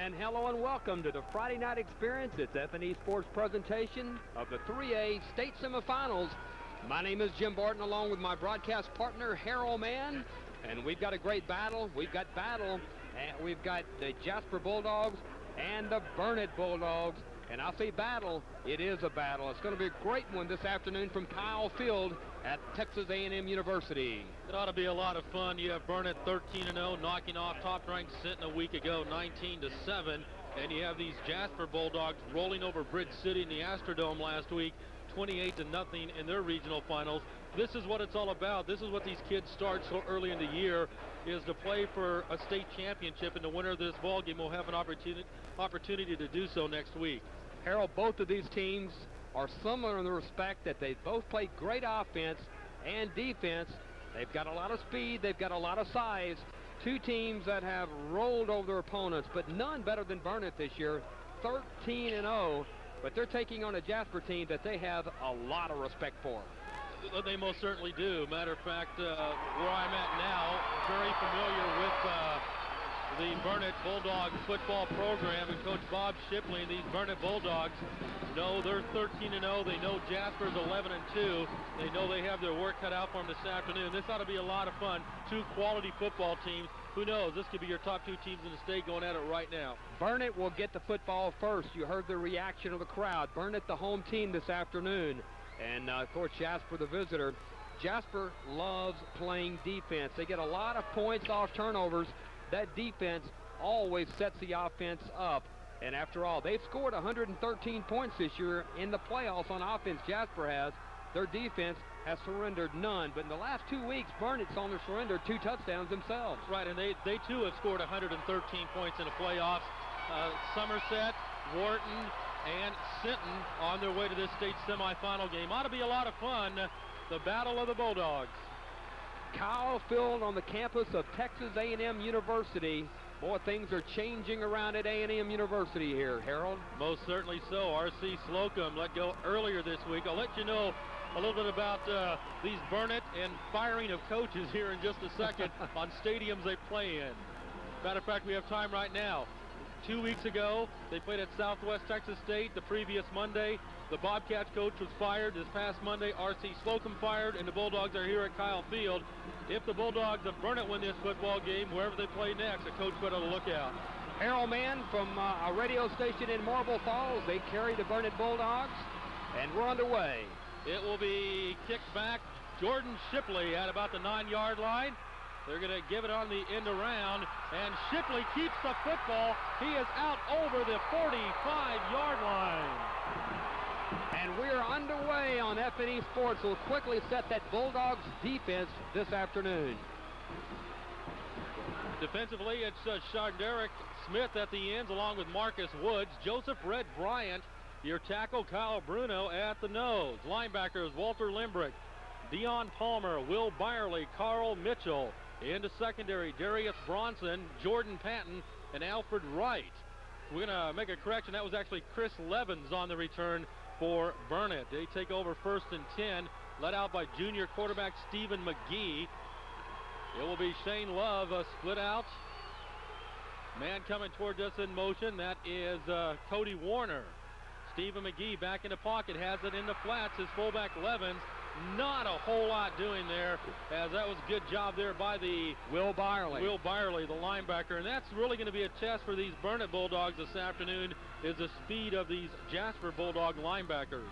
And hello and welcome to the Friday night experience. It's F&E Sports presentation of the 3A state semifinals. My name is Jim Barton along with my broadcast partner Harold Mann. And we've got a great battle. We've got the Jasper Bulldogs and the Burnet Bulldogs. And I'll say battle, it is a battle. It's going to be a great one this afternoon from Kyle Field at Texas A&M University. It ought to be a lot of fun. You have Burnet 13-0, knocking off top-ranked Sinton a week ago, 19-7. And you have these Jasper Bulldogs rolling over Bridge City in the Astrodome last week, 28-0 in their regional finals. This is what it's all about. This is what these kids start so early in the year, is to play for a state championship, and the winner of this ball game will have an opportunity to do so next week. Harold, both of these teams are similar in the respect that they both play great offense and defense. They've got a lot of speed, they've got a lot of size. Two teams that have rolled over their opponents, but none better than Burnet this year, 13-0. But they're taking on a Jasper team that they have a lot of respect for. They most certainly do. Matter of fact, where I'm at now, very familiar with the Burnet Bulldog football program, and Coach Bob Shipley and these Burnet Bulldogs know they're 13-0. They know Jasper's 11-2. They know they have their work cut out for them this afternoon. This ought to be a lot of fun. Two quality football teams. Who knows? This could be your top two teams in the state going at it right now. Burnet will get the football first. You heard the reaction of the crowd. Burnet, the home team this afternoon. And, of course, Jasper, the visitor. Jasper loves playing defense. They get a lot of points off turnovers. That defense always sets the offense up. And after all, they've scored 113 points this year in the playoffs on offense. Jasper has. Their defense has surrendered none. But in the last 2 weeks, Burnet's only surrendered 2 touchdowns themselves. Right, and they too have scored 113 points in the playoffs. Somerset, Wharton, and Sinton on their way to this state semifinal game. Ought to be a lot of fun. The Battle of the Bulldogs. Kyle Field on the campus of Texas A&M University. Boy, things are changing around at A&M University here, Harold. Most certainly so. R.C. Slocum let go earlier this week. I'll let you know a little bit about these Burnet and firing of coaches here in just a second on stadiums they play in. Matter of fact, we have time right now. 2 weeks ago, they played at Southwest Texas State. The previous Monday, the Bobcats coach was fired. This past Monday, R.C. Slocum fired, and the Bulldogs are here at Kyle Field. If the Bulldogs of Burnet win this football game, wherever they play next, the coach better look out. Harold Mann from a radio station in Marble Falls. They carry the Burnet Bulldogs, and we're underway. It will be kicked back. Jordan Shipley at about the 9-yard line. They're going to give it on the end around, and Shipley keeps the football. He is out over the 45-yard line. And we're underway on F&E Sports. We'll quickly set that Bulldogs defense this afternoon. Defensively, it's Sharderick Smith at the ends along with Marcus Woods. Joseph Red Bryant, your tackle, Kyle Bruno at the nose. Linebackers, Walter Limbrick, Dion Palmer, Will Byerly, Carl Mitchell. Into secondary, Darius Bronson, Jordan Patton, and Alfred Wright. We're going to make a correction. That was actually Chris Levens on the return for Burnet. They take over 1st and 10, led out by junior quarterback Stephen McGee. It will be Shane Love split out. Man coming towards us in motion. That is Cody Warner. Stephen McGee back in the pocket, has it in the flats. His fullback Levens. Not a whole lot doing there, as that was a good job there by the Will Byerly, the linebacker. And that's really going to be a test for these Burnet Bulldogs this afternoon, is the speed of these Jasper Bulldog linebackers.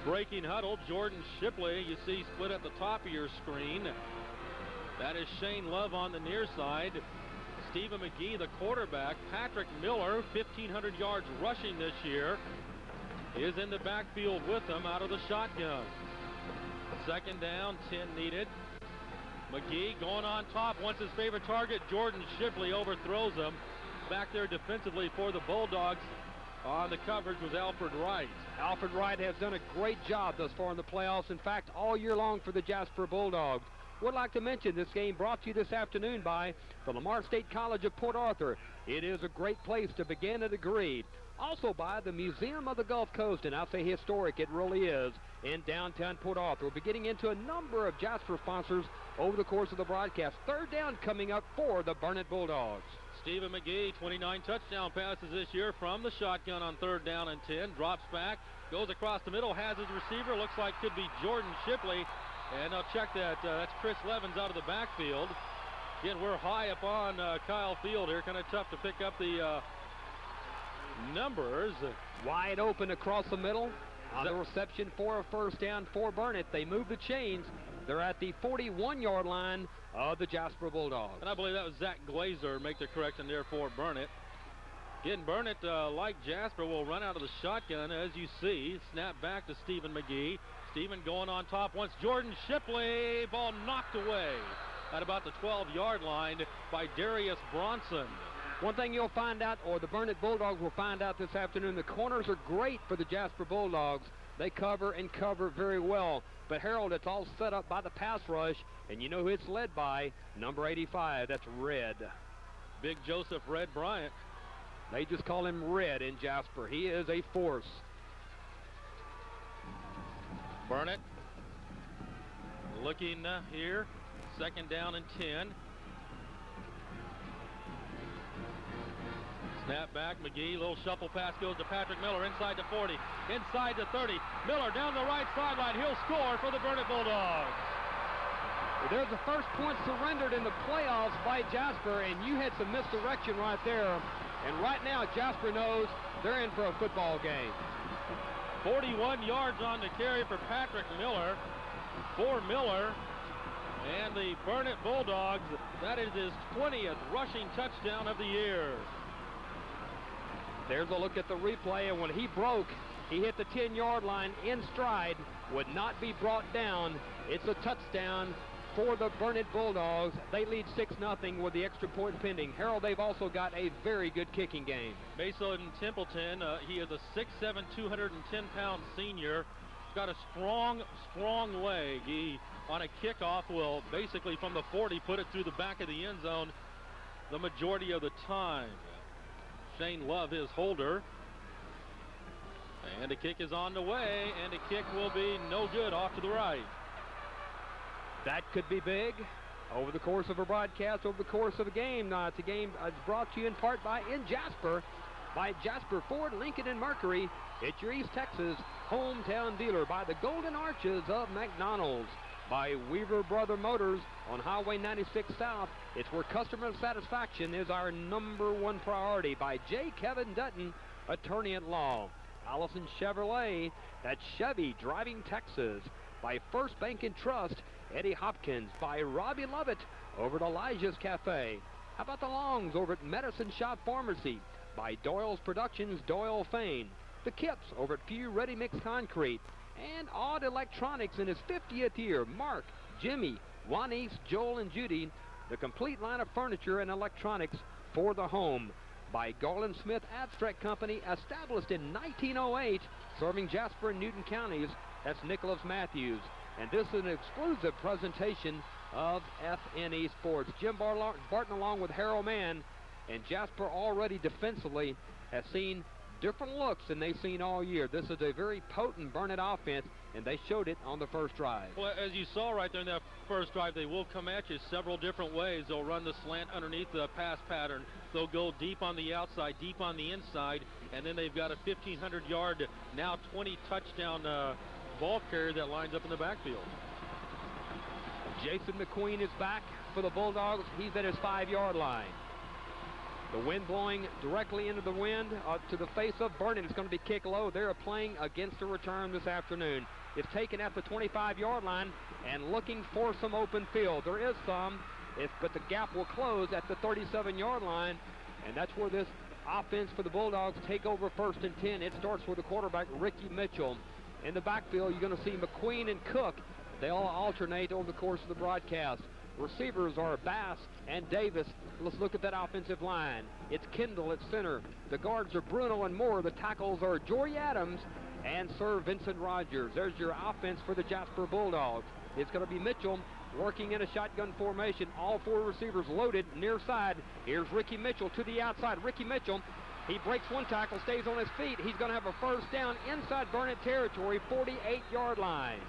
Breaking huddle, Jordan Shipley, you see split at the top of your screen. That is Shane Love on the near side. Stephen McGee, the quarterback. Patrick Miller, 1,500 yards rushing this year, is in the backfield with them out of the shotgun. 2nd down, 10 needed. McGee going on top, wants his favorite target. Jordan Shipley overthrows him. Back there defensively for the Bulldogs on the coverage was Alfred Wright. Alfred Wright has done a great job thus far in the playoffs. In fact, all year long for the Jasper Bulldogs. Would like to mention this game brought to you this afternoon by the Lamar State College of Port Arthur. It is a great place to begin a degree. Also by the Museum of the Gulf Coast, and I'll say historic, it really is, in downtown Port Arthur. We'll be getting into a number of Jasper sponsors over the course of the broadcast. Third down coming up for the Burnet Bulldogs. Stephen McGee, 29 touchdown passes this year from the shotgun on 3rd down and 10. Drops back, goes across the middle, has his receiver. Looks like could be Jordan Shipley. And I'll check that. That's Chris Levins out of the backfield. Again, we're high up on Kyle Field here. Kind of tough to pick up the numbers. Wide open across the middle. On the reception for a first down for Burnet. They move the chains. They're at the 41-yard line of the Jasper Bulldogs. And I believe that was Zach Glazer make the correction there for Burnet. Again, Burnet, like Jasper, will run out of the shotgun, as you see. Snap back to Stephen McGee. Stephen going on top once. Jordan Shipley. Ball knocked away at about the 12-yard line by Darius Bronson. One thing you'll find out, or the Burnet Bulldogs will find out this afternoon, the corners are great for the Jasper Bulldogs. They cover and cover very well. But Harold, it's all set up by the pass rush, and you know who it's led by? Number 85, that's Red. Big Joseph Red Bryant. They just call him Red in Jasper. He is a force. Burnet looking here. 2nd down and 10. Snap back, McGee, little shuffle pass goes to Patrick Miller, inside to 40, inside to 30. Miller down the right sideline, he'll score for the Burnet Bulldogs. There's the first point surrendered in the playoffs by Jasper, and you had some misdirection right there. And right now, Jasper knows they're in for a football game. 41 yards on the carry for Patrick Miller. For Miller. And the Burnet Bulldogs, that is his 20th rushing touchdown of the year. There's a look at the replay, and when he broke, he hit the 10-yard line in stride, would not be brought down. It's a touchdown for the Burnet Bulldogs. They lead 6-0 with the extra point pending. Harold, they've also got a very good kicking game. Mason Templeton, he is a 6'7", 210-pound senior. He's got a strong leg. He, on a kickoff, will basically from the 40 put it through the back of the end zone the majority of the time. Shane Love, his holder. And the kick is on the way, and the kick will be no good, off to the right. That could be big. Over the course of a broadcast, over the course of a game. It's a game brought to you in part by Jasper Ford, Lincoln, and Mercury. It's your East Texas hometown dealer. By the Golden Arches of McDonald's. By Weaver Brother Motors on Highway 96 South. It's where customer satisfaction is our #1 priority. By J. Kevin Dutton, attorney at law. Allison Chevrolet, that's Chevy, driving Texas. By First Bank and Trust, Eddie Hopkins. By Robbie Lovett over at Elijah's Cafe. How about the Longs over at Medicine Shop Pharmacy? By Doyle's Productions, Doyle Fane. The Kips over at Pew Ready Mix Concrete. And Odd Electronics in his 50th year. Mark, Jimmy, Juanice, Joel, and Judy. The complete line of furniture and electronics for the home. By Garland Smith Abstract Company, established in 1908, serving Jasper and Newton counties. That's Nicholas Matthews. And this is an exclusive presentation of FNE Sports. Jim Barton along with Harold Mann. And Jasper already defensively has seen different looks than they've seen all year. This is a very potent Burnet offense, and they showed it on the first drive. Well, as you saw right there in that first drive, they will come at you several different ways. They'll run the slant underneath the pass pattern. They'll go deep on the outside, deep on the inside, and then they've got a 1,500-yard, now 20-touchdown ball carrier that lines up in the backfield. Jason McQueen is back for the Bulldogs. He's at his 5-yard line. The wind blowing directly into the wind to the face of Burnet. It's going to be kicked low. They're playing against a return this afternoon. It's taken at the 25-yard line and looking for some open field. There is some, but the gap will close at the 37-yard line, and that's where this offense for the Bulldogs take over 1st and 10. It starts with the quarterback, Ricky Mitchell. In the backfield, you're going to see McQueen and Cook. They all alternate over the course of the broadcast. Receivers are Bass and Davis. Let's look at that offensive line. It's Kendall at center. The guards are Bruno and Moore. The tackles are Jory Adams and Sir Vincent Rogers. There's your offense for the Jasper Bulldogs. It's going to be Mitchell working in a shotgun formation. All 4 receivers loaded near side. Here's Ricky Mitchell to the outside. Ricky Mitchell, he breaks one tackle, stays on his feet. He's going to have a first down inside Burnet territory, 48-yard line.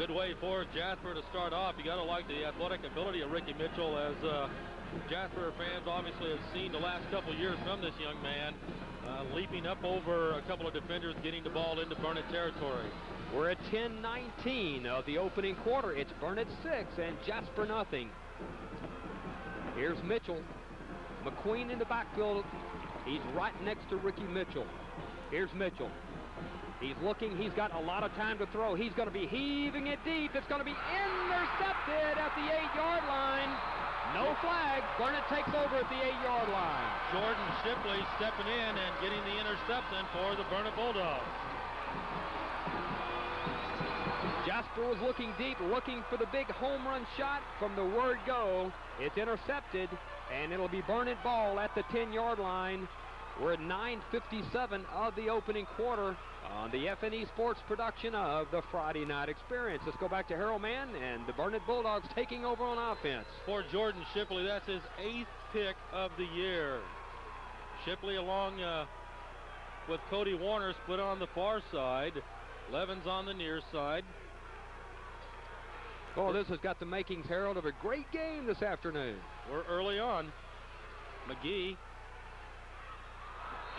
Good way for Jasper to start off. You got to like the athletic ability of Ricky Mitchell, as Jasper fans obviously have seen the last couple years from this young man, leaping up over a couple of defenders, getting the ball into Burnet territory. We're at 10:19 of the opening quarter. It's Burnet 6 and Jasper nothing. Here's Mitchell. McQueen in the backfield. He's right next to Ricky Mitchell. Here's Mitchell. He's looking. He's got a lot of time to throw. He's going to be heaving it deep. It's going to be intercepted at the 8-yard line. No flag. Burnet takes over at the 8-yard line. Jordan Shipley stepping in and getting the interception for the Burnet Bulldogs. Jasper was looking deep, looking for the big home run shot. From the word go, it's intercepted, and it'll be Burnet ball at the 10-yard line. We're at 9:57 of the opening quarter on the FNE Sports production of the Friday Night Experience. Let's go back to Harold Mann and the Burnet Bulldogs taking over on offense. For Jordan Shipley, that's his 8th pick of the year. Shipley along with Cody Warner split on the far side. Levens on the near side. Oh, this has got the makings, Harold, of a great game this afternoon. We're early on. McGee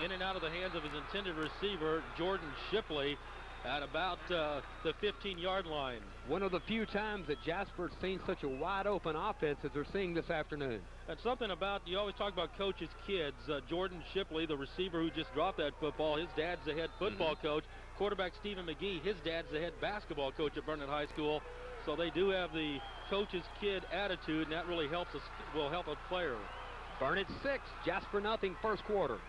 in and out of the hands of his intended receiver, Jordan Shipley, at about the 15-yard line. One of the few times that Jasper's seen such a wide-open offense as they're seeing this afternoon. And something about, you always talk about coaches' kids. Jordan Shipley, the receiver who just dropped that football, his dad's the head football coach. Quarterback Stephen McGee, his dad's the head basketball coach at Burnet High School. So they do have the coach's kid attitude, and that really will help a player. Burnet 6, Jasper nothing, first quarter.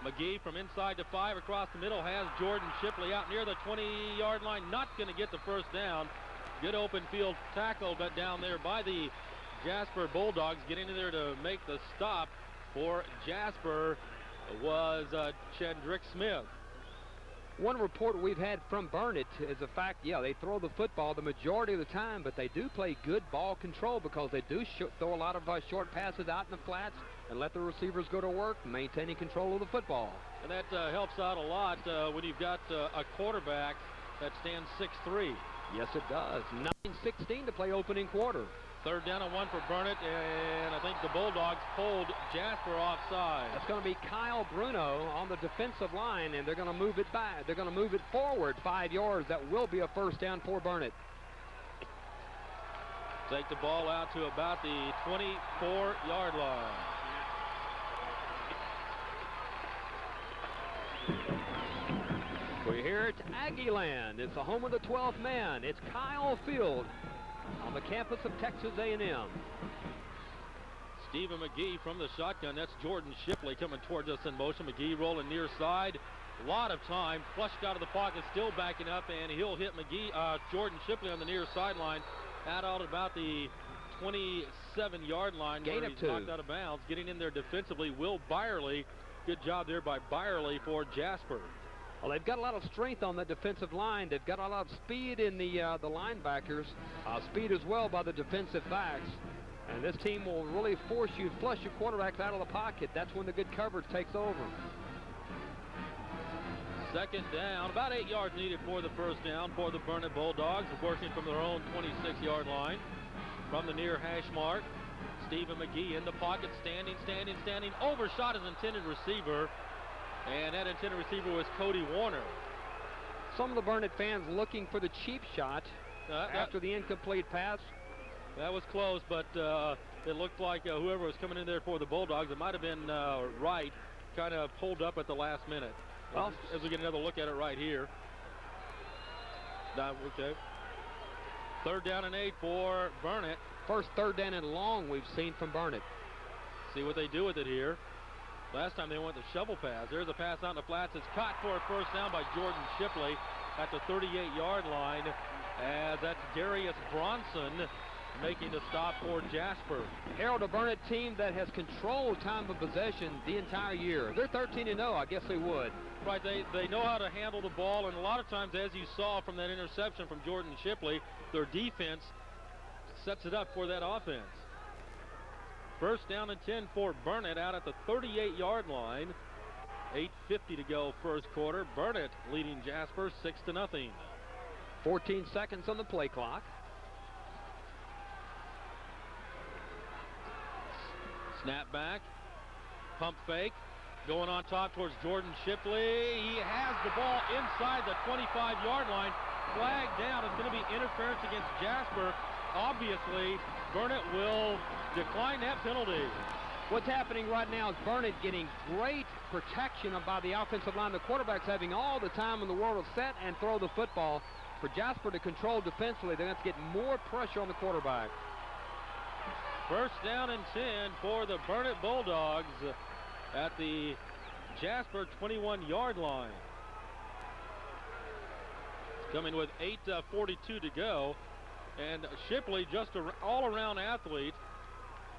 McGee from inside to 5 across the middle has Jordan Shipley out near the 20-yard line. Not going to get the first down. Good open field tackle, but down there by the Jasper Bulldogs. Getting in there to make the stop for Jasper was Chendrick Smith. One report we've had from Burnet is the fact, they throw the football the majority of the time, but they do play good ball control because they do throw a lot of short passes out in the flats and let the receivers go to work, maintaining control of the football. And that helps out a lot when you've got a quarterback that stands 6'3". Yes, it does. 9:16 to play opening quarter. 3rd down and 1 for Burnet, and I think the Bulldogs pulled Jasper offside. That's going to be Kyle Bruno on the defensive line, and they're going to move it back. They're going to move it forward 5 yards. That will be a first down for Burnet. Take the ball out to about the 24-yard line. We're here at Aggieland. It's the home of the 12th man. It's Kyle Field on the campus of Texas A&M. Stephen McGee from the shotgun. That's Jordan Shipley coming towards us in motion. McGee rolling near side. A lot of time. Flushed out of the pocket, still backing up, and he'll hit Jordan Shipley on the near sideline. Out about the 27-yard line. Gain where of he's 2. Knocked out of bounds. Getting in there defensively, Will Byerly. Good job there by Byerly for Jasper. Well, they've got a lot of strength on that defensive line. They've got a lot of speed in the linebackers. Speed as well by the defensive backs. And this team will really flush your quarterbacks out of the pocket. That's when the good coverage takes over. 2nd down. About 8 yards needed for the first down for the Burnet Bulldogs. Working from their own 26-yard line. From the near hash mark. Stephen McGee in the pocket. Standing. Overshot his intended receiver. And that intended receiver was Cody Warner. Some of the Burnet fans looking for the cheap shot after the incomplete pass. That was close, but it looked like whoever was coming in there for the Bulldogs, it might have been Wright, kind of pulled up at the last minute. Well, as we get another look at it right here. Okay. 3rd down and 8 for Burnet. First 3rd down and long we've seen from Burnet. See what they do with it here. Last time they went the shovel pass. There's a pass out in the flats. It's caught for a first down by Jordan Shipley at the 38-yard line. As that's Darius Bronson making the stop for Jasper. Harold, a Burnet team that has controlled time of possession the entire year. They're 13-0. I guess they would. Right. They know how to handle the ball, and a lot of times, as you saw from that interception from Jordan Shipley, their defense sets it up for that offense. First down and 10 for Burnet out at the 38-yard line. 8:50 to go first quarter. Burnet leading Jasper 6-0. 14 seconds on the play clock. Snap back, pump fake, going on top towards Jordan Shipley. He has the ball inside the 25-yard line. Flag down. It's going to be interference against Jasper. Obviously, Burnet will decline that penalty. What's happening right now is Burnet getting great protection by the offensive line. The quarterback's having all the time in the world to set and throw the football. For Jasper to control defensively, they're going to get more pressure on the quarterback. First down and 10 for the Burnet Bulldogs at the Jasper 21-yard line. Coming with 8:42 to go. And Shipley, just an all-around athlete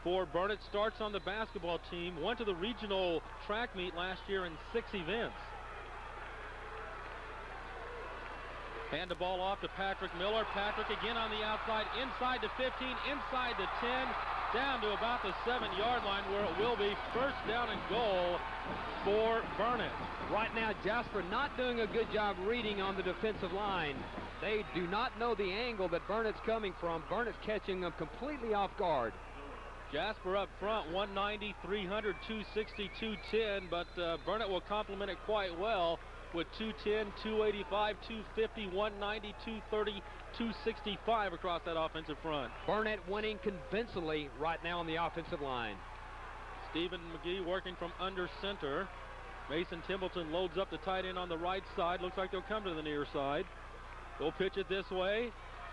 for Burnet, starts on the basketball team. Went to the regional track meet last year in 6 events. Hand the ball off to Patrick Miller. Patrick again on the outside, inside the 15, inside the 10, down to about the 7-yard line, where it will be first down and goal for Burnet. Right now, Jasper not doing a good job reading on the defensive line. They do not know the angle that Burnet's coming from. Burnet's catching them completely off guard. Jasper up front, 190, 300, 260, 210, but Burnet will complement it quite well with 210, 285, 250, 190, 230, 265 across that offensive front. Burnet winning convincingly right now on the offensive line. Stephen McGee working from under center. Mason Templeton loads up the tight end on the right side. Looks like they'll come to the near side. They'll pitch it this way.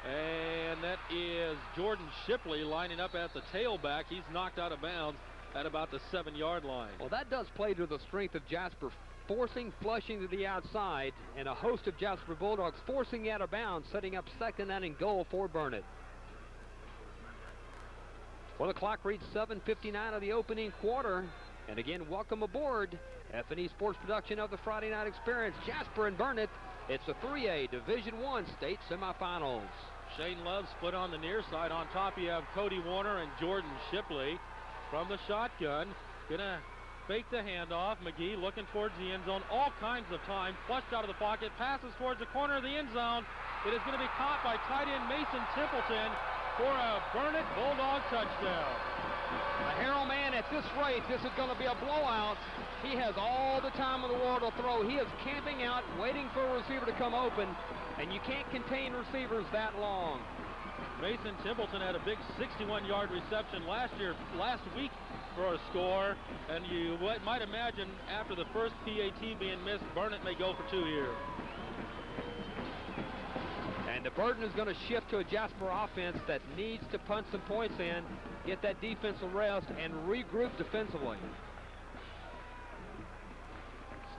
And that is Jordan Shipley lining up at the tailback. He's knocked out of bounds at about the 7-yard line. Well, that does play to the strength of Jasper, forcing flushing to the outside, and a host of Jasper Bulldogs forcing out of bounds, setting up second down and goal for Burnet. Well, the clock reads 7:59 of the opening quarter. And again, welcome aboard F&E Sports production of the Friday Night Experience. Jasper and Burnet, it's the 3A Division I state semifinals. Shane Love split on the near side. On top you have Cody Warner and Jordan Shipley from the shotgun. Gonna fake the handoff. McGee looking towards the end zone all kinds of time. Flushed out of the pocket. Passes towards the corner of the end zone. It is going to be caught by tight end Mason Templeton for a Burnet Bulldog touchdown. A Harold man, at this rate, this is going to be a blowout. He has all the time in the world to throw. He is camping out, waiting for a receiver to come open, and you can't contain receivers that long. Mason Templeton had a big 61-yard reception last week for a score, and you might imagine after the first PAT being missed, Burnet may go for 2 here. And the burden is going to shift to a Jasper offense that needs to punch some points in, get that defensive rest, and regroup defensively.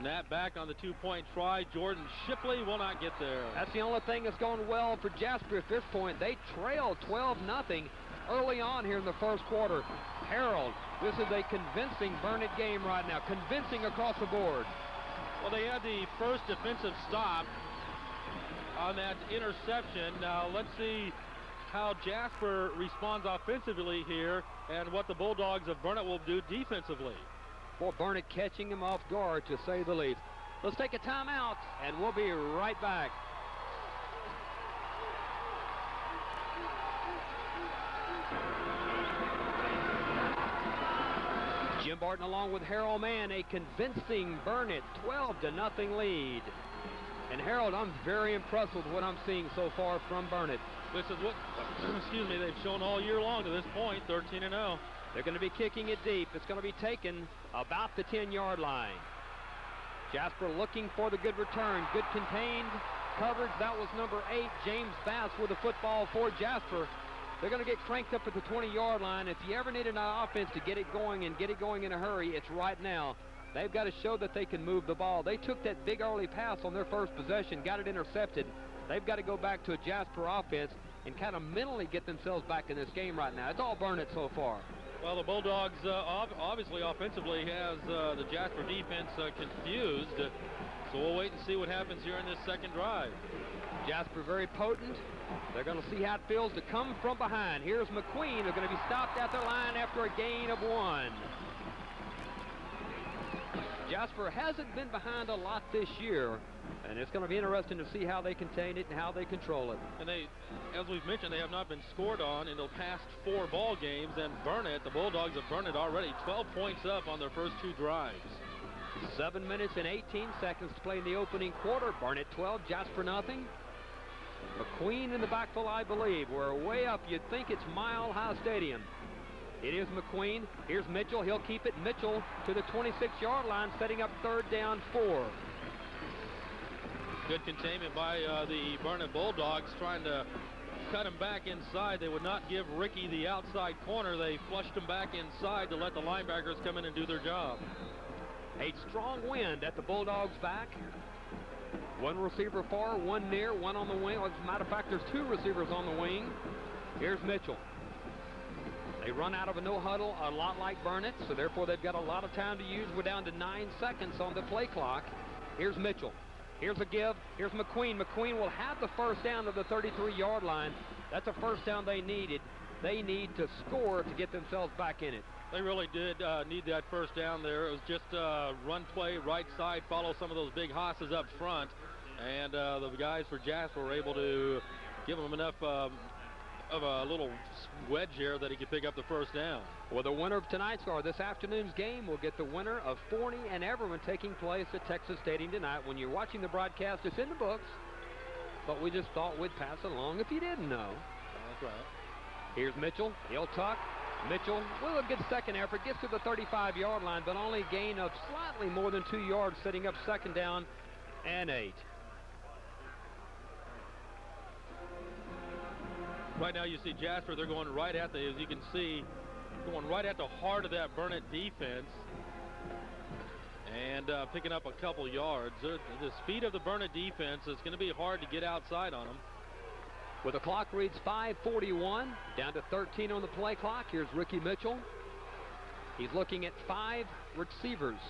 Snap back on the 2-point try. Jordan Shipley will not get there. That's the only thing that's going well for Jasper at this point. They trail 12-0 early on here in the first quarter. Harold, this is a convincing Burnet game right now, convincing across the board. Well, they had the first defensive stop on that interception. Now let's see how Jasper responds offensively here and what the Bulldogs of Burnet will do defensively. Boy, Burnet catching him off guard, to say the least. Let's take a timeout, and we'll be right back. Jim Barton along with Harold Mann, a convincing Burnet 12-0 lead. And Harold, I'm very impressed with what I'm seeing so far from Burnet. This is what, excuse me, they've shown all year long to this point, 13-0. They're going to be kicking it deep. It's going to be taken about the 10-yard line. Jasper looking for the good return. Good contained coverage. That was number 8, James Bass, with the football for Jasper. They're going to get cranked up at the 20-yard line. If you ever needed an offense to get it going and get it going in a hurry, it's right now. They've got to show that they can move the ball. They took that big early pass on their first possession, got it intercepted. They've got to go back to a Jasper offense and kind of mentally get themselves back in this game right now. It's all Burnet so far. Well, the Bulldogs obviously offensively has the Jasper defense confused. So we'll wait and see what happens here in this second drive. Jasper very potent. They're going to see how it feels to come from behind. Here's McQueen, who's going to be stopped at their line after a gain of 1. Jasper hasn't been behind a lot this year, and it's going to be interesting to see how they contain it and how they control it. And they, as we've mentioned, they have not been scored on in the past 4 ball games. And Burnet, the Bulldogs of Burnet, already 12 points up on their first 2 drives. 7 minutes and 18 seconds to play in the opening quarter. Burnet 12, Jasper nothing. McQueen in the backfield, I believe. We're way up. You'd think it's Mile High Stadium. It is McQueen. Here's Mitchell. He'll keep it. Mitchell to the 26-yard line, setting up 3rd down 4. Good containment by the Burnet Bulldogs, trying to cut him back inside. They would not give Ricky the outside corner. They flushed him back inside to let the linebackers come in and do their job. A strong wind at the Bulldogs' back. 1 receiver far, 1 near, 1 on the wing. As a matter of fact, there's 2 receivers on the wing. Here's Mitchell. They run out of a no huddle a lot like Burnet, so therefore they've got a lot of time to use. We're down to 9 seconds on the play clock. Here's Mitchell. Here's a give. Here's McQueen. McQueen will have the 1st down to the 33-yard line. That's a 1st down they needed. They need to score to get themselves back in it. They really did need that 1st down there. It was just run play, right side, follow some of those big hosses up front. And the guys for Jasper were able to give them enough of a little wedge here that he could pick up the 1st down. Well, the winner of tonight's or this afternoon's game will get the winner of Forney-Everman taking place at Texas Stadium tonight. When you're watching the broadcast, it's in the books, but we just thought we'd pass it along if you didn't know. That's right. Here's Mitchell. He'll tuck. Mitchell, with a good second effort, gets to the 35-yard line, but only gain of slightly more than 2 yards, setting up 2nd down and 8. Right now you see Jasper, they're going right at the, as you can see, going right at the heart of that Burnet defense and picking up a couple yards. The speed of the Burnet defense is going to be hard to get outside on them. Well, the clock reads 5:41, down to 13 on the play clock. Here's Ricky Mitchell. He's looking at 5 receivers.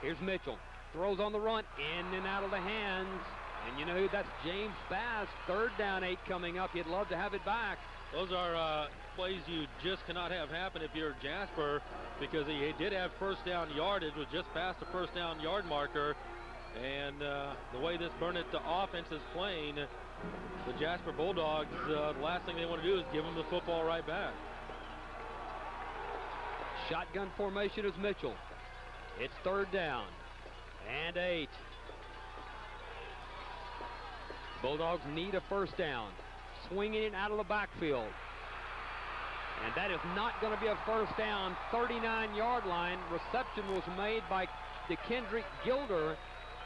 Here's Mitchell. Throws on the run, in and out of the hands. And you know who? That's James Bass. 3rd down 8 coming up. You'd love to have it back. Those are plays you just cannot have happen if you're Jasper, because he did have 1st down yardage, was just past the 1st down yard marker. And the way this Burnet offense is playing, the Jasper Bulldogs, the last thing they want to do is give them the football right back. Shotgun formation is Mitchell. It's 3rd down and 8. Bulldogs need a 1st down. Swinging it out of the backfield. And that is not going to be a 1st down. 39-yard line. Reception was made by DeKendrick Gilder,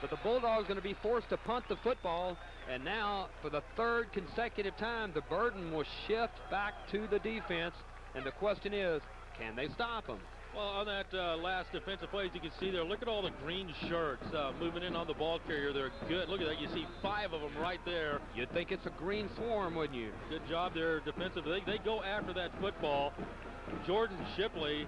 but the Bulldogs going to be forced to punt the football. And now, for the 3rd consecutive time, the burden will shift back to the defense. And the question is, can they stop them? Well, on that last defensive play, as you can see there, look at all the green shirts moving in on the ball carrier. They're good. Look at that. You see 5 of them right there. You'd think it's a green swarm, wouldn't you? Good job there defensively. They go after that football. Jordan Shipley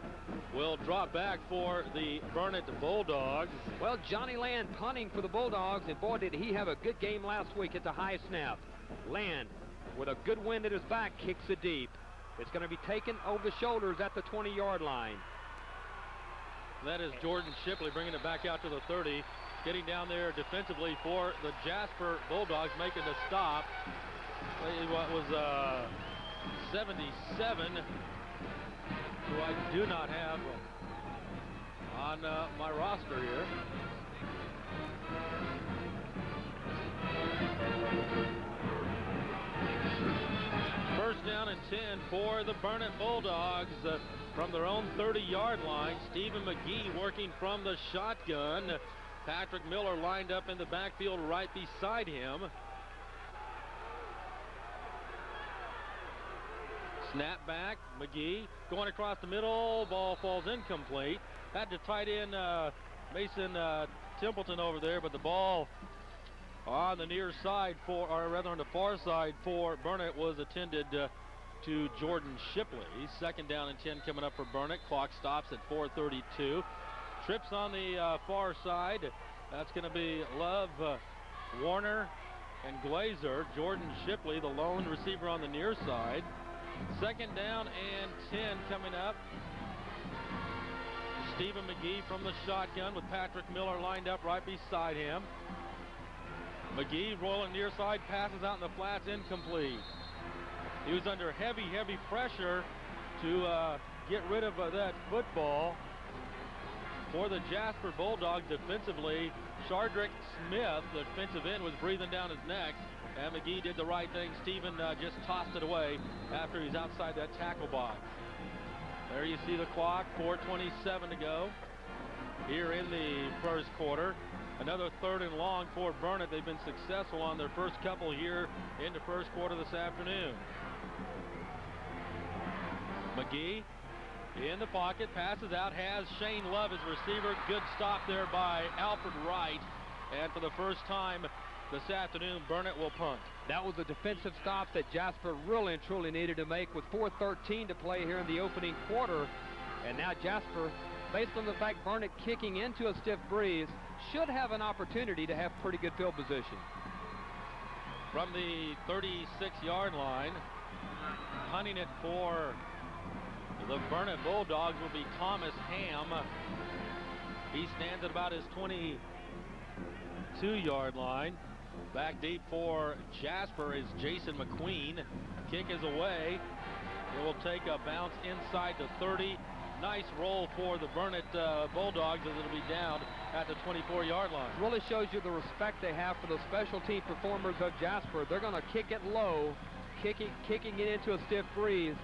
will drop back for the Burnet Bulldogs. Well, Johnny Land punting for the Bulldogs, and boy, did he have a good game last week at the high snap. Land, with a good wind at his back, kicks it deep. It's going to be taken over the shoulders at the 20-yard line. That is Jordan Shipley bringing it back out to the 30, getting down there defensively for the Jasper Bulldogs, making the stop. What was 77, who I do not have on my roster here. First down and 10 for the Burnet Bulldogs from their own 30-yard line. Stephen McGee working from the shotgun. Patrick Miller lined up in the backfield right beside him. Snap back, McGee going across the middle. Ball falls incomplete. Had to tight end Mason Templeton over there, but the ball on the near side for, or rather on the far side for Burnet, was attended to Jordan Shipley. 2nd down and 10 coming up for Burnet. Clock stops at 4:32. Trips on the far side. That's going to be Love, Warner, and Glazer. Jordan Shipley, the lone receiver on the near side. 2nd down and 10 coming up. Stephen McGee from the shotgun with Patrick Miller lined up right beside him. McGee rolling near side, passes out in the flats, incomplete. He was under heavy pressure to get rid of that football. For the Jasper Bulldogs defensively, Shardrick Smith, the defensive end, was breathing down his neck, and McGee did the right thing. Stephen just tossed it away after he's outside that tackle box. There you see the clock, 4:27 to go here in the first quarter. Another 3rd and long for Burnet. They've been successful on their first couple here in the first quarter this afternoon. McGee in the pocket, passes out, has Shane Love as receiver. Good stop there by Alfred Wright. And for the first time this afternoon, Burnet will punt. That was a defensive stop that Jasper really and truly needed to make with 4:13 to play here in the opening quarter. And now Jasper, based on the fact Burnet kicking into a stiff breeze, should have an opportunity to have pretty good field position. From the 36-yard line, hunting it for the Burnet Bulldogs will be Thomas Ham. He stands at about his 22-yard line. Back deep for Jasper is Jason McQueen. Kick is away. It will take a bounce inside the 30. Nice roll for the Burnet Bulldogs as it'll be down at the 24-yard line. Really shows you the respect they have for the special team performers of Jasper. They're going to kick it low, kicking it into a stiff breeze,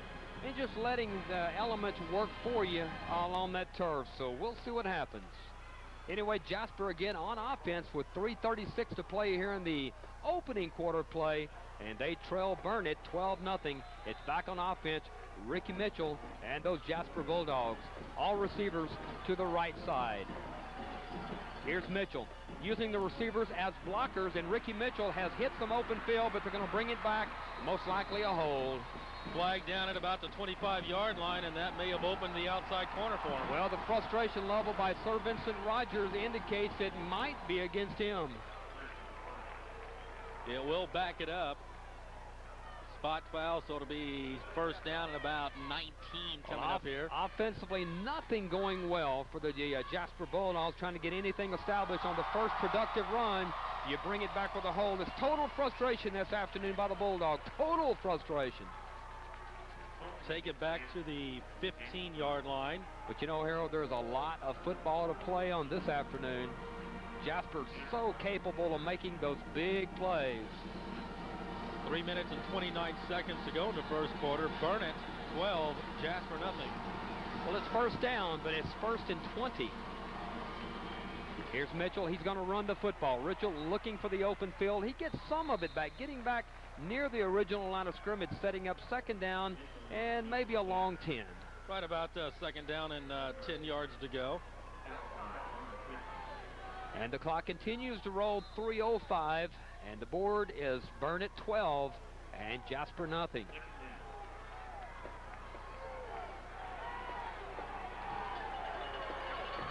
and just letting the elements work for you along that turf. So we'll see what happens. Anyway, Jasper again on offense with 3:36 to play here in the opening quarter play, and they trail Burnet 12-0. It's back on offense. Ricky Mitchell and those Jasper Bulldogs. All receivers to the right side. Here's Mitchell using the receivers as blockers, and Ricky Mitchell has hit some open field, but they're going to bring it back. Most likely a hold. Flag down at about the 25-yard line, and that may have opened the outside corner for him. Well, the frustration level by Sir Vincent Rogers indicates it might be against him. It will back it up. Spot foul, so it'll be first down and about 19 coming up here. Offensively, nothing going well for the Jasper Bulldogs, trying to get anything established on the first productive run. You bring it back with a hold. It's total frustration this afternoon by the Bulldogs. Total frustration. Take it back to the 15-yard line. But you know, Harold, there's a lot of football to play on this afternoon. Jasper's so capable of making those big plays. 3 minutes and 29 seconds to go in the first quarter. Burnet 12, Jasper nothing. Well, it's first down, but it's 1st and 20. Here's Mitchell. He's going to run the football. Mitchell looking for the open field. He gets some of it back, getting back near the original line of scrimmage, setting up 2nd down and maybe a long 10. Right about 2nd down and 10 yards to go. And the clock continues to roll. 3:05, and the board is Burnet 12 and Jasper nothing.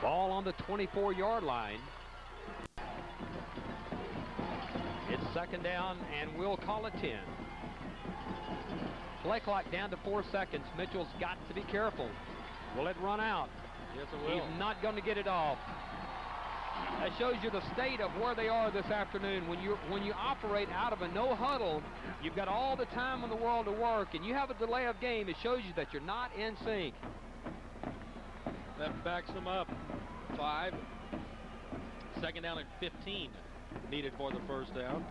Ball on the 24-yard line. It's 2nd down, and we'll call it 10. Play clock down to 4 seconds. Mitchell's got to be careful. Will it run out? Yes, it will. He's not going to get it off. That shows you the state of where they are this afternoon. When you operate out of a no huddle, you've got all the time in the world to work, and you have a delay of game. It shows you that you're not in sync. That backs them up. 5. 2nd down and 15 needed for the first down.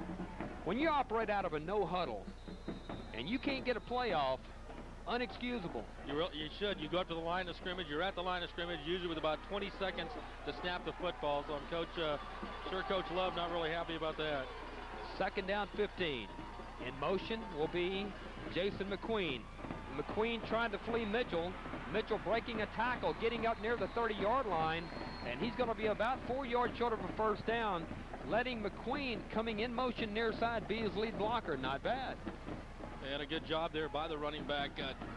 When you operate out of a no huddle and you can't get a play off, unexcusable. You should. You go up to the line of scrimmage. You're at the line of scrimmage, usually with about 20 seconds to snap the football. So I'm sure Coach Love not really happy about that. 2nd down, 15. In motion will be Jason McQueen. McQueen trying to flee Mitchell. Mitchell breaking a tackle, getting up near the 30-yard line, and he's going to be about 4 yards short of a first down, letting McQueen coming in motion near side be his lead blocker. Not bad. And a good job there by the running back,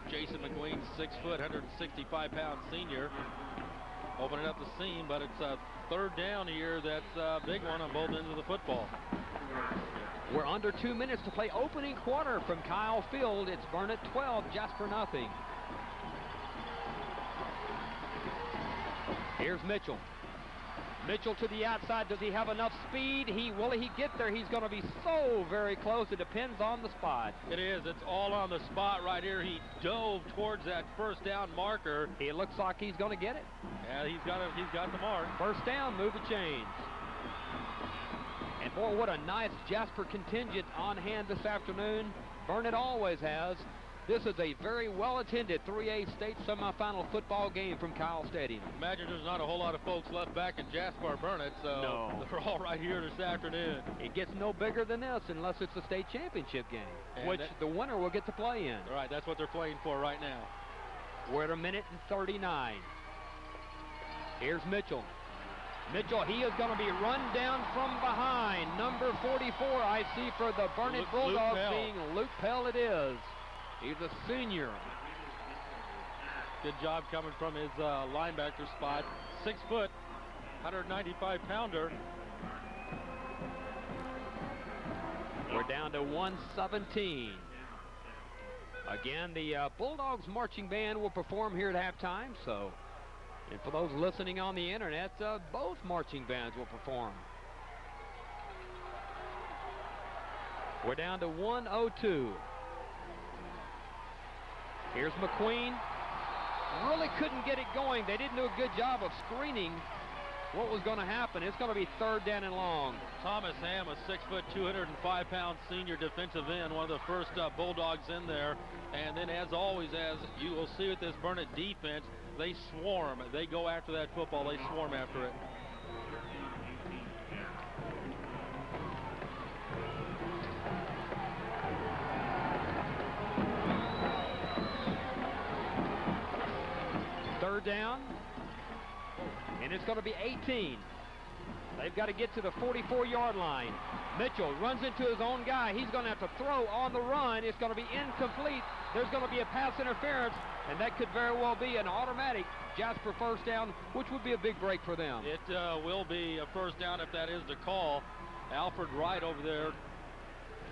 Jason McQueen, 6 foot, 165-pound senior. Opening up the seam, but it's a 3rd down here. That's a big one on both ends of the football. We're under 2 minutes to play opening quarter from Kyle Field. It's Burnet 12, Jasper nothing. Here's Mitchell. Mitchell to the outside. Does he have enough speed? Will he get there? He's going to be so very close. It depends on the spot. It is. It's all on the spot right here. He dove towards that first down marker. It looks like he's going to get it. Yeah, he's got the mark. First down, move the chains. And boy, what a nice Jasper contingent on hand this afternoon. Burnet always has. This is a very well-attended 3A state semifinal football game from Kyle Stadium. Imagine there's not a whole lot of folks left back in Jasper or Burnet, so no. They're all right here this afternoon. It gets no bigger than this unless it's a state championship game, and which the winner will get to play in. All right, that's what they're playing for right now. We're at a minute and 39. Here's Mitchell. Mitchell, he is going to be run down from behind. Number 44, I see for the Burnet Bulldogs being Luke Pell it is. He's a senior. Good job coming from his linebacker spot. 6 foot, 195-pounder. We're down to 117. Again, the Bulldogs marching band will perform here at halftime. So, and for those listening on the internet, both marching bands will perform. We're down to 102. Here's McQueen. Really couldn't get it going. They didn't do a good job of screening what was going to happen. It's going to be third down and long. Thomas Ham, a 6 foot, 205-pound senior defensive end, one of the first Bulldogs in there. And then, as always, as you will see with this Burnet defense, they swarm. They go after that football. They swarm after it. Third down, and it's going to be 18. They've got to get to the 44-yard line. Mitchell runs into his own guy. He's going to have to throw on the run. It's going to be incomplete. There's going to be a pass interference, and that could very well be an automatic Jasper first down, which would be a big break for them. It will be a first down if that is the call. Alfred Wright over there.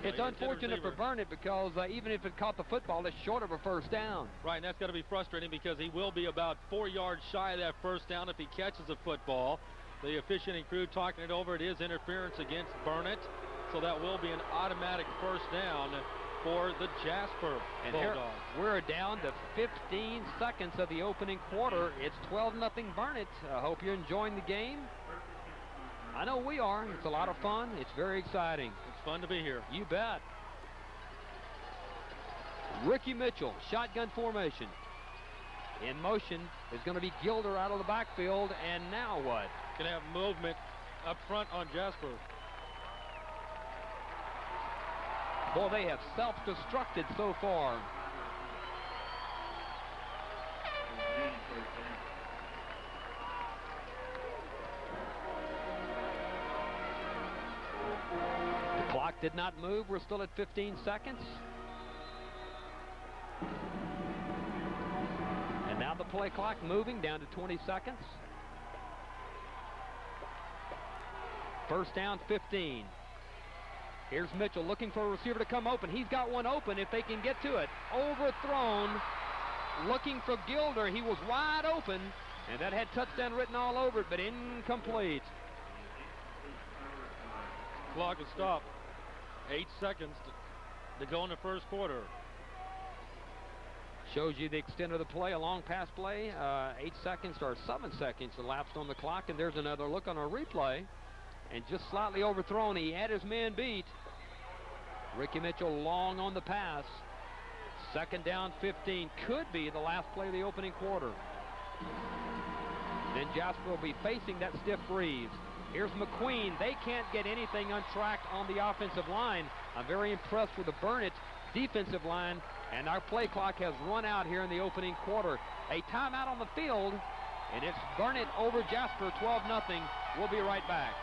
It's unfortunate for Burnet because even if it caught the football, it's short of a first down. Right, and that's got to be frustrating because he will be about 4 yards shy of that first down if he catches a football. The officiating crew talking it over. It is interference against Burnet, so that will be an automatic first down for the Jasper Bulldogs. We're down to 15 seconds of the opening quarter. It's 12-0 Burnet. I hope you're enjoying the game. I know we are. It's a lot of fun. It's very exciting. It's fun to be here. You bet. Ricky Mitchell, shotgun formation. In motion is going to be Gilder out of the backfield, and now what? Going to have movement up front on Jasper. Boy, they have self-destructed so far. The clock did not move. We're still at 15 seconds. And now the play clock moving down to 20 seconds. First down, 15. Here's Mitchell looking for a receiver to come open. He's got one open if they can get to it. Overthrown, looking for Gilder. He was wide open, and that had touchdown written all over it, but incomplete. Clock is stopped. 8 seconds to go in the first quarter. Shows you the extent of the play, a long pass play. 8 seconds or 7 seconds elapsed on the clock, and there's another look on a replay. And just slightly overthrown. He had his man beat. Ricky Mitchell long on the pass. Second down, 15. Could be the last play of the opening quarter. Then Jasper will be facing that stiff breeze. Here's McQueen. They can't get anything untracked on the offensive line. I'm very impressed with the Burnet defensive line. And our play clock has run out here in the opening quarter. A timeout on the field. And it's Burnet over Jasper, 12-0. We'll be right back.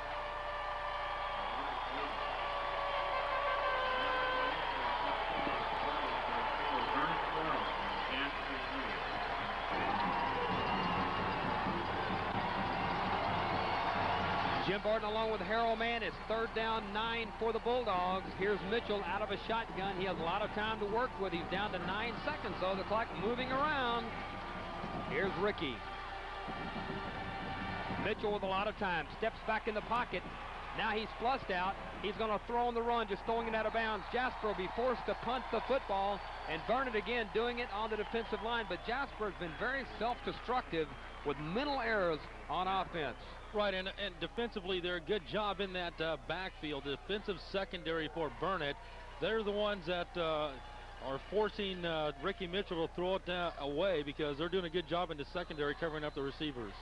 Jim Barton along with Harold Mann. It's third down, 9 for the Bulldogs. Here's Mitchell out of a shotgun. He has a lot of time to work with. He's down to 9 seconds, so the clock moving around. Here's Ricky. Mitchell with a lot of time. Steps back in the pocket. Now he's flushed out. He's going to throw on the run, just throwing it out of bounds. Jasper will be forced to punt the football, and Burnet again doing it on the defensive line. But Jasper has been very self-destructive with mental errors on offense. Right, and defensively, they're a good job in that backfield. The defensive secondary for Burnet, they're the ones that are forcing Ricky Mitchell to throw it away, because they're doing a good job in the secondary covering up the receivers.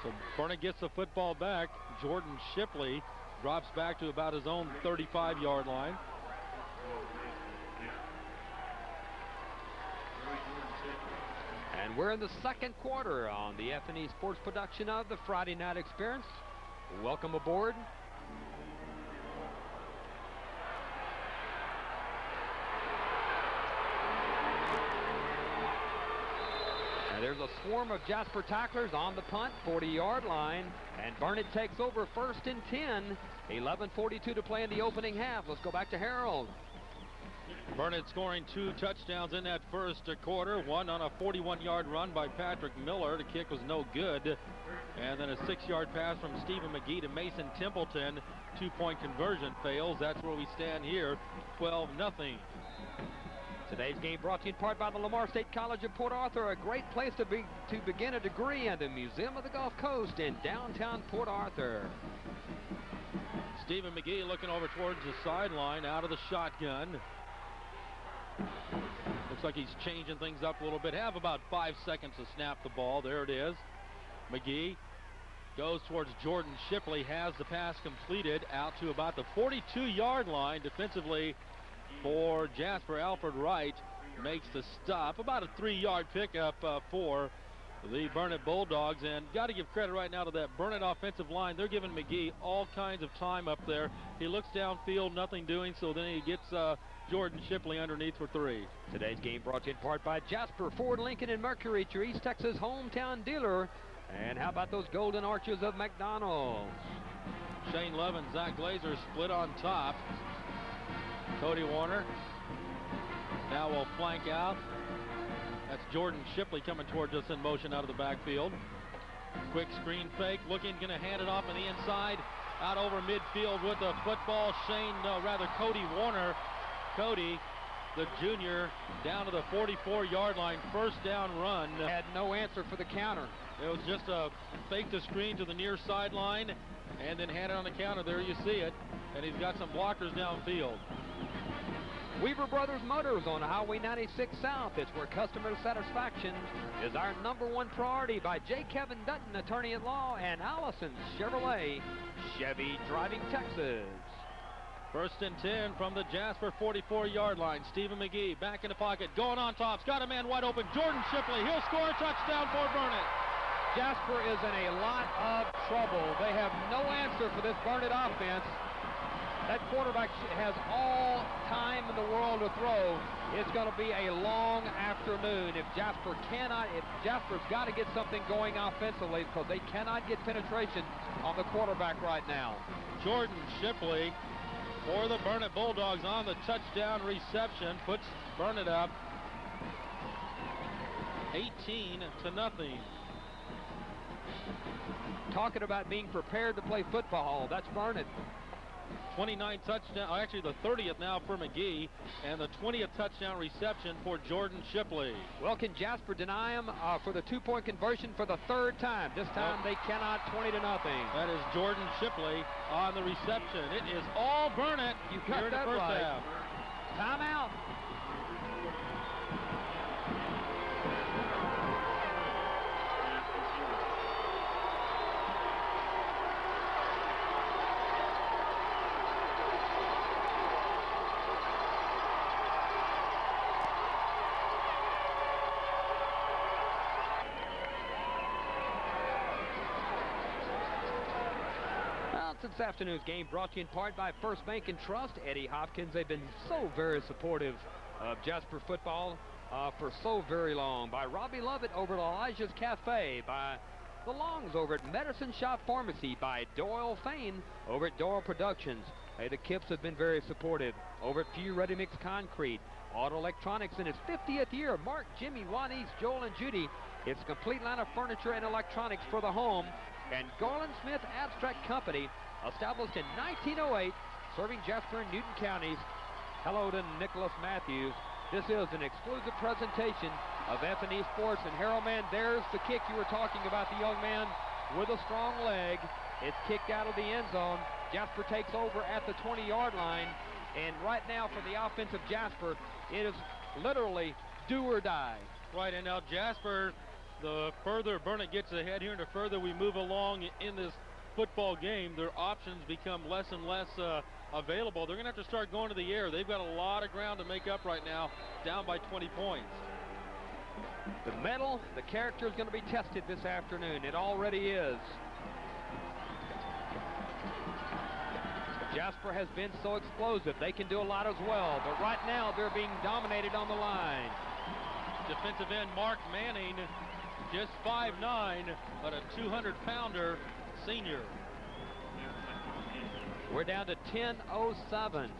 So Burnet gets the football back. Jordan Shipley drops back to about his own 35-yard line. And we're in the second quarter on the F&E Sports production of the Friday Night Experience. Welcome aboard. And there's a swarm of Jasper tacklers on the punt, 40-yard line, and Burnet takes over 1st and 10. 11:42 to play in the opening half. Let's go back to Harold. Burnet scoring 2 touchdowns in that first quarter. One on a 41-yard run by Patrick Miller. The kick was no good. And then a 6-yard pass from Stephen McGee to Mason Templeton. 2-point conversion fails. That's where we stand here, 12-0. Today's game brought to you in part by the Lamar State College of Port Arthur, a great place to begin a degree, and the Museum of the Gulf Coast in downtown Port Arthur. Stephen McGee looking over towards the sideline out of the shotgun. Looks like he's changing things up a little bit. Have about 5 seconds to snap the ball. There it is. McGee goes towards Jordan Shipley, has the pass completed out to about the 42-yard line. Defensively for Jasper, Alfred Wright makes the stop. About a 3-yard pickup for the Burnet Bulldogs, and got to give credit right now to that Burnet offensive line. They're giving McGee all kinds of time up there. He looks downfield, nothing doing, so then he gets Jordan Shipley underneath for 3. Today's game brought to you in part by Jasper, Ford, Lincoln, and Mercury, your East Texas hometown dealer. And how about those golden arches of McDonald's? Shane Levin, Zach Glazer split on top. Cody Warner now will flank out. That's Jordan Shipley coming towards us in motion out of the backfield. Quick screen fake, looking, going to hand it off on the inside. Out over midfield with the football. Cody Warner. Cody, the junior, down to the 44-yard line. First down run. Had no answer for the counter. It was just a fake the screen to the near sideline and then had it on the counter. There you see it. And he's got some blockers downfield. Weaver Brothers Motors on Highway 96 South. It's where customer satisfaction is our #1 priority, by J. Kevin Dutton, attorney at law, and Allison Chevrolet, Chevy, driving Texas. 1st and 10 from the Jasper 44-yard line. Stephen McGee back in the pocket, going on top. He's got a man wide open. Jordan Shipley, he'll score a touchdown for Burnet. Jasper is in a lot of trouble. They have no answer for this Burnet offense. That quarterback has all time in the world to throw. It's going to be a long afternoon if Jasper's got to get something going offensively, because they cannot get penetration on the quarterback right now. Jordan Shipley for the Burnet Bulldogs on the touchdown reception, puts Burnet up 18-0. Talking about being prepared to play football, that's Burnet. 29 touchdown, actually the 30th now for McGee, and the 20th touchdown reception for Jordan Shipley. Well, can Jasper deny him for the 2-point conversion for the 3rd time? This time they cannot. 20-0. That is Jordan Shipley on the reception. It is all Burnet. You got that right. Half. Timeout. This afternoon's game brought to you in part by First Bank and Trust. Eddie Hopkins, they've been so very supportive of Jasper football for so very long. By Robbie Lovett over at Elijah's Cafe. By the Longs over at Medicine Shop Pharmacy. By Doyle Fain over at Doyle Productions. Hey, the Kips have been very supportive. Over at Few Ready Mix Concrete, Auto Electronics in its 50th year. Mark, Jimmy, Juanice, Joel, and Judy. It's a complete line of furniture and electronics for the home. And Garland Smith Abstract Company, established in 1908, serving Jasper and Newton counties. Hello to Nicholas Matthews. This is an exclusive presentation of F&E Sports. And Harold, man, there's the kick you were talking about, the young man with a strong leg. It's kicked out of the end zone. Jasper takes over at the 20-yard line. And right now for the offense of Jasper, it is literally do or die. Right, and now Jasper, the further Burnet gets ahead here and the further we move along in this football game, their options become less and less available. They're going to have to start going to the air. They've got a lot of ground to make up right now, down by 20 points. The mettle, the character is going to be tested this afternoon. It already is. Jasper has been so explosive. They can do a lot as well, but right now they're being dominated on the line. Defensive end Mark Manning, just 5'9", but a 200-pounder senior. We're down to 10:07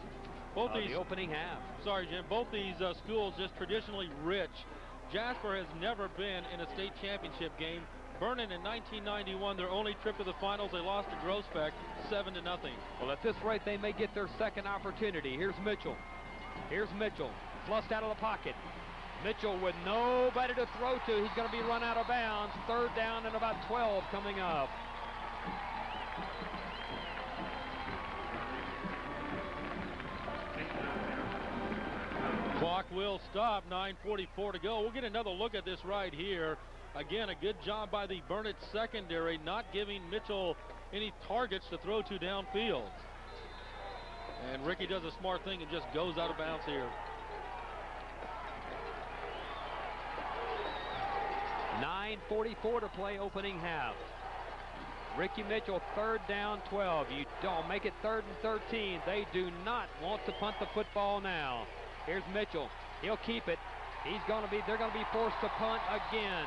Both of these the opening half. Sorry, Jim. Both these schools just traditionally rich. Jasper has never been in a state championship game. Burnet in 1991, their only trip to the finals, they lost to Groesbeck 7-0. Well, at this rate, they may get their second opportunity. Here's Mitchell. Here's Mitchell, flushed out of the pocket. Mitchell with nobody to throw to. He's going to be run out of bounds. Third down and about 12 coming up. Clock will stop, 9:44 to go. We'll get another look at this right here. Again, a good job by the Burnet secondary, not giving Mitchell any targets to throw to downfield. And Ricky does a smart thing and just goes out of bounds here. 9:44 to play opening half. Ricky Mitchell, third down 12. You don't make it 3rd and 13. They do not want to punt the football now. Here's Mitchell. He'll keep it. They're going to be forced to punt again.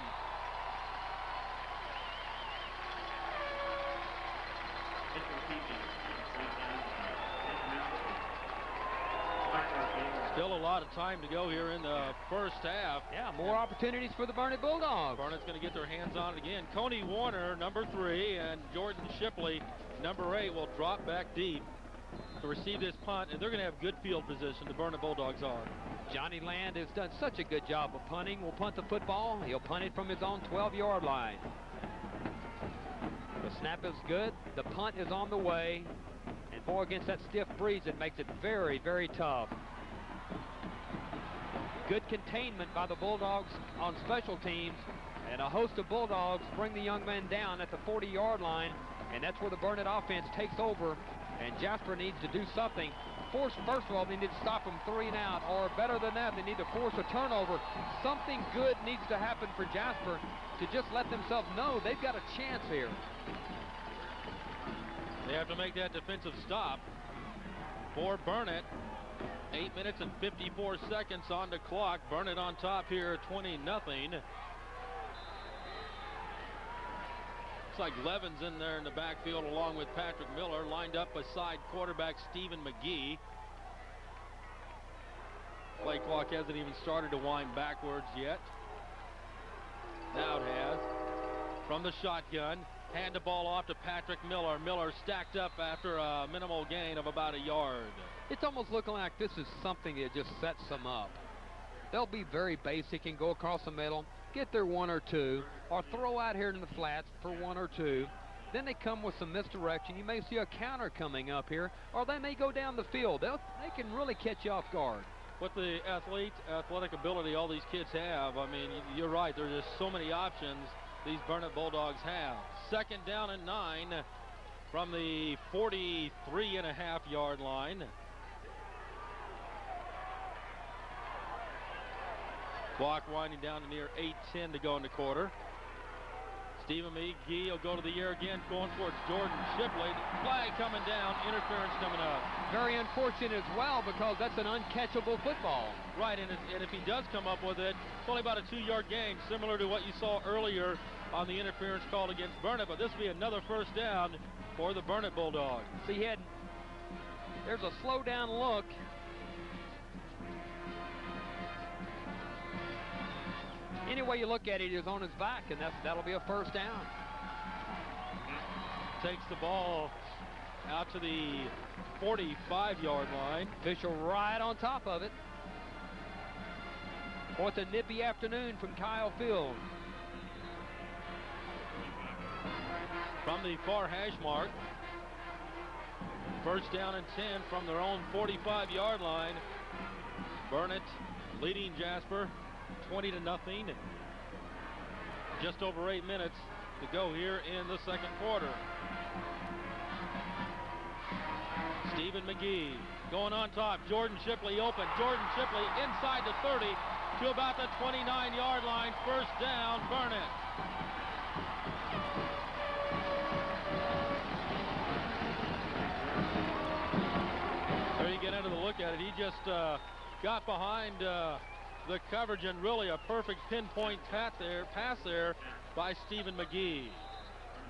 Still a lot of time to go here in the first half. Yeah, more opportunities for the Burnet Bulldogs. Burnet's going to get their hands on it again. Coney Warner, number 3, and Jordan Shipley, number 8, will drop back deep to receive this punt, and they're going to have good field position, the Burnet Bulldogs are. Johnny Land has done such a good job of punting. Will punt the football. He'll punt it from his own 12-yard line. The snap is good. The punt is on the way. And boy, against that stiff breeze, it makes it very, very tough. Good containment by the Bulldogs on special teams. And a host of Bulldogs bring the young men down at the 40-yard line. And that's where the Burnet offense takes over. And Jasper needs to do something. First of all, they need to stop them 3 and out, or better than that, they need to force a turnover. Something good needs to happen for Jasper to just let themselves know they've got a chance here. They have to make that defensive stop for Burnet. 8 minutes and 54 seconds on the clock. Burnet on top here, 20-0. Looks like Levin's in there in the backfield along with Patrick Miller, lined up beside quarterback Stephen McGee. Play clock hasn't even started to wind backwards yet. Now it has. From the shotgun, hand the ball off to Patrick Miller. Miller stacked up after a minimal gain of about a yard. It's almost looking like this is something that just sets them up. They'll be very basic and go across the middle, get their 1 or 2, or throw out here in the flats for 1 or 2. Then they come with some misdirection. You may see a counter coming up here, or they may go down the field. They can really catch you off guard. With the athletic ability all these kids have, I mean, you're right. There's just so many options these Burnet Bulldogs have. 2nd down and 9 from the 43.5-yard line. Clock winding down to near 8:10 to go in the quarter. Stephen McGee will go to the air again, going towards Jordan Shipley. Flag coming down, interference coming up. Very unfortunate as well, because that's an uncatchable football. Right, and if he does come up with it, it's only about a 2-yard gain, similar to what you saw earlier on the interference called against Burnet, but this will be another first down for the Burnet Bulldogs. See, he had There's a slow down look. Any way you look at it, he's on his back, and that'll be a first down. Takes the ball out to the 45-yard line. Official right on top of it. What a nippy afternoon from Kyle Field. From the far hash mark. First down and 10 from their own 45-yard line. Burnet leading Jasper 20-0. Just over 8 minutes to go here in the second quarter. Stephen McGee going on top. Jordan Shipley open. Jordan Shipley inside the 30 to about the 29-yard line. First down, Burnet. There you get into the look at it. He just got behind the coverage, and really a perfect pinpoint pass there by Stephen McGee.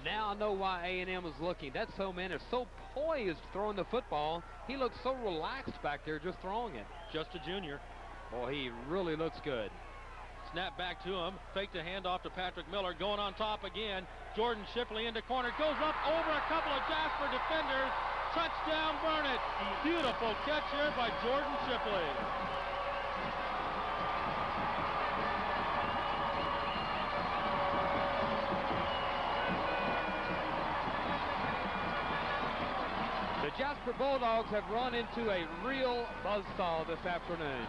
Now I know why A&M is looking. That man is so poised throwing the football. He looks so relaxed back there just throwing it. Just a junior. Boy, he really looks good. Snap back to him. Faked a handoff to Patrick Miller. Going on top again. Jordan Shipley into corner. Goes up over a couple of Jasper defenders. Touchdown, Burnet. Beautiful catch here by Jordan Shipley. The Jasper Bulldogs have run into a real buzzsaw this afternoon.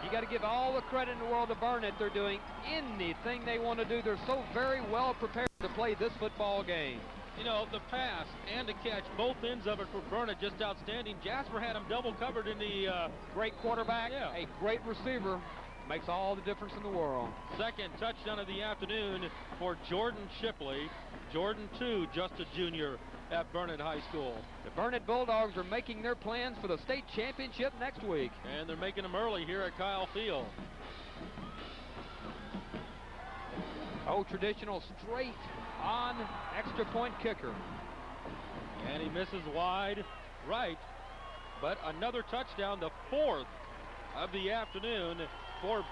You got to give all the credit in the world to Burnet. They're doing anything they want to do. They're so very well prepared to play this football game. You know, the pass and the catch, both ends of it for Burnet, just outstanding. Jasper had him double covered in the... great quarterback, a great receiver. Makes all the difference in the world. Second touchdown of the afternoon for Jordan Shipley. Jordan, too, just a junior at Burnet High School. The Burnet Bulldogs are making their plans for the state championship next week. And they're making them early here at Kyle Field. Oh, traditional straight on extra point kicker. And he misses wide right. But another touchdown, the fourth of the afternoon for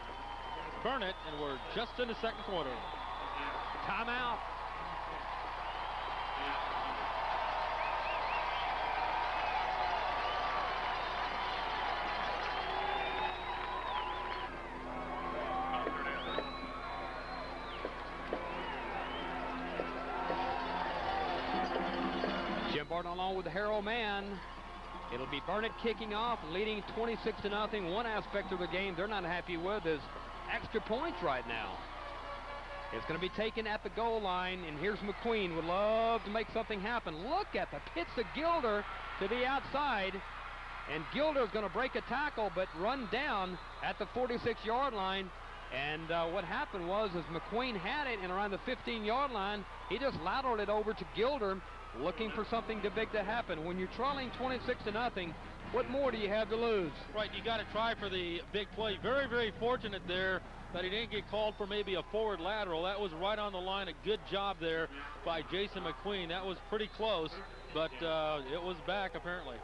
Burnet, and we're just in the second quarter. Timeout. Along with the Harrow man. It'll be Burnet kicking off, leading 26-0. One aspect of the game they're not happy with is extra points right now. It's going to be taken at the goal line, and here's McQueen. Would love to make something happen. Look at the pits of Gilder to the outside, and Gilder's going to break a tackle but run down at the 46-yard line. And what happened was, as McQueen had it and around the 15-yard line, he just lateraled it over to Gilder, looking for something too big to happen. When you're trailing 26-0, what more do you have to lose? Right, you got to try for the big play. Very, very fortunate there that he didn't get called for maybe a forward lateral. That was right on the line. A good job there by Jason McQueen. That was pretty close, but it was back apparently.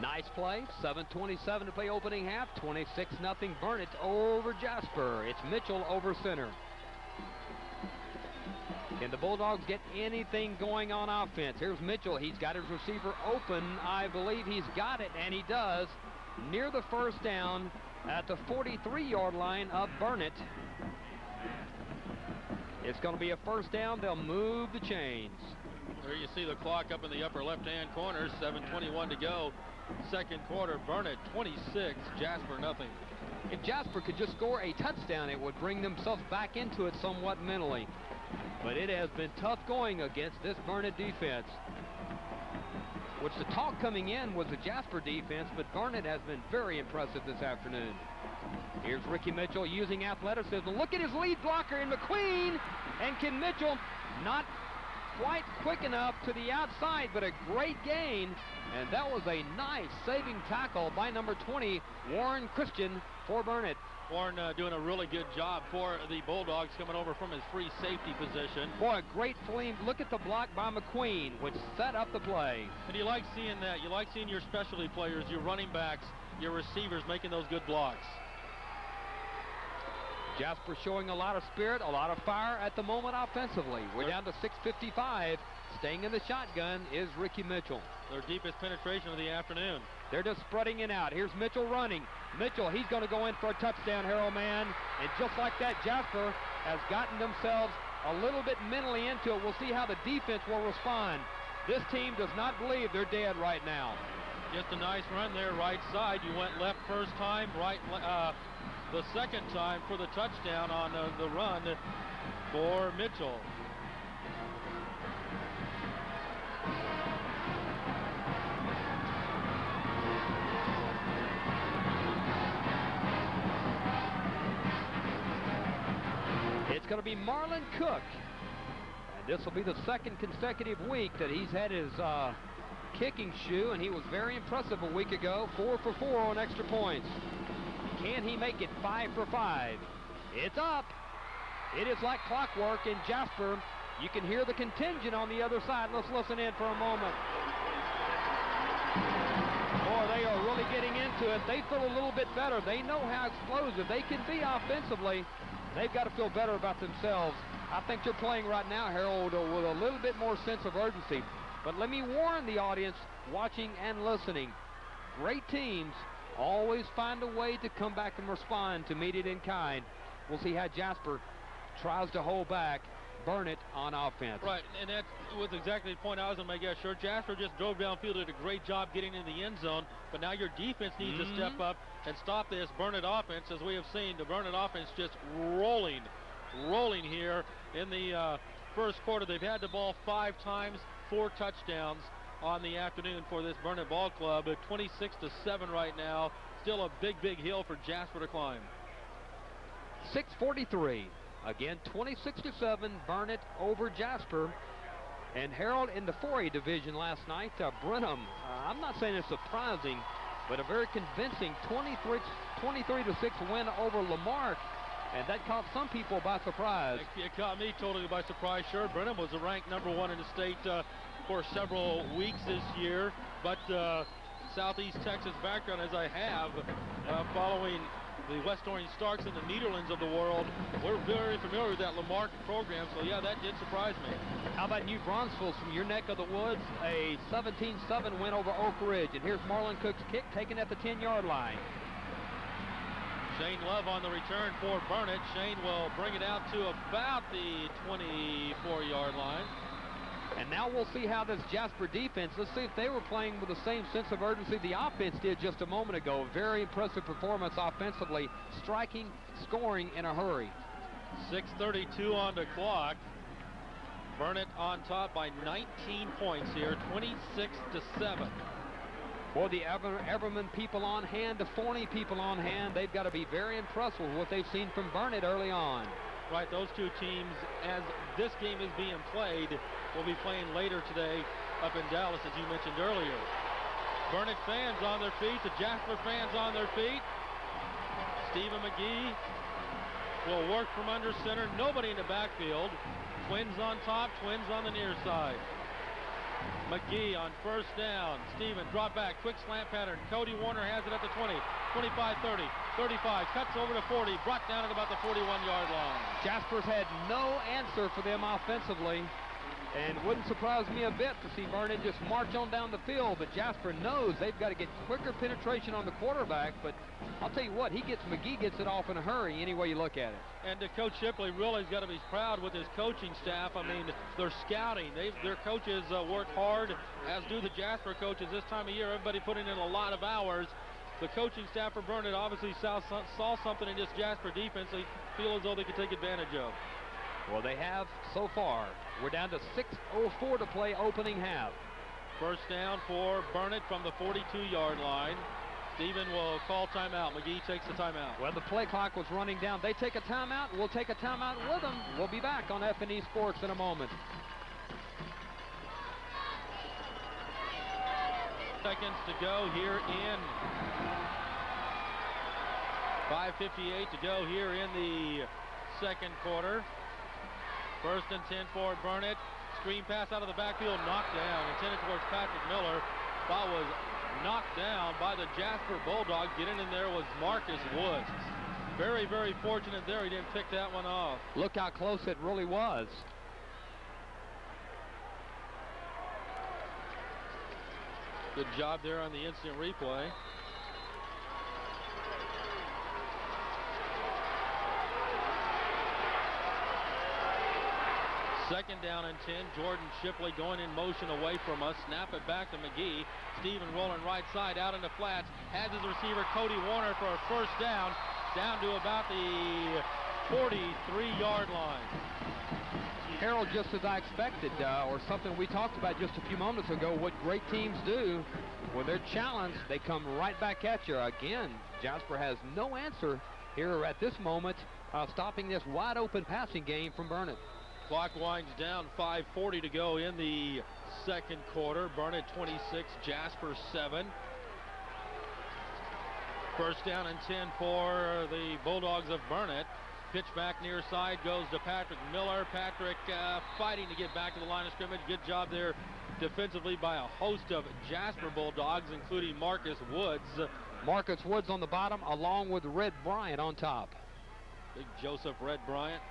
Nice play. 7:27 to play opening half. 26-0 Burnet over Jasper. It's Mitchell over center. Can the Bulldogs get anything going on offense? Here's Mitchell. He's got his receiver open. I believe he's got it, and he does. Near the first down at the 43-yard line of Burnet. It's going to be a first down. They'll move the chains. There you see the clock up in the upper left-hand corner. 7:21 to go. Second quarter. Burnet 26, Jasper nothing. If Jasper could just score a touchdown, it would bring themselves back into it somewhat mentally. But it has been tough going against this Burnet defense. Which the talk coming in was the Jasper defense, but Burnet has been very impressive this afternoon. Here's Ricky Mitchell using athleticism. Look at his lead blocker in McQueen. And can Mitchell not quite quick enough to the outside, but a great gain. And that was a nice saving tackle by number 20, Warren Christian, for Burnet. Doing a really good job for the Bulldogs, coming over from his free safety position. Boy, a great fleam. Look at the block by McQueen, which set up the play. And you like seeing that. You like seeing your specialty players, your running backs, your receivers making those good blocks. Jasper showing a lot of spirit, a lot of fire at the moment offensively. We're down to 6:55. Staying in the shotgun is Ricky Mitchell. Their deepest penetration of the afternoon. They're just spreading it out. Here's Mitchell running. Mitchell, he's going to go in for a touchdown, Harold man. And just like that, Jasper has gotten themselves a little bit mentally into it. We'll see how the defense will respond. This team does not believe they're dead right now. Just a nice run there, right side. You went left first time, right the second time for the touchdown on the run for Mitchell. It's going to be Marlon Cook. And this will be the second consecutive week that he's had his kicking shoe, and he was very impressive a week ago. 4 for 4 on extra points. Can he make it 5 for 5? It's up. It is like clockwork in Jasper. You can hear the contingent on the other side. Let's listen in for a moment. Boy, they are really getting into it. They feel a little bit better. They know how explosive they can be offensively. They've got to feel better about themselves. I think they're playing right now, Harold, with a little bit more sense of urgency. But let me warn the audience watching and listening. Great teams always find a way to come back and respond to meet it in kind. We'll see how Jasper tries to hold back Burnet on offense. Right, and that was exactly the point I was going to make. Yeah, sure, Jasper just drove downfield, did a great job getting in the end zone, but now your defense needs to step up and stop this Burnet offense. As we have seen, the Burnet offense just rolling here in the first quarter. They've had the ball 5 times, 4 touchdowns on the afternoon for this Burnet ball club. At 26-7 right now. Still a big hill for Jasper to climb. 6:43. Again, 26-7, Burnet over Jasper. And Harold, in the 4A division last night, Brenham, I'm not saying it's surprising, but a very convincing 23-6 win over Lamarck. And that caught some people by surprise. It caught me totally by surprise. Sure, Brenham was ranked #1 in the state for several weeks this year. But Southeast Texas background, as I have, following the West Orange Starks and the Netherlands of the world, we're very familiar with that Lamarck program. So, yeah, that did surprise me. How about New Braunfels from your neck of the woods? A 17-7 win over Oak Ridge. And here's Marlon Cook's kick taken at the 10-yard line. Shane Love on the return for Burnet. Shane will bring it out to about the 24-yard line. And now we'll see how this Jasper defense, let's see if they were playing with the same sense of urgency the offense did just a moment ago. Very impressive performance offensively, striking, scoring in a hurry. 6:32 on the clock. Burnet on top by 19 points here, 26-7. Boy, the Everman people on hand, the Forney people on hand, they've got to be very impressed with what they've seen from Burnet early on. Right, those two teams, as this game is being played, will be playing later today up in Dallas, as you mentioned earlier. Burnet fans on their feet, the Jasper fans on their feet. Stephen McGee will work from under center. Nobody in the backfield. Twins on top, twins on the near side. McGee on first down. Stephen drop back, quick slant pattern. Cody Warner has it at the 20, 25, 30, 35, cuts over to 40, brought down at about the 41-yard line. Jasper's had no answer for them offensively, and wouldn't surprise me a bit to see Burnet just march on down the field, but Jasper knows they've got to get quicker penetration on the quarterback, but I'll tell you what, McGee gets it off in a hurry any way you look at it. And Coach Shipley really has got to be proud with his coaching staff. I mean, they're scouting. Their coaches work hard, as do the Jasper coaches this time of year. Everybody putting in a lot of hours. The coaching staff for Burnet obviously saw something in this Jasper defense they feel as though they could take advantage of. Well, they have so far. We're down to 6:04 to play opening half. First down for Burnet from the 42-yard line. Stephen will call timeout. McGee takes the timeout. Well, the play clock was running down. They take a timeout. We'll take a timeout with them. We'll be back on F&E Sports in a moment. Seconds to go here in 5:58 to go here in the second quarter. 1st and 10 for Burnet. Screen pass out of the backfield, knocked down, intended towards Patrick Miller. Ball was knocked down by the Jasper Bulldogs. Getting in there was Marcus Woods. Very, very fortunate there. He didn't pick that one off. Look how close it really was. Good job there on the instant replay. Second down and 10. Jordan Shipley going in motion away from us. Snap it back to McGee. Stephen rolling right side out into flats. Has his receiver Cody Warner for a first down. Down to about the 43-yard line. Harold, just as I expected, or something we talked about just a few moments ago, what great teams do when they're challenged, they come right back at you. Again, Jasper has no answer here at this moment, stopping this wide open passing game from Burnet. Clock winds down, 5:40 to go in the second quarter. Burnet 26, Jasper 7. First down and 10 for the Bulldogs of Burnet. Pitch back near side goes to Patrick Miller. Patrick fighting to get back to the line of scrimmage. Good job there defensively by a host of Jasper Bulldogs, including Marcus Woods. Marcus Woods on the bottom, along with Red Bryant on top. Big Joseph Red Bryant.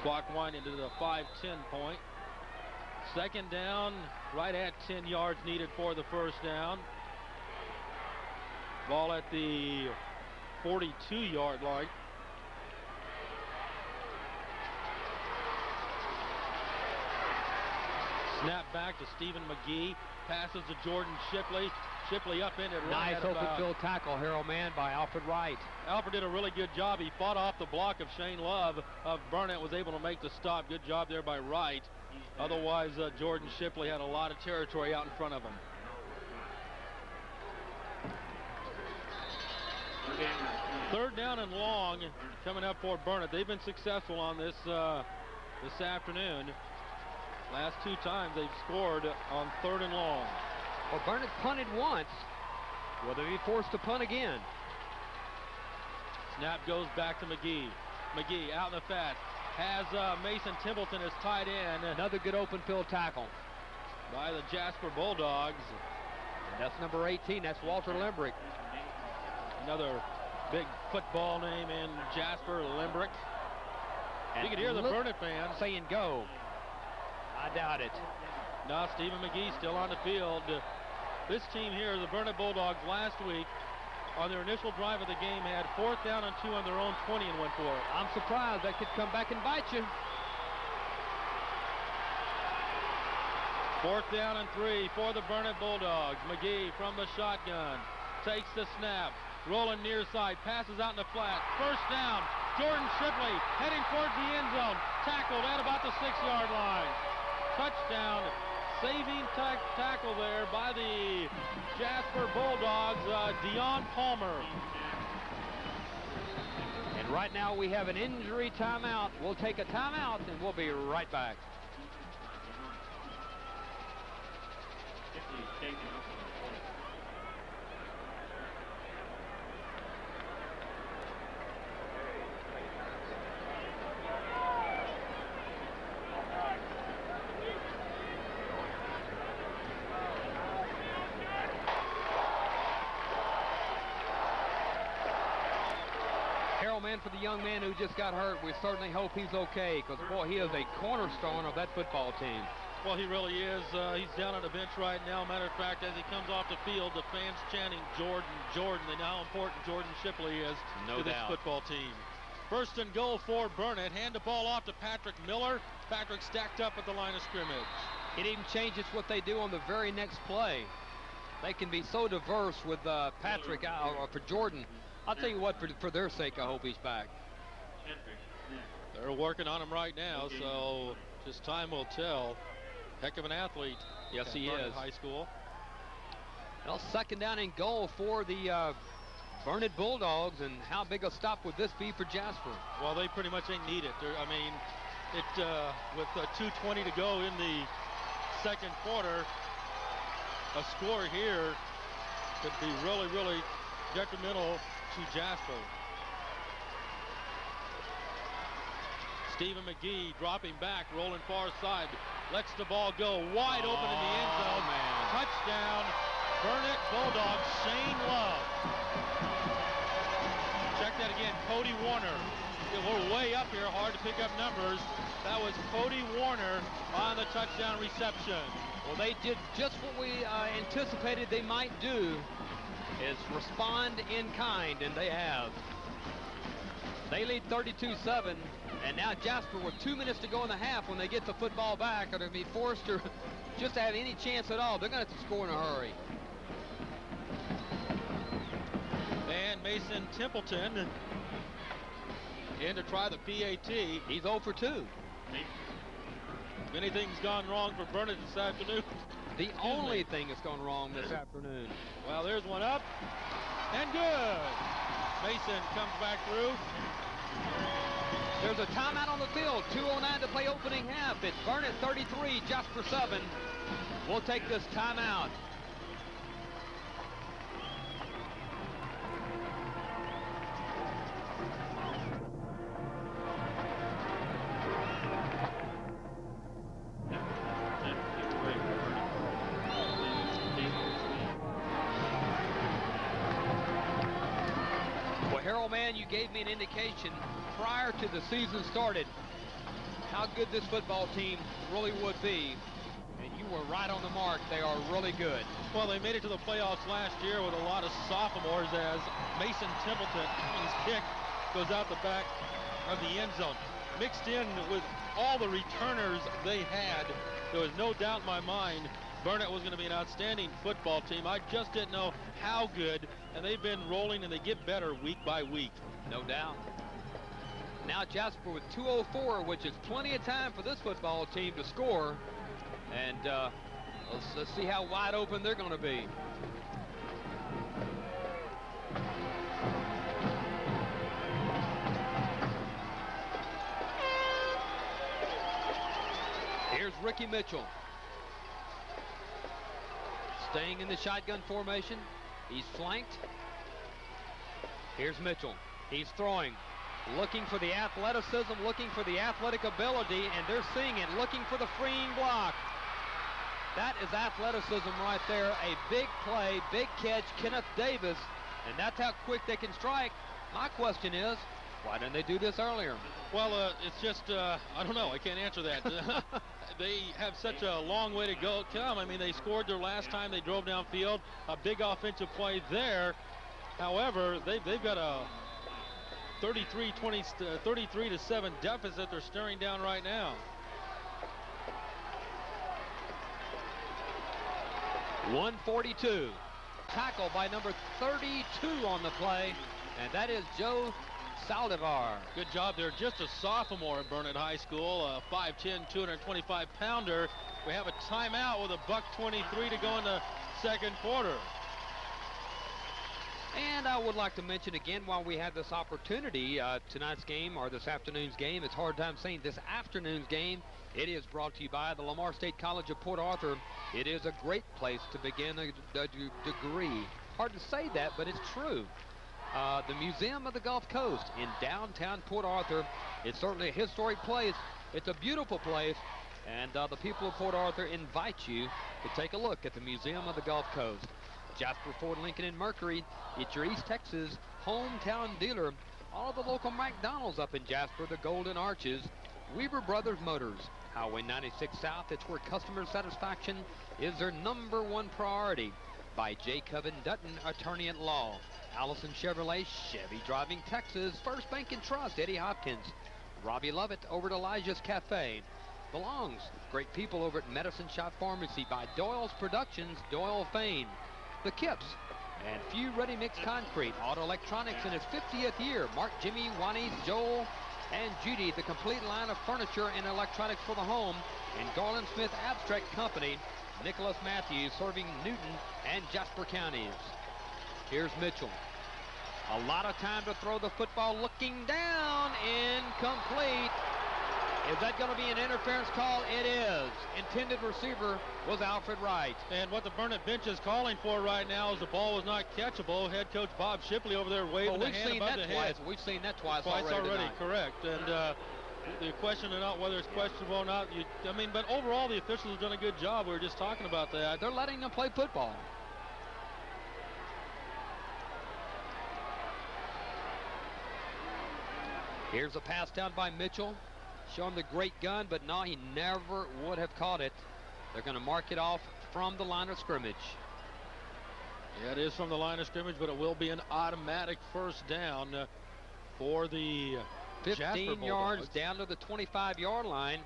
Clock winding to the 5:10 point. Second down, right at 10 yards needed for the first down. Ball at the 42-yard line. Snap back to Stephen McGee. Passes to Jordan Shipley. Shipley upended right nice at open about. field tackle, Harold, man, by Alfred Wright. Alfred did a really good job. He fought off the block of Shane Love of Burnet, was able to make the stop. Good job there by Wright. Otherwise, Jordan Shipley had a lot of territory out in front of him. Third down and long coming up for Burnet. They've been successful on this this afternoon. Last two times they've scored on 3rd and long. Well, Burnet punted once. Will they be forced to punt again? Snap goes back to McGee. McGee out in the fat. Has Mason Templeton as tight end. Another good open field tackle by the Jasper Bulldogs. And that's number 18. That's Walter Limbrick. Another big football name in Jasper, Limbrick. And you can hear the Burnet fans saying go. I doubt it. No, Stephen McGee still on the field. This team here, the Burnet Bulldogs, last week on their initial drive of the game had 4th down and 2 on their own 20 and went for it. I'm surprised that could come back and bite you. 4th down and 3 for the Burnet Bulldogs. McGee from the shotgun takes the snap, rolling near side, passes out in the flat. First down, Jordan Shipley heading towards the end zone, tackled at about the 6-yard line. Touchdown, saving tackle there by the Jasper Bulldogs, Dion Palmer. And right now we have an injury timeout. We'll take a timeout and we'll be right back. For the young man who just got hurt, we certainly hope he's okay, because boy, he is a cornerstone of that football team. Well, he really is. He's down on the bench right now. Matter of fact, as he comes off the field, the fans chanting Jordan, Jordan. They know how important Jordan Shipley is to this football team. First and goal for Burnet. Hand the ball off to Patrick Miller. Patrick stacked up at the line of scrimmage. It even changes what they do on the very next play. They can be so diverse with Patrick or for Jordan. I'll tell you what, for their sake, I hope he's back. They're working on him right now, so just time will tell. Heck of an athlete. Yes, he is. High school. Well, second down and goal for the Burnet Bulldogs, and how big a stop would this be for Jasper? Well, they pretty much ain't need it. I mean, with 2:20 to go in the second quarter, a score here could be really, really detrimental to Jasper. Stephen McGee dropping back, rolling far side, lets the ball go wide open in the end zone. Man. Touchdown, Burnet Bulldogs, Shane Love. Check that again, Cody Warner. We're way up here, hard to pick up numbers. That was Cody Warner on the touchdown reception. Well, they did just what we anticipated they might do, is respond in kind, and they have. They lead 32-7, and now Jasper, with 2 minutes to go in the half, when they get the football back, are going to be forced to just have any chance at all. They're going to have to score in a hurry. And Mason Templeton in to try the PAT. He's 0 for 2. Anything's gone wrong for Burnet this afternoon. The only thing that's gone wrong this afternoon. Well, there's one up, and good. Mason comes back through. There's a timeout on the field. 2:09 to play opening half. It's Burnet 33, Jasper 7. We'll take this timeout. Man, you gave me an indication prior to the season started how good this football team really would be, and you were right on the mark. They are really good. Well, they made it to the playoffs last year with a lot of sophomores, as Mason Templeton, his kick goes out the back of the end zone. Mixed in with all the returners they had, there was no doubt in my mind Burnet was going to be an outstanding football team. I just didn't know how good, and they've been rolling, and they get better week by week. No doubt. Now Jasper with 2:04, which is plenty of time for this football team to score. And let's see how wide open they're going to be. Here's Ricky Mitchell. Staying in the shotgun formation. He's flanked. Here's Mitchell. He's throwing. Looking for the athleticism, looking for the athletic ability, and they're seeing it, looking for the freeing block. That is athleticism right there. A big play, big catch, Kenneth Davis, and that's how quick they can strike. My question is, why didn't they do this earlier? Well, it's just, I don't know. I can't answer that. They have such a long way to go. I mean, they scored their last time they drove downfield. A big offensive play there. However, they've got a 33-7 deficit they're staring down right now. .142. Tackle by number 32 on the play, and that is Joe Saldivar. Good job there. Just a sophomore at Burnet High School, a 5'10", 225-pounder. We have a timeout with $1:23 to go in the second quarter. And I would like to mention again, while we have this opportunity, tonight's game, or this afternoon's game, it's a hard time saying this afternoon's game, it is brought to you by the Lamar State College of Port Arthur. It is a great place to begin a degree. Hard to say that, but it's true. The Museum of the Gulf Coast in downtown Port Arthur. It's certainly a historic place. It's a beautiful place, and the people of Port Arthur invite you to take a look at the Museum of the Gulf Coast. Jasper, Ford, Lincoln, and Mercury. It's your East Texas hometown dealer. All of the local McDonald's up in Jasper, the Golden Arches. Weaver Brothers Motors, Highway 96 South. It's where customer satisfaction is their #1 priority. By J. Coven Dutton, attorney at law. Allison Chevrolet, Chevy Driving Texas. First Bank and Trust, Eddie Hopkins. Robbie Lovett over at Elijah's Cafe. Belongs, great people over at Medicine Shop Pharmacy. By Doyle's Productions, Doyle Fane. The Kips and Few Ready Mix Concrete. Auto Electronics in its 50th year. Mark, Jimmy, Juanice, Joel, and Judy. The complete line of furniture and electronics for the home. And Garland Smith Abstract Company. Nicholas Matthews serving Newton and Jasper counties. Here's Mitchell. A lot of time to throw the football, looking down, incomplete. Is that going to be an interference call? It is. Intended receiver was Alfred Wright. And what the Burnet bench is calling for right now is the ball was not catchable. Head coach Bob Shipley over there waving the hand above the head. We've seen that twice already tonight. Correct. And the question or not whether it's questionable or not, but overall the officials have done a good job. We were just talking about that. They're letting them play football. Here's a pass down by Mitchell. Show him the great gun, but no, he never would have caught it. They're going to mark it off from the line of scrimmage. Yeah, it is from the line of scrimmage, but it will be an automatic first down for the 15 yards down to the 25-yard line.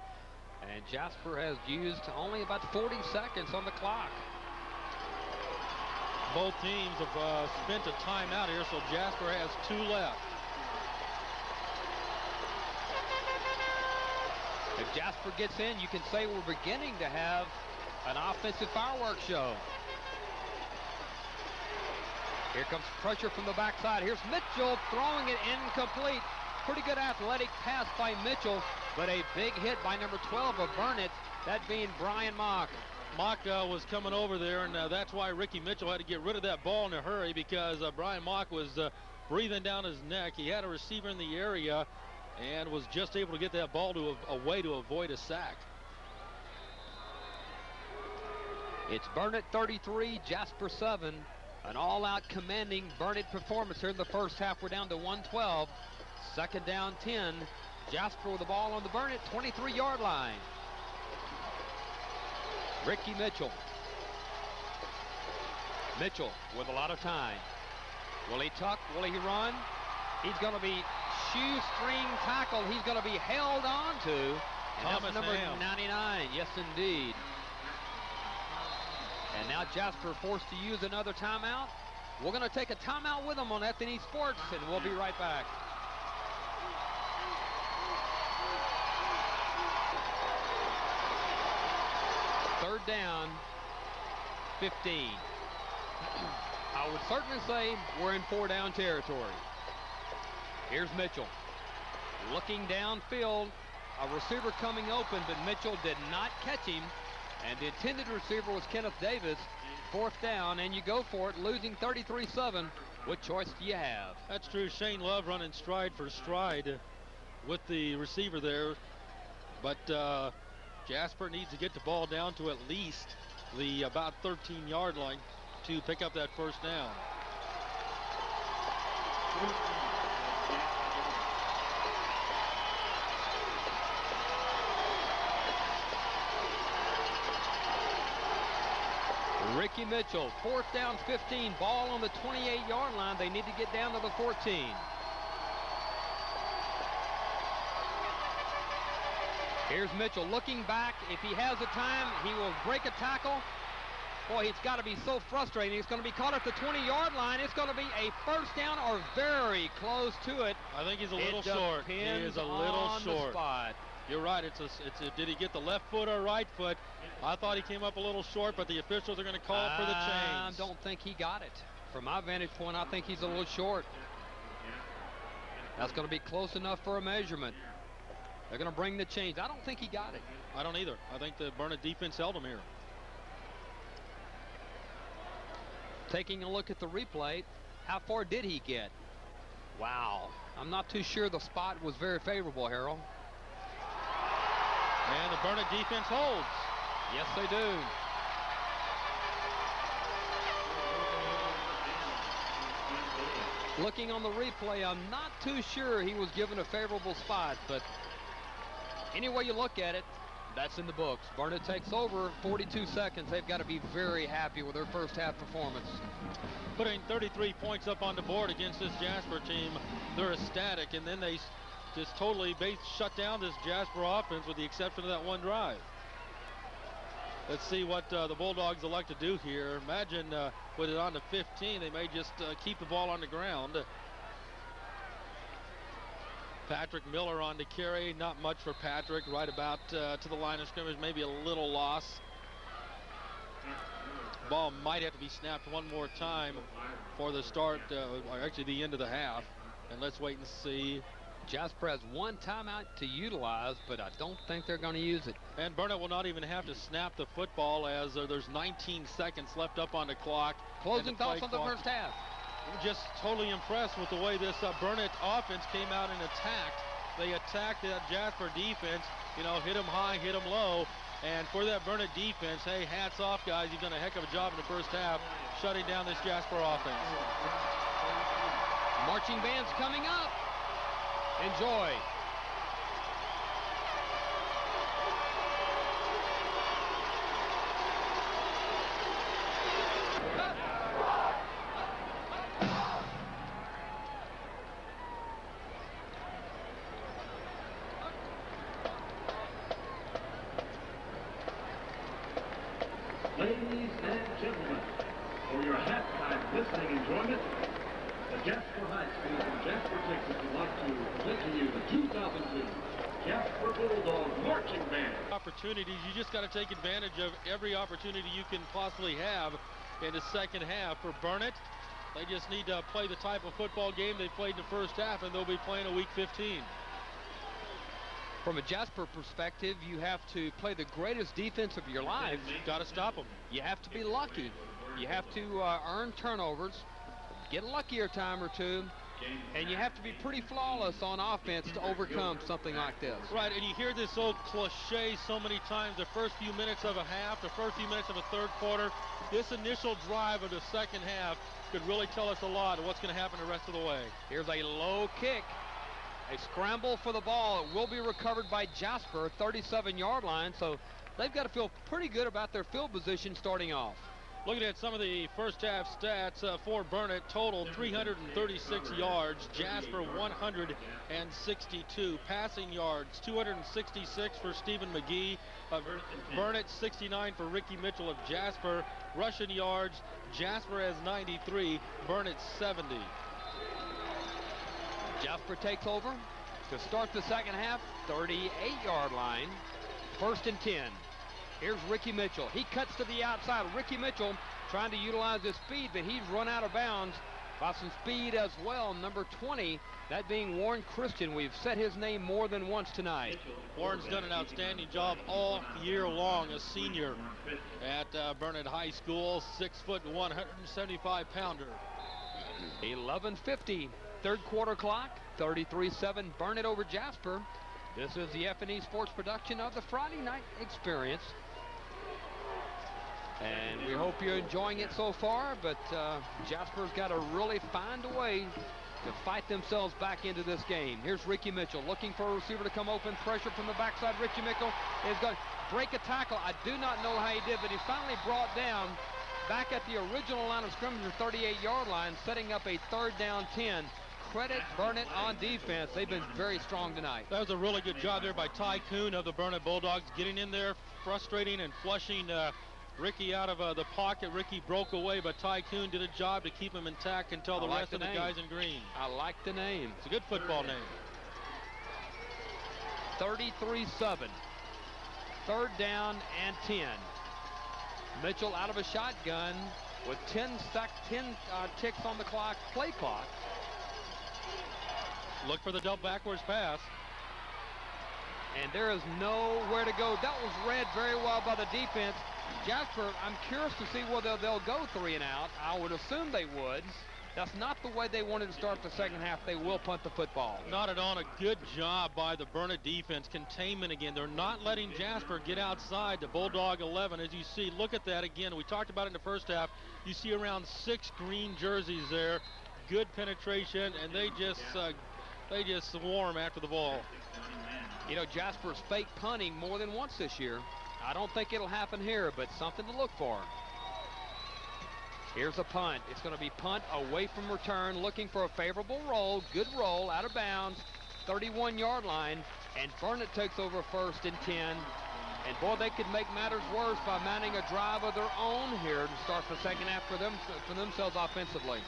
And Jasper has used only about 40 seconds on the clock. Both teams have spent a timeout here, so Jasper has 2 left. If Jasper gets in, you can say we're beginning to have an offensive fireworks show. Here comes pressure from the backside. Here's Mitchell throwing it incomplete. Pretty good athletic pass by Mitchell, but a big hit by number 12 of Burnet, that being Brian Mock. Mock was coming over there, and that's why Ricky Mitchell had to get rid of that ball in a hurry, because Brian Mock was breathing down his neck. He had a receiver in the area and was just able to get that ball to away to avoid a sack. It's Burnet 33, Jasper 7. An all-out commanding Burnet performance here in the first half. We're down to 112. Second down 10. Jasper with the ball on the Burnet 23-yard line. Ricky Mitchell. Mitchell with a lot of time. Will he tuck? Will he run? He's going to be shoestring tackled. He's going to be held on to. And that's number 99. Yes, indeed. And now Jasper forced to use another timeout. We're going to take a timeout with them on F&E Sports, and we'll be right back. Third down, 15. I would certainly say we're in 4-down territory. Here's Mitchell looking downfield. A receiver coming open, but Mitchell did not catch him. And the intended receiver was Kenneth Davis. Fourth down, and you go for it, losing 33-7. What choice do you have? That's true. Shane Love running stride for stride with the receiver there. But Jasper needs to get the ball down to at least the about 13-yard line to pick up that first down. Ricky Mitchell, fourth down 15, ball on the 28-yard line. They need to get down to the 14. Here's Mitchell looking back. If he has the time, he will break a tackle. Boy, it's got to be so frustrating. He's going to be caught at the 20-yard line. It's going to be a first down or very close to it. I think he's a little short. He is a little short. You're right. Did he get the left foot or right foot? I thought he came up a little short, but the officials are going to call for the change. I don't think he got it. From my vantage point, I think he's a little short. That's going to be close enough for a measurement. They're going to bring the change. I don't think he got it. I don't either. I think the Burnet defense held him here. Taking a look at the replay, how far did he get? Wow. I'm not too sure the spot was very favorable, Harold. And the Burnet defense holds. Yes, they do. Looking on the replay, I'm not too sure he was given a favorable spot, but any way you look at it, that's in the books. Burnet takes over, 42 seconds. They've got to be very happy with their first half performance. Putting 33 points up on the board against this Jasper team, they're ecstatic, and then they just totally shut down this Jasper offense with the exception of that one drive. Let's see what the Bulldogs elect to do here. Imagine with it on to 15, they may just keep the ball on the ground. Patrick Miller on to carry. Not much for Patrick. Right about to the line of scrimmage. Maybe a little loss. Ball might have to be snapped one more time for the start, or actually the end of the half. And let's wait and see. Jasper has one timeout to utilize, but I don't think they're going to use it. And Burnet will not even have to snap the football as there's 19 seconds left up on the clock. Closing thoughts on the first half. We're just totally impressed with the way this Burnet offense came out and attacked. They attacked that Jasper defense, you know, hit them high, hit them low. And for that Burnet defense, hey, hats off, guys. You've done a heck of a job in the first half shutting down this Jasper offense. Marching band's coming up. Enjoy. Ladies and gentlemen, for your halftime listening enjoyment, the Jasper High School from Jasper, Texas would like to present to you the 2002 Jasper Bulldog Marching Band. Opportunities, you just got to take advantage of every opportunity you can possibly have in the second half. For Burnet, they just need to play the type of football game they played in the first half, and they'll be playing a week 15. From a Jasper perspective, you have to play the greatest defense of your life. Got to stop them. You have to be lucky. You have to earn turnovers, get lucky a time or two, and you have to be pretty flawless on offense to overcome something like this. Right, and you hear this old cliche so many times, the first few minutes of a half, the first few minutes of a third quarter. This initial drive of the second half could really tell us a lot of what's going to happen the rest of the way. Here's a low kick. A scramble for the ball. It will be recovered by Jasper, 37-yard line, so they've got to feel pretty good about their field position starting off. Looking at some of the first half stats for Burnet, total 336 yards, Jasper 162, passing yards 266 for Stephen McGee of Burnet, 69 for Ricky Mitchell of Jasper, rushing yards, Jasper has 93, Burnet 70. Jasper takes over to start the second half, 38-yard line, 1st and 10. Here's Ricky Mitchell. He cuts to the outside. Ricky Mitchell trying to utilize his speed, but he's run out of bounds by some speed as well. Number 20, that being Warren Christian. We've said his name more than once tonight. Warren's done an outstanding job all year long, a senior at Burnet High School, 6 foot 175 pounder. 11:50. Third quarter clock, 33-7, Burnet over Jasper. This is the F&E Sports production of the Friday Night Experience. And we hope you're enjoying it so far, but Jasper's got to really find a way to fight themselves back into this game. Here's Ricky Mitchell looking for a receiver to come open. Pressure from the backside. Ricky Mitchell is going to break a tackle. I do not know how he did, but he's finally brought down back at the original line of scrimmage, the 38-yard line, setting up a 3rd down 10. Credit Burnet on defense. They've been very strong tonight. That was a really good job there by Ty Kuhn of the Burnet Bulldogs, getting in there, frustrating and flushing Ricky out of the pocket. Ricky broke away, but Ty Kuhn did a job to keep him intact until the rest of the guys in green. I like the name. It's a good football name. 33-7. 3rd down and 10. Mitchell out of a shotgun with 10 ticks on the clock, play clock. Look for the double backwards pass. And there is nowhere to go. That was read very well by the defense. Jasper, I'm curious to see whether they'll go 3 and out. I would assume they would. That's not the way they wanted to start the second half. They will punt the football. Not at all. A good job by the Burnet defense. Containment again. They're not letting Jasper get outside the Bulldog 11. As you see, look at that again. We talked about it in the first half. You see around 6 green jerseys there. Good penetration, and they just swarm after the ball. You know, Jasper's fake punting more than once this year. I don't think it'll happen here, but something to look for. Here's a punt. It's going to be punt away from return, looking for a favorable roll. Good roll, out of bounds, 31-yard line, and Burnet takes over 1st and 10. And boy, they could make matters worse by mounting a drive of their own here to start the second half for themselves offensively.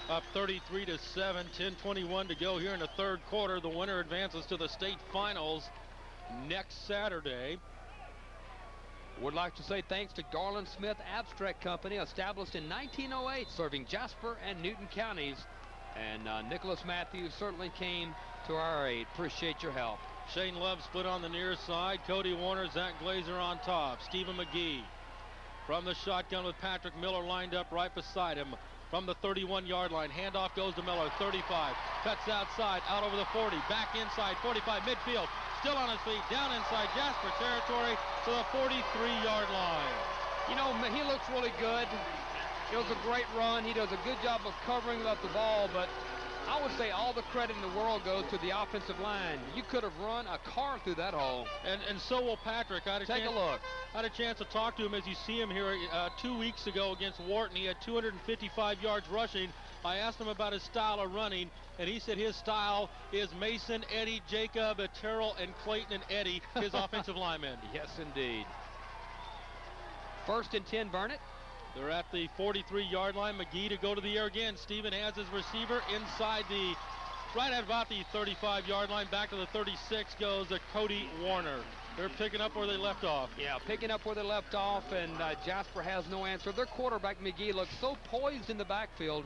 Up 33-7, 10:21 to go here in the third quarter. The winner advances to the state finals next Saturday. Would like to say thanks to Garland Smith Abstract Company, established in 1908, serving Jasper and Newton counties. And Nicholas Matthews certainly came to our aid. Appreciate your help. Shane Love split on the near side. Cody Warner, Zach Glazer on top. Stephen McGee from the shotgun with Patrick Miller lined up right beside him. From the 31-yard line, handoff goes to Miller, 35, cuts outside, out over the 40, back inside, 45, midfield, still on his feet, down inside Jasper territory to the 43-yard line. You know, he looks really good. It was a great run. He does a good job of covering up the ball, but I would say all the credit in the world goes to the offensive line. You could have run a car through that hole. And so will Patrick. Take a look. I had a chance to talk to him as you see him here 2 weeks ago against Wharton. He had 255 yards rushing. I asked him about his style of running, and he said his style is Mason, Eddie, Jacob, Terrell, and Clayton and Eddie, his offensive linemen. Yes, indeed. 1st and 10, Burnet. They're at the 43-yard line. McGee to go to the air again. Stephen has his receiver inside right at about the 35-yard line. Back to the 36 goes Cody Warner. They're picking up where they left off. Yeah, picking up where they left off, and Jasper has no answer. Their quarterback, McGee, looks so poised in the backfield.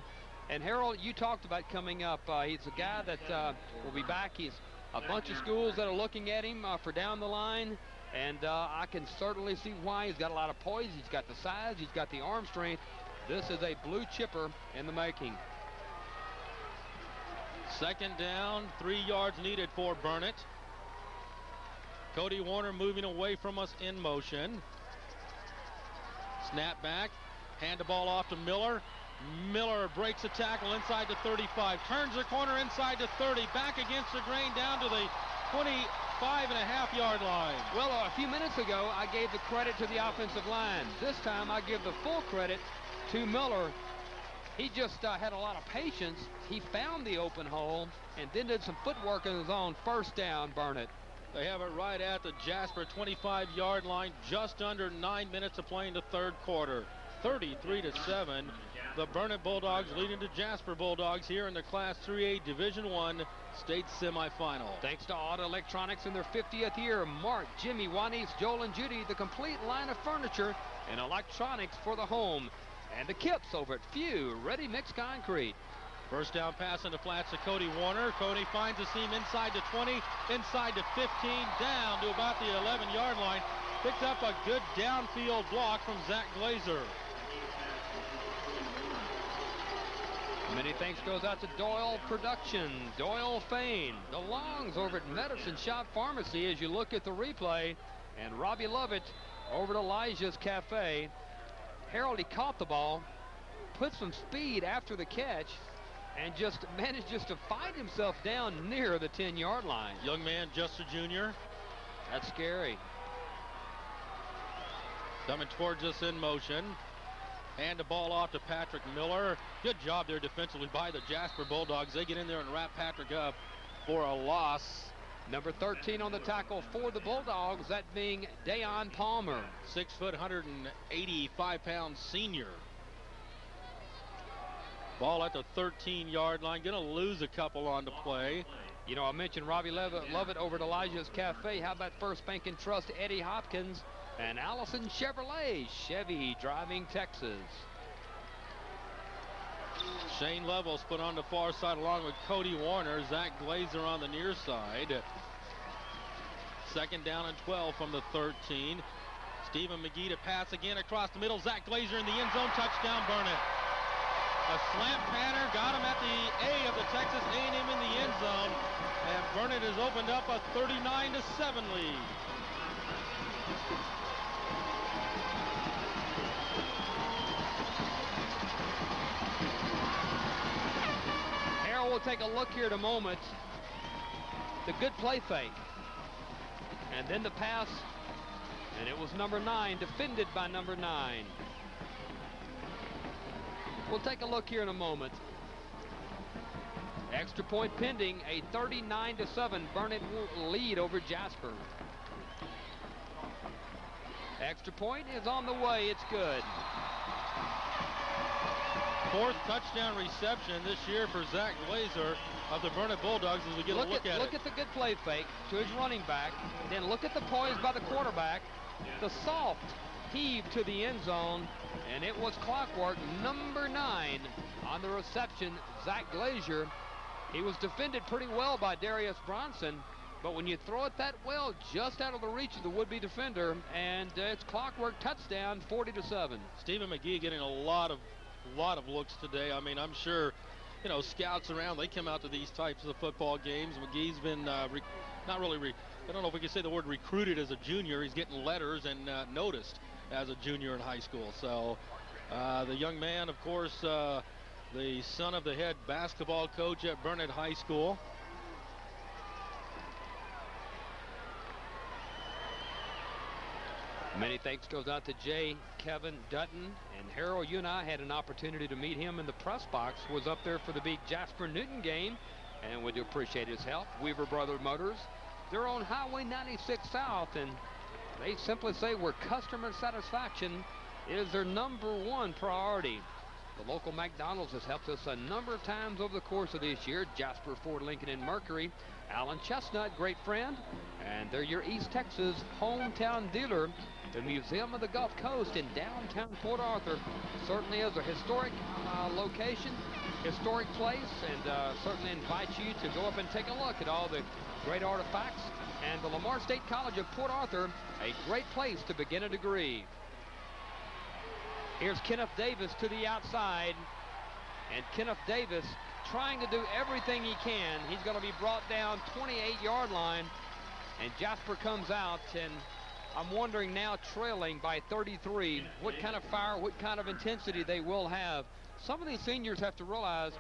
And Harold, you talked about coming up. He's a guy that will be back. He's a bunch of schools that are looking at him for down the line. And I can certainly see why. He's got a lot of poise. He's got the size. He's got the arm strength. This is a blue chipper in the making. 2nd down, 3 yards needed for Burnet. Cody Warner moving away from us in motion. Snap back. Hand the ball off to Miller. Miller breaks a tackle inside the 35. Turns the corner inside the 30. Back against the grain down to the 25.5-yard line. Well, a few minutes ago, I gave the credit to the offensive line. This time, I give the full credit to Miller. He just had a lot of patience. He found the open hole and then did some footwork on his own. 1st down, Burnet. They have it right at the Jasper 25-yard line. Just under 9 minutes of play in the 3rd quarter. 33-7. The Burnet Bulldogs leading to Jasper Bulldogs here in the Class 3A Division I state semifinal. Thanks to Auto Electronics in their 50th year. Mark, Jimmy, Juanice, Joel, and Judy, the complete line of furniture and electronics for the home. And the Kips over at Few Ready Mix Concrete. 1st down pass in the flats to Cody Warner. Cody finds a seam inside to 20, inside to 15, down to about the 11-yard line. Picked up a good downfield block from Zach Glazer. Many thanks goes out to Doyle Production, Doyle Fane, the Longs over at Medicine Shop Pharmacy as you look at the replay, and Robbie Lovett over at Elijah's Cafe. Harold, he caught the ball, put some speed after the catch, and just managed to fight himself down near the 10-yard line. Young man, Justin Jr. That's scary. Coming towards us in motion. Hand the ball off to Patrick Miller. Good job there defensively by the Jasper Bulldogs. They get in there and wrap Patrick up for a loss. Number 13 on the tackle for the Bulldogs, that being Dayon Palmer. 6 foot, 185-pound senior. Ball at the 13-yard line. Going to lose a couple on the play. You know, I mentioned Robbie Lovett over at Elijah's Cafe. How about First Bank and Trust, Eddie Hopkins? And Allison Chevrolet, Chevy driving Texas. Shane Lovell split on the far side along with Cody Warner. Zach Glazer on the near side. 2nd down and 12 from the 13. Stephen McGee to pass again across the middle. Zach Glazer in the end zone. Touchdown, Burnet. A slant pattern got him at the A of the Texas A&M in the end zone. And Burnet has opened up a 39-7 lead. We'll take a look here in a moment. The good play fake. And then the pass. And it was number 9, defended by number 9. We'll take a look here in a moment. Extra point pending, a 39-7 Burnet lead over Jasper. Extra point is on the way. It's good. 4th touchdown reception this year for Zach Glazer of the Burnet Bulldogs as we get a look at it. Look at the good play fake to his running back. Then look at the poise by the quarterback. The soft heave to the end zone. And it was clockwork. Number 9 on the reception, Zach Glazer. He was defended pretty well by Darius Bronson, but when you throw it that well, just out of the reach of the would-be defender, and it's clockwork touchdown, 40-7. Stephen McGee getting a lot of looks today. I mean, I'm sure, you know, scouts around, they come out to these types of football games. McGee's been not really, I don't know if we can say the word recruited as a junior. He's getting letters and noticed as a junior in high school. So the young man, of course, the son of the head basketball coach at Burnet High School. Many thanks goes out to Kevin Dutton. And Harold, you and I had an opportunity to meet him in the press box. Was up there for the big Jasper Newton game, and we do appreciate his help. Weaver Brothers Motors, they're on Highway 96 South, and they simply say where customer satisfaction is their #1 priority. The local McDonald's has helped us a number of times over the course of this year. Jasper, Ford, Lincoln, and Mercury. Alan Chestnut, great friend, and they're your East Texas hometown dealer. The Museum of the Gulf Coast in downtown Port Arthur certainly is a historic location, historic place, and certainly invite you to go up and take a look at all the great artifacts. And the Lamar State College of Port Arthur, a great place to begin a degree. Here's Kenneth Davis to the outside, and Kenneth Davis trying to do everything he can. He's going to be brought down 28-yard line, and Jasper comes out, and I'm wondering now, trailing by 33, what kind of fire, what kind of intensity they will have. Some of these seniors have to realize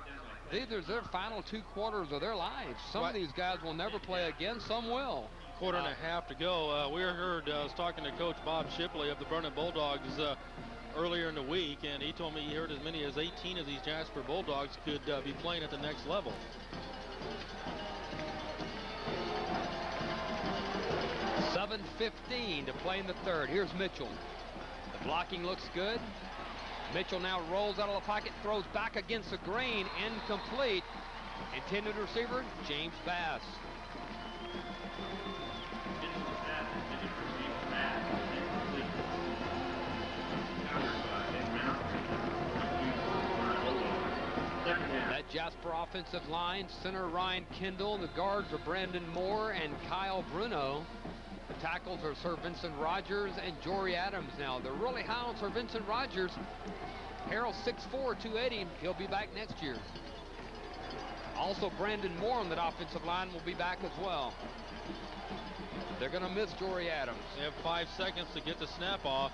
these are their final 2 quarters of their lives. Some of these guys will never play again, some will. Quarter and a half to go. We heard, I was talking to Coach Bob Shipley of the Burnet Bulldogs earlier in the week, and he told me he heard as many as 18 of these Jasper Bulldogs could be playing at the next level. $7:15 to play in the third. Here's Mitchell. The blocking looks good. Mitchell now rolls out of the pocket, throws back against the grain, incomplete. Intended receiver, James Bass. That Jasper offensive line, center Ryan Kendall. The guards are Brandon Moore and Kyle Bruno. The tackles are Sir Vincent Rogers and Jory Adams. Now, they're really high on Sir Vincent Rogers. Harold 6'4", 280. He'll be back next year. Also, Brandon Moore on that offensive line will be back as well. They're going to miss Jory Adams. They have 5 seconds to get the snap off.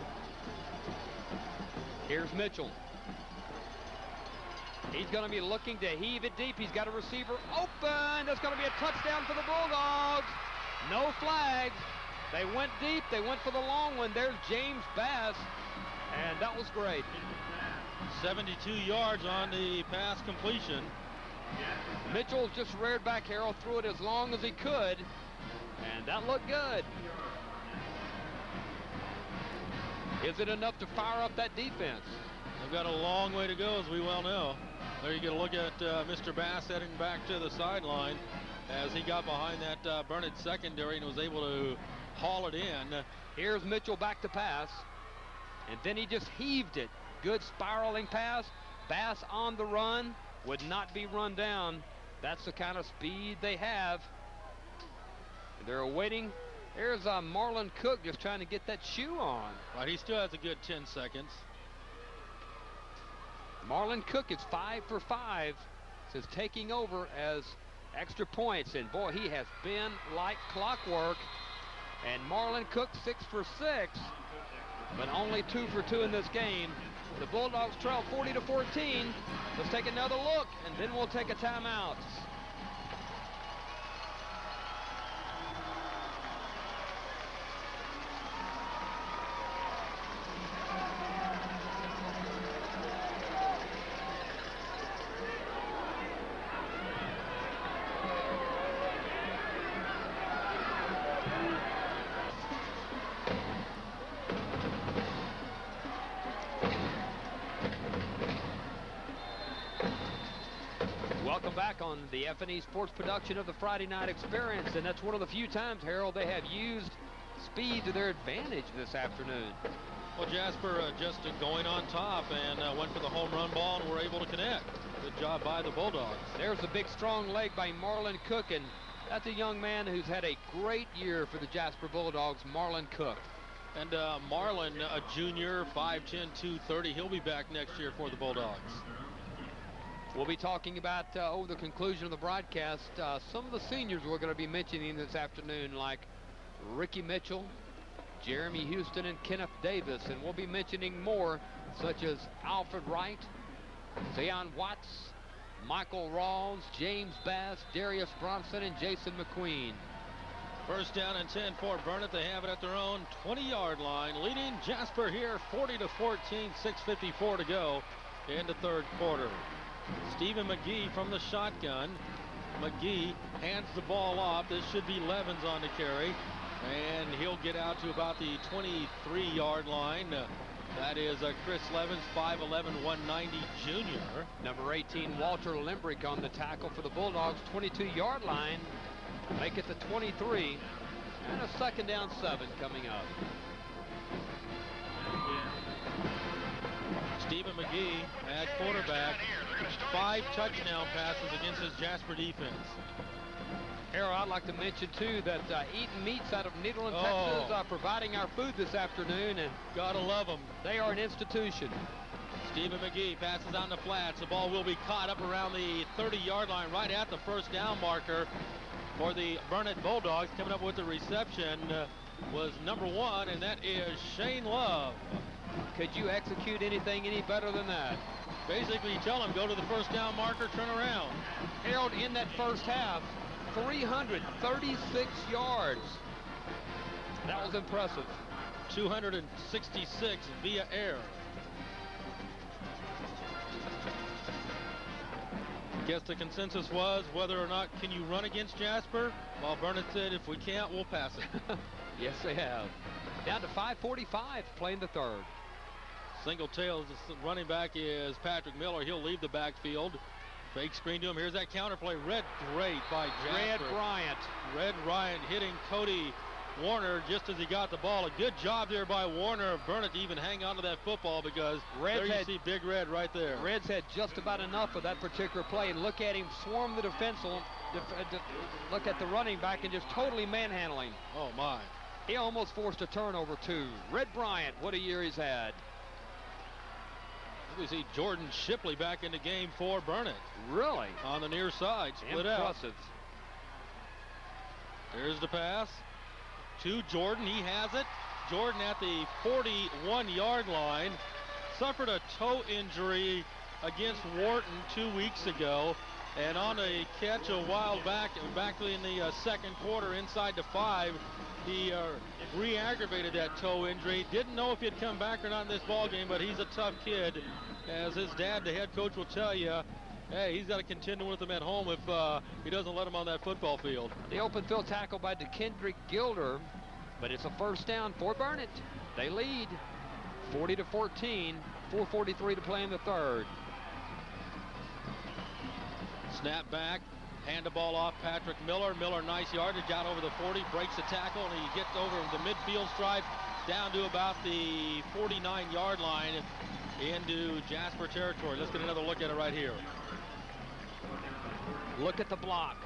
Here's Mitchell. He's going to be looking to heave it deep. He's got a receiver open. That's going to be a touchdown for the Bulldogs. No flags. They went deep. They went for the long one. There's James Bass, and that was great. 72 yards on the pass completion. Mitchell just reared back, Harold, threw it as long as he could, and that looked good. Is it enough to fire up that defense? They've got a long way to go, as we well know. There you get a look at Mr. Bass heading back to the sideline as he got behind that Burnet secondary and was able to haul it in. Here's Mitchell back to pass, and then he just heaved it. Good spiraling pass. Bass on the run, would not be run down. That's the kind of speed they have. They're awaiting. There's Marlon Cook just trying to get that shoe on. Right, he still has a good 10 seconds. Marlon Cook is 5 for 5 since taking over as extra points, and boy, he has been like clockwork. And Marlon Cook 6 for 6, but only 2 for 2 in this game. The Bulldogs trail 40-14. Let's take another look, and then we'll take a timeout. Welcome back on the F&E Sports production of the Friday Night Experience, and that's one of the few times, Harold, they have used speed to their advantage this afternoon. Well, Jasper just going on top and went for the home run ball and were able to connect. Good job by the Bulldogs. There's a big strong leg by Marlon Cook, and that's a young man who's had a great year for the Jasper Bulldogs, Marlon Cook. And Marlon, a junior, 5'10", 230. He'll be back next year for the Bulldogs. We'll be talking about, over the conclusion of the broadcast, some of the seniors we're going to be mentioning this afternoon, like Ricky Mitchell, Jeremy Houston, and Kenneth Davis. And we'll be mentioning more, such as Alfred Wright, Zayon Watts, Michael Rawls, James Bass, Darius Bronson, and Jason McQueen. First down and 10 for Burnet. They have it at their own 20-yard line, leading Jasper here 40-14, 6:54 to go in the third quarter. Stephen McGee from the shotgun. McGee hands the ball off. This should be Levens on the carry, and he'll get out to about the 23-yard line. That is Chris Levens, 5'11", 190 junior. Number 18, Walter Limbrick on the tackle for the Bulldogs, 22-yard line. Make it the 23, and a second down 7 coming up. Stephen McGee at quarterback, 5 touchdown passes against his Jasper defense. Harold, I'd like to mention too that Eaton Meats out of Nederland, Texas, are providing our food this afternoon, and gotta love them. They are an institution. Stephen McGee passes on the flats. The ball will be caught up around the 30-yard line, right at the first down marker for the Burnet Bulldogs. Coming up with the reception was number 1, and that is Shane Love. Could you execute anything any better than that? Basically, you tell him, go to the first down marker, turn around. Harold, in that first half, 336 yards. That was impressive. 266 via air. Guess the consensus was whether or not can you run against Jasper? Well, Burnet said if we can't, we'll pass it. Yes, they have. Down to 5:45 playing the third. Single tails, the running back is Patrick Miller. He'll leave the backfield. Fake screen to him. Here's that counter play. Read great by Jasper. Red Bryant hitting Cody Warner just as he got the ball. A good job there by Warner of Burnet to even hang on to that football, because there you see Big Red right there. Red's had just about enough of that particular play, and look at him swarm the defense. Look at the running back and just totally manhandling. Oh my. He almost forced a turnover too. Red Bryant, what a year he's had. We see Jordan Shipley back in the game for Burnet. Really? On the near side, split Impressive. out. There's the pass to Jordan. He has it. Jordan at the 41-yard line. Suffered a toe injury against Wharton 2 weeks ago. And on a catch a while back in the second quarter inside the 5, he re-aggravated that toe injury. Didn't know if he'd come back or not in this ball game, but he's a tough kid. As his dad, the head coach, will tell you, hey, he's got to contend with him at home if he doesn't let him on that football field. The open field tackle by DeKendrick Gilder, but it's a first down for Burnet. They lead 40-14, 4:43 to play in the third. Snap back, hand the ball off Patrick Miller. Miller, nice yardage out over the 40, breaks the tackle, and he gets over the midfield stripe down to about the 49-yard line into Jasper territory. Let's get another look at it right here. Look at the block.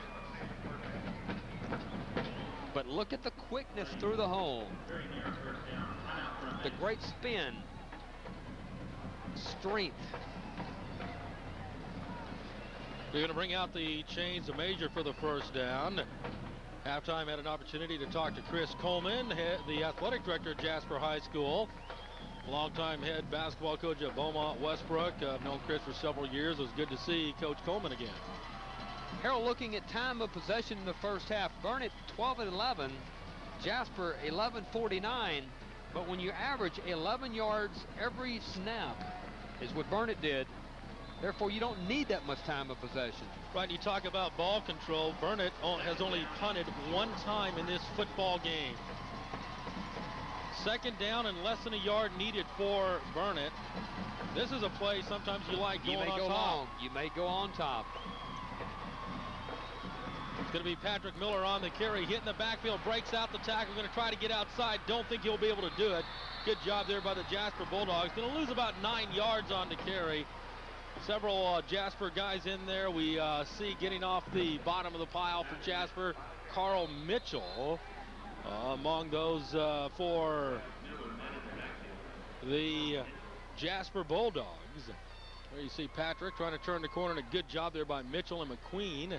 But look at the quickness through the hole. The great spin. Strength. They're going to bring out the chains of Major for the first down. Halftime had an opportunity to talk to Chris Coleman, the athletic director at Jasper High School. Longtime head basketball coach at Beaumont Westbrook. I've known Chris for several years. It was good to see Coach Coleman again. Harold, looking at time of possession in the first half, Burnet 12-11, Jasper 11-49. But when you average 11 yards every snap is what Burnet did. Therefore, you don't need that much time of possession. Right, you talk about ball control. Burnet has only punted 1 time in this football game. Second down and less than a yard needed for Burnet. This is a play sometimes you like going on top. You may go long. You may go on top. It's going to be Patrick Miller on the carry, hitting the backfield, breaks out the tackle, going to try to get outside. Don't think he'll be able to do it. Good job there by the Jasper Bulldogs. Going to lose about 9 yards on the carry. Several Jasper guys in there. We see getting off the bottom of the pile for Jasper, Carl Mitchell among those for the Jasper Bulldogs. There you see Patrick trying to turn the corner, and a good job there by Mitchell and McQueen.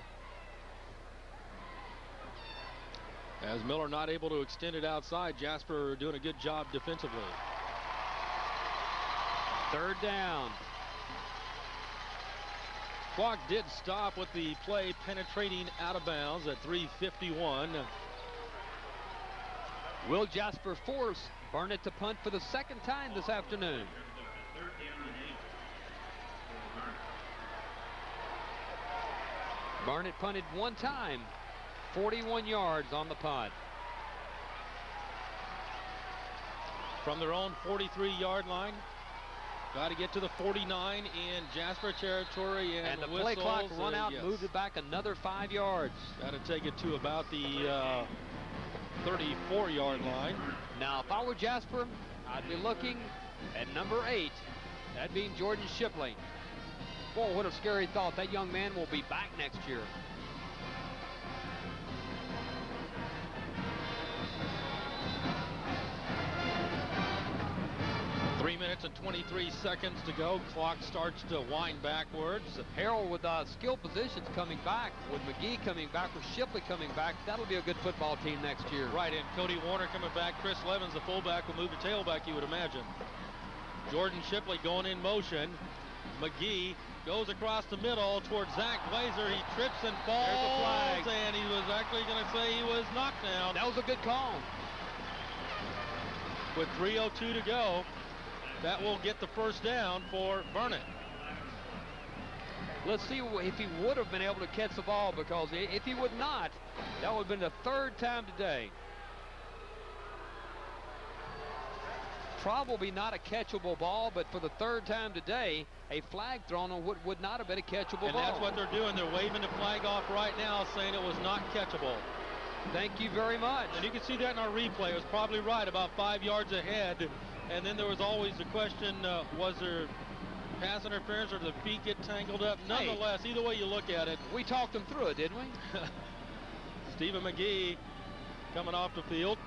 As Miller not able to extend it outside, Jasper doing a good job defensively. Third down. Clock did stop with the play penetrating out of bounds at 3:51. Will Jasper force Burnet to punt for the second time this afternoon? Burnet punted one time, 41 yards on the punt. From their own 43-yard line. Got to get to the 49 in Jasper territory, and the play clock run out, yes. moved it back another 5 yards. Got to take it to about the 34-yard line. Now, if I were Jasper, I'd be looking at number 8, that being Jordan Shipley. Boy, what a scary thought. That young man will be back next year. 3 minutes and 23 seconds to go. Clock starts to wind backwards. Harrell with skill positions coming back, with McGee coming back, with Shipley coming back. That'll be a good football team next year. Right, and Cody Warner coming back. Chris Levens, the fullback, will move to tailback, you would imagine. Jordan Shipley going in motion. McGee goes across the middle towards Zach Glazer. He trips and falls, and he was actually going to say he was knocked down. That was a good call. With 3:02 to go, that will get the first down for Burnet. Let's see if he would have been able to catch the ball, because if he would not, that would have been the third time today. Probably not a catchable ball, but for the third time today, a flag thrown on what would not have been a catchable ball. And that's what they're doing. They're waving the flag off right now, saying it was not catchable. Thank you very much. And you can see that in our replay. It was probably right, about 5 yards ahead. And then there was always the question, was there pass interference or did the feet get tangled up? Nonetheless, either way you look at it. We talked them through it, didn't we? Stephen McGee coming off the field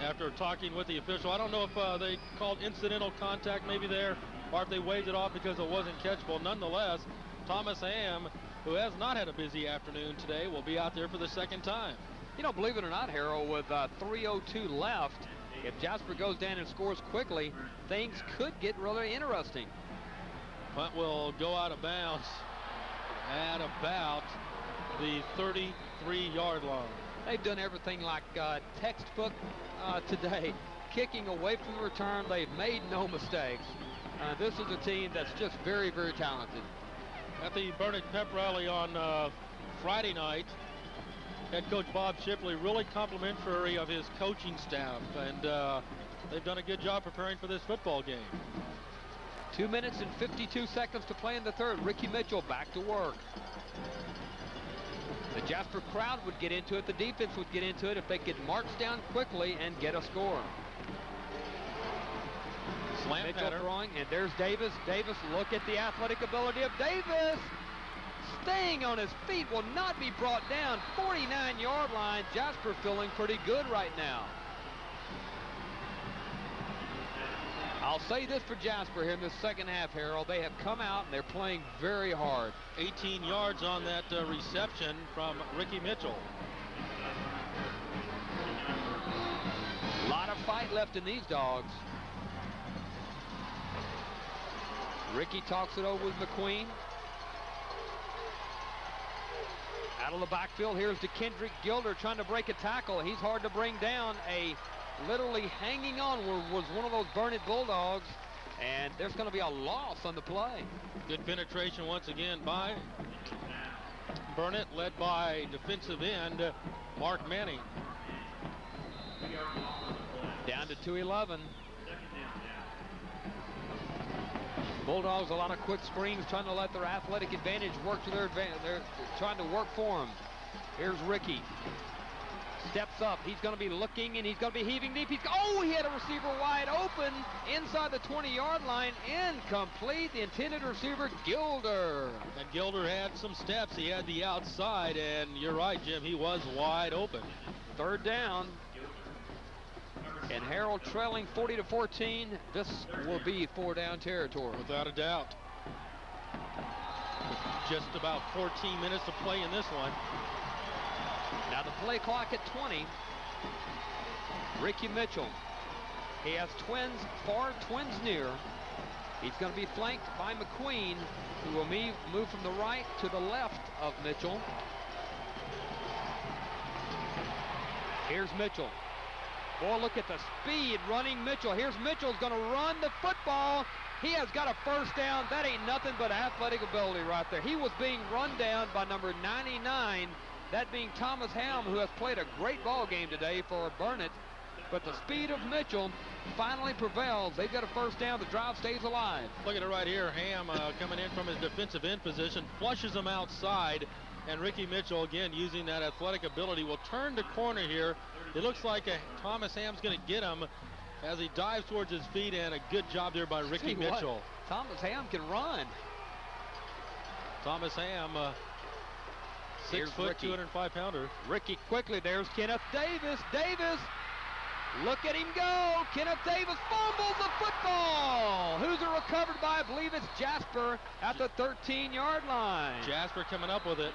after talking with the official. I don't know if they called incidental contact maybe there, or if they waved it off because it wasn't catchable. Nonetheless, Thomas Ham, who has not had a busy afternoon today, will be out there for the second time. You know, believe it or not, Harold, with 3:02 left, if Jasper goes down and scores quickly, things could get really interesting. Punt will go out of bounds at about the 33-yard line. They've done everything like textbook today. Kicking away from the return, they've made no mistakes. This is a team that's just very, very talented. At the Burnet Pep Rally on Friday night, head coach Bob Shipley really complimentary of his coaching staff, and they've done a good job preparing for this football game. 2 minutes and 52 seconds to play in the third. Ricky Mitchell back to work. The Jasper crowd would get into it. The defense would get into it if they could march down quickly and get a score. Slant Mitchell pattern. throwing, and there's Davis. Davis, look at the athletic ability of Davis. Staying on his feet, will not be brought down. 49-yard line. Jasper feeling pretty good right now. I'll say this for Jasper here in the second half, Harold. They have come out and they're playing very hard. 18 yards on that reception from Ricky Mitchell. A lot of fight left in these dogs. Ricky talks it over with McQueen. Out of the backfield, here's to Kendrick Gilder trying to break a tackle. He's hard to bring down. Literally hanging on was one of those Burnet Bulldogs, and there's going to be a loss on the play. Good penetration once again by Burnet, led by defensive end Mark Manning. Down to 2:11. Bulldogs, a lot of quick screens, trying to let their athletic advantage work to their advantage. They're trying to work for them. Here's Ricky. steps up. He's going to be looking, and he's going to be heaving deep. He had a receiver wide open inside the 20-yard line. Incomplete. The intended receiver, Gilder. And Gilder had some steps. He had the outside, and you're right, Jim. He was wide open. Third down. And Harold trailing 40-14. This will be 4-down territory. Without a doubt. Just about 14 minutes to play in this one. Now the play clock at 20. Ricky Mitchell. He has twins far, twins near. He's going to be flanked by McQueen, who will move from the right to the left of Mitchell. Here's Mitchell. Boy, look at the speed running Mitchell. Here's Mitchell's going to run the football. He has got a first down. That ain't nothing but athletic ability right there. He was being run down by number 99, that being Thomas Ham, who has played a great ball game today for Burnet. But the speed of Mitchell finally prevails. They've got a first down. The drive stays alive. Look at it right here. Ham coming in from his defensive end position, flushes him outside. And Ricky Mitchell, again, using that athletic ability, will turn the corner here. It looks like Thomas Ham's going to get him as he dives towards his feet, and a good job there by Ricky Mitchell. Thomas Ham can run. Thomas Ham, 6 foot, 205-pounder. Ricky quickly. There's Kenneth Davis. Davis, look at him go. Kenneth Davis fumbles the football. Who's it recovered by? I believe it's Jasper at the 13-yard line. Jasper coming up with it.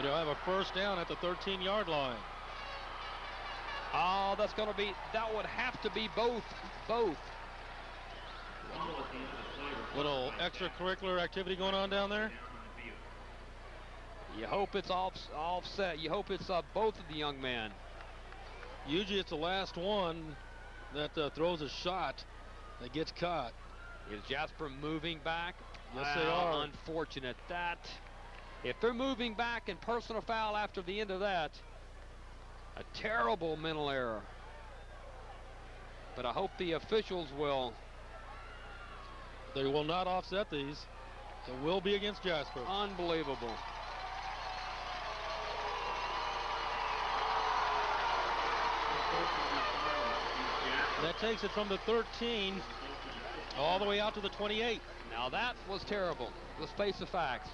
They'll have a first down at the 13-yard line. Oh, that would have to be both. Little extracurricular activity going on down there. You hope it's offset. You hope it's both of the young men. Usually it's the last one that throws a shot that gets caught. Is Jasper moving back? Yes, they are. Unfortunate. If they're moving back and personal foul after the end of that, a terrible mental error. But I hope the officials will. They will not offset these. It will be against Jasper. Unbelievable. That takes it from the 13 all the way out to the 28. Now that was terrible. Let's face the facts.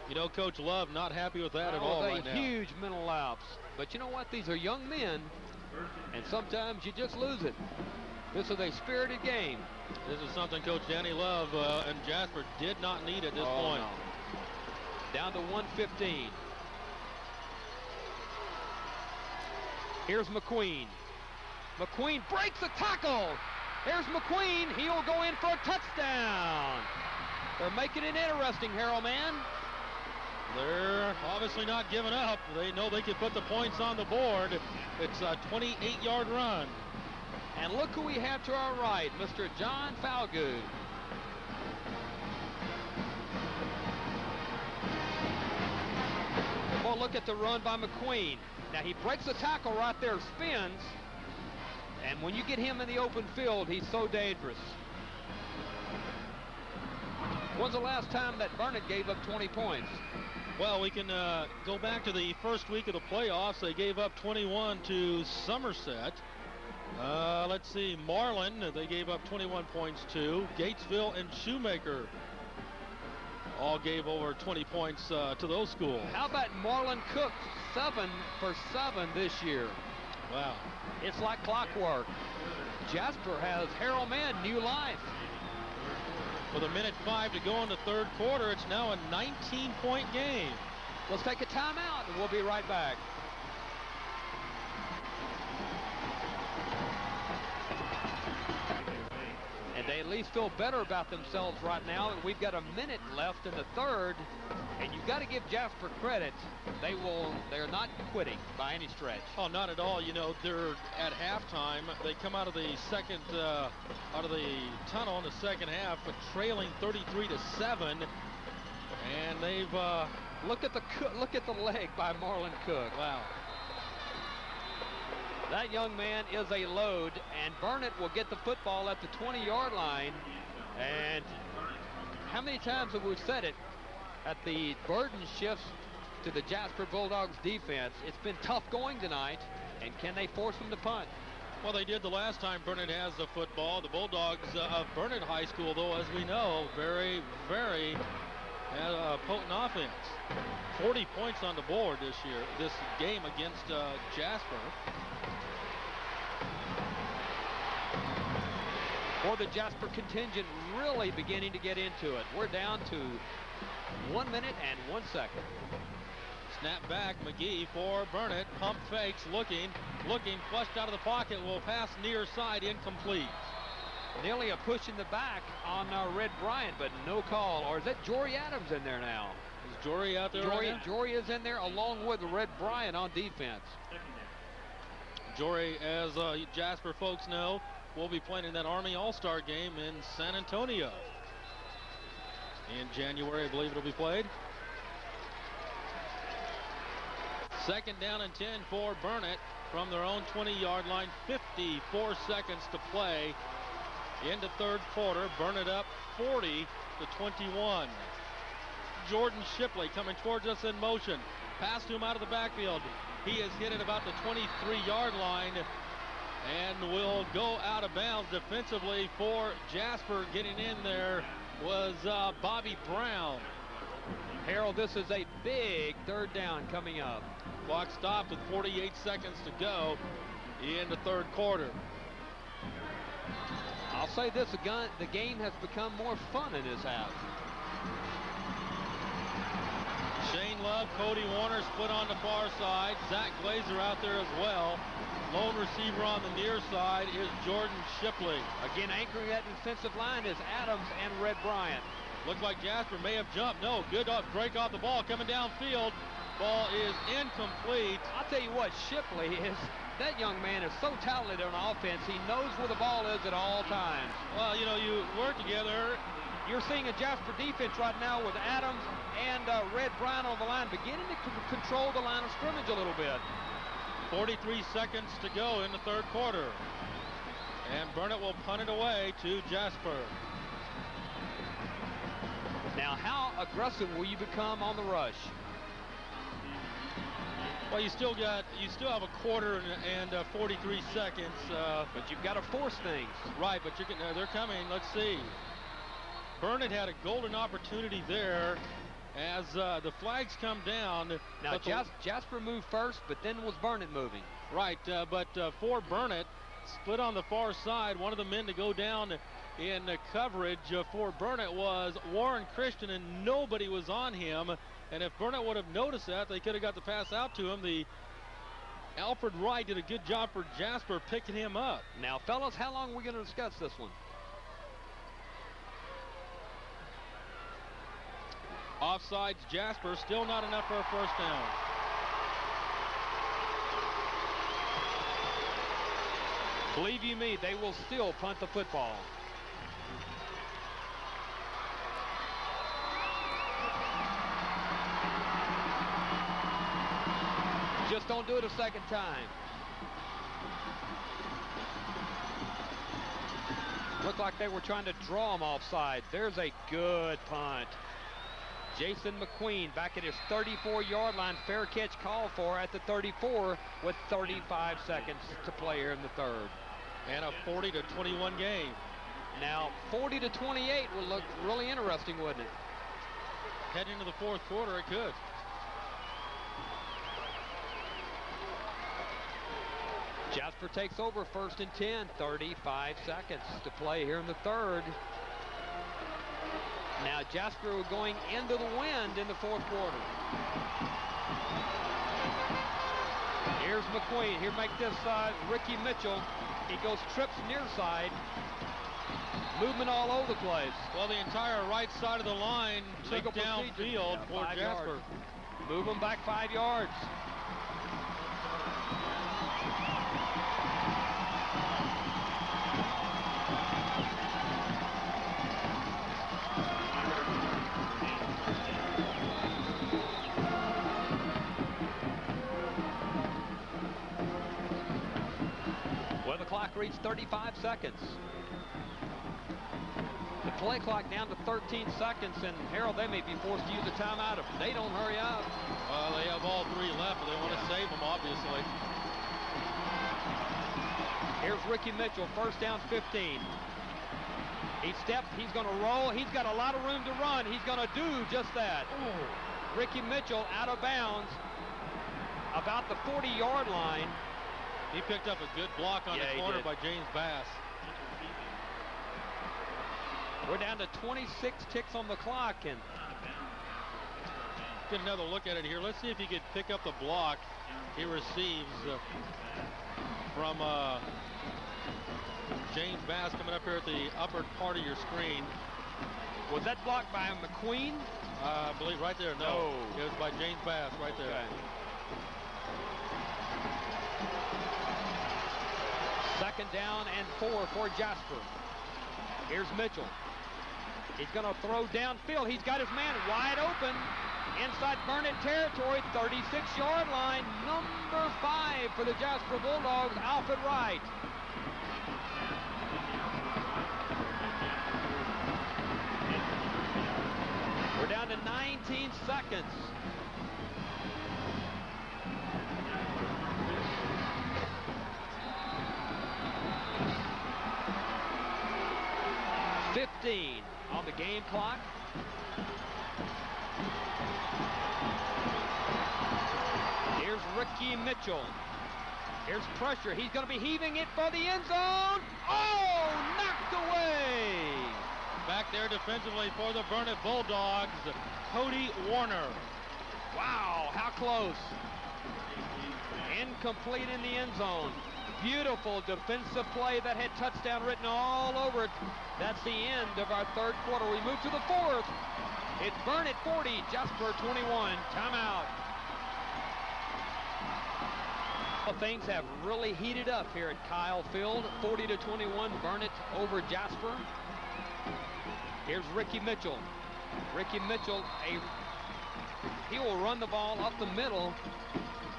You know, Coach Love not happy with that at all right now. Huge mental lapse. But you know what? These are young men, and sometimes you just lose it. This is a spirited game. This is something Coach Danny Love and Jasper did not need at this point. No. Down to 1:15. Here's McQueen. McQueen breaks a tackle. Here's McQueen. He'll go in for a touchdown. They're making it interesting, Harold, man. They're obviously not giving up. They know they can put the points on the board. It's a 28-yard run. And look who we have to our right, Mr. John Falgood. Well, look at the run by McQueen. Now he breaks the tackle right there, spins. And when you get him in the open field, he's so dangerous. When's the last time that Burnet gave up 20 points? Well, we can go back to the first week of the playoffs. They gave up 21 to Somerset. Let's see, Marlin, they gave up 21 points to. Gatesville and Shoemaker all gave over 20 points to those schools. How about Marlin Cook, 7 for 7 this year? Wow. It's like clockwork. Jasper has Harold Mann, new life. With a minute 5 to go in the third quarter, it's now a 19-point game. Let's take a timeout, and we'll be right back. And they at least feel better about themselves right now. And we've got a minute left in the third, and you've got to give Jasper credit. They're not quitting by any stretch. Oh, not at all. You know, they're at halftime. They come out of the tunnel in the second half, but trailing 33-7, and they've look at the leg by Marlon Cook. Wow. That young man is a load, and Burnet will get the football at the 20-yard line. And how many times have we said it? At the burden shifts to the Jasper Bulldogs defense. It's been tough going tonight, and can they force them to punt? Well, they did the last time Burnet has the football. The Bulldogs of Burnet High School, though, as we know, very, very potent offense. 40 points on the board this game against Jasper. For the Jasper contingent really beginning to get into it. We're down to 1 minute and 1 second. Snap back, McGee for Burnet. Pump fakes, looking, flushed out of the pocket, will pass near side, incomplete. Nearly a push in the back on Red Bryant, but no call. Or is that Jory Adams in there now? Is Jory out there? Jory is in there along with Red Bryant on defense. Jory, as Jasper folks know, will be playing in that Army All-Star game in San Antonio. In January, I believe it'll be played. Second down and 10 for Burnet from their own 20-yard line. 54 seconds to play in the third quarter. Burnet up 40-21. Jordan Shipley coming towards us in motion. Pass to him out of the backfield. He is hit at about the 23-yard line and will go out of bounds. Defensively for Jasper, getting in there was Bobby Brown. Harold, this is a big third down coming up. Clock stopped with 48 seconds to go in the third quarter. I'll say this, the game has become more fun in this half. Shane Love, Cody Warner split on the far side. Zach Glazer out there as well. Lone receiver on the near side is Jordan Shipley. Again, anchoring that defensive line is Adams and Red Bryant. Looks like Jasper may have jumped. No, good break off the ball coming downfield. Ball is incomplete. I'll tell you what, Shipley is, that young man is so talented on offense. He knows where the ball is at all times. Well, you know, you work together. You're seeing a Jasper defense right now with Adams and Red Bryant on the line, beginning to control the line of scrimmage a little bit. 43 seconds to go in the third quarter. And Burnet will punt it away to Jasper. Now, how aggressive will you become on the rush? Well, you still have a quarter and 43 seconds. But you've got to force things. Right, but they're coming. Let's see. Burnet had a golden opportunity there as the flags come down. Now, Jasper moved first, but then was Burnet moving. Right, but for Burnet, split on the far side. One of the men to go down in coverage for Burnet was Warren Christian, and nobody was on him. And if Burnet would have noticed that, they could have got the pass out to him. The Alfred Wright did a good job for Jasper picking him up. Now, fellas, how long are we going to discuss this one? Offsides Jasper, still not enough for a first down. Believe you me, they will still punt the football. Just don't do it a second time. Looked like they were trying to draw him offside. There's a good punt. Jason McQueen back at his 34-yard line. Fair catch called for at the 34 with 35 seconds to play here in the third. And a 40-21 game. Now, 40-28 would look really interesting, wouldn't it? Heading into the fourth quarter, it could. Jasper takes over, first and 10, 35 seconds to play here in the third. Now Jasper going into the wind in the fourth quarter. Here's McQueen. Here make this Ricky Mitchell. He goes trips near side. Movement all over the place. Well, the entire right side of the line took downfield for Jasper. Move him back 5 yards. Well, the clock reads 35 seconds. The play clock down to 13 seconds, and Harold, they may be forced to use a timeout if they don't hurry up. Well, they have all 3 left, but they want to save them, obviously. Here's Ricky Mitchell, first down 15. He stepped, he's going to roll. He's got a lot of room to run. He's going to do just that. Ooh. Ricky Mitchell out of bounds about the 40-yard line. He picked up a good block on the corner by James Bass. We're down to 26 ticks on the clock, and get another look at it here. Let's see if he could pick up the block he receives from James Bass coming up here at the upper part of your screen. Was that blocked by McQueen? I believe right there. No, it was by James Bass right there. Okay. Second down and 4 for Jasper. Here's Mitchell. He's going to throw downfield. He's got his man wide open inside Burnet territory, 36-yard line. Number 5 for the Jasper Bulldogs, Alfred Wright. We're down to 19 seconds. On the game clock. Here's Ricky Mitchell. Here's pressure. He's going to be heaving it for the end zone. Oh, knocked away. Back there defensively for the Burnet Bulldogs, Cody Warner. Wow, how close. Incomplete in the end zone. Beautiful defensive play that had touchdown written all over it. That's the end of our third quarter. We move to the fourth. It's Burnet 40, Jasper 21. Timeout. Well, things have really heated up here at Kyle Field. 40-21, Burnet over Jasper. Here's Ricky Mitchell. Ricky Mitchell, he will run the ball up the middle,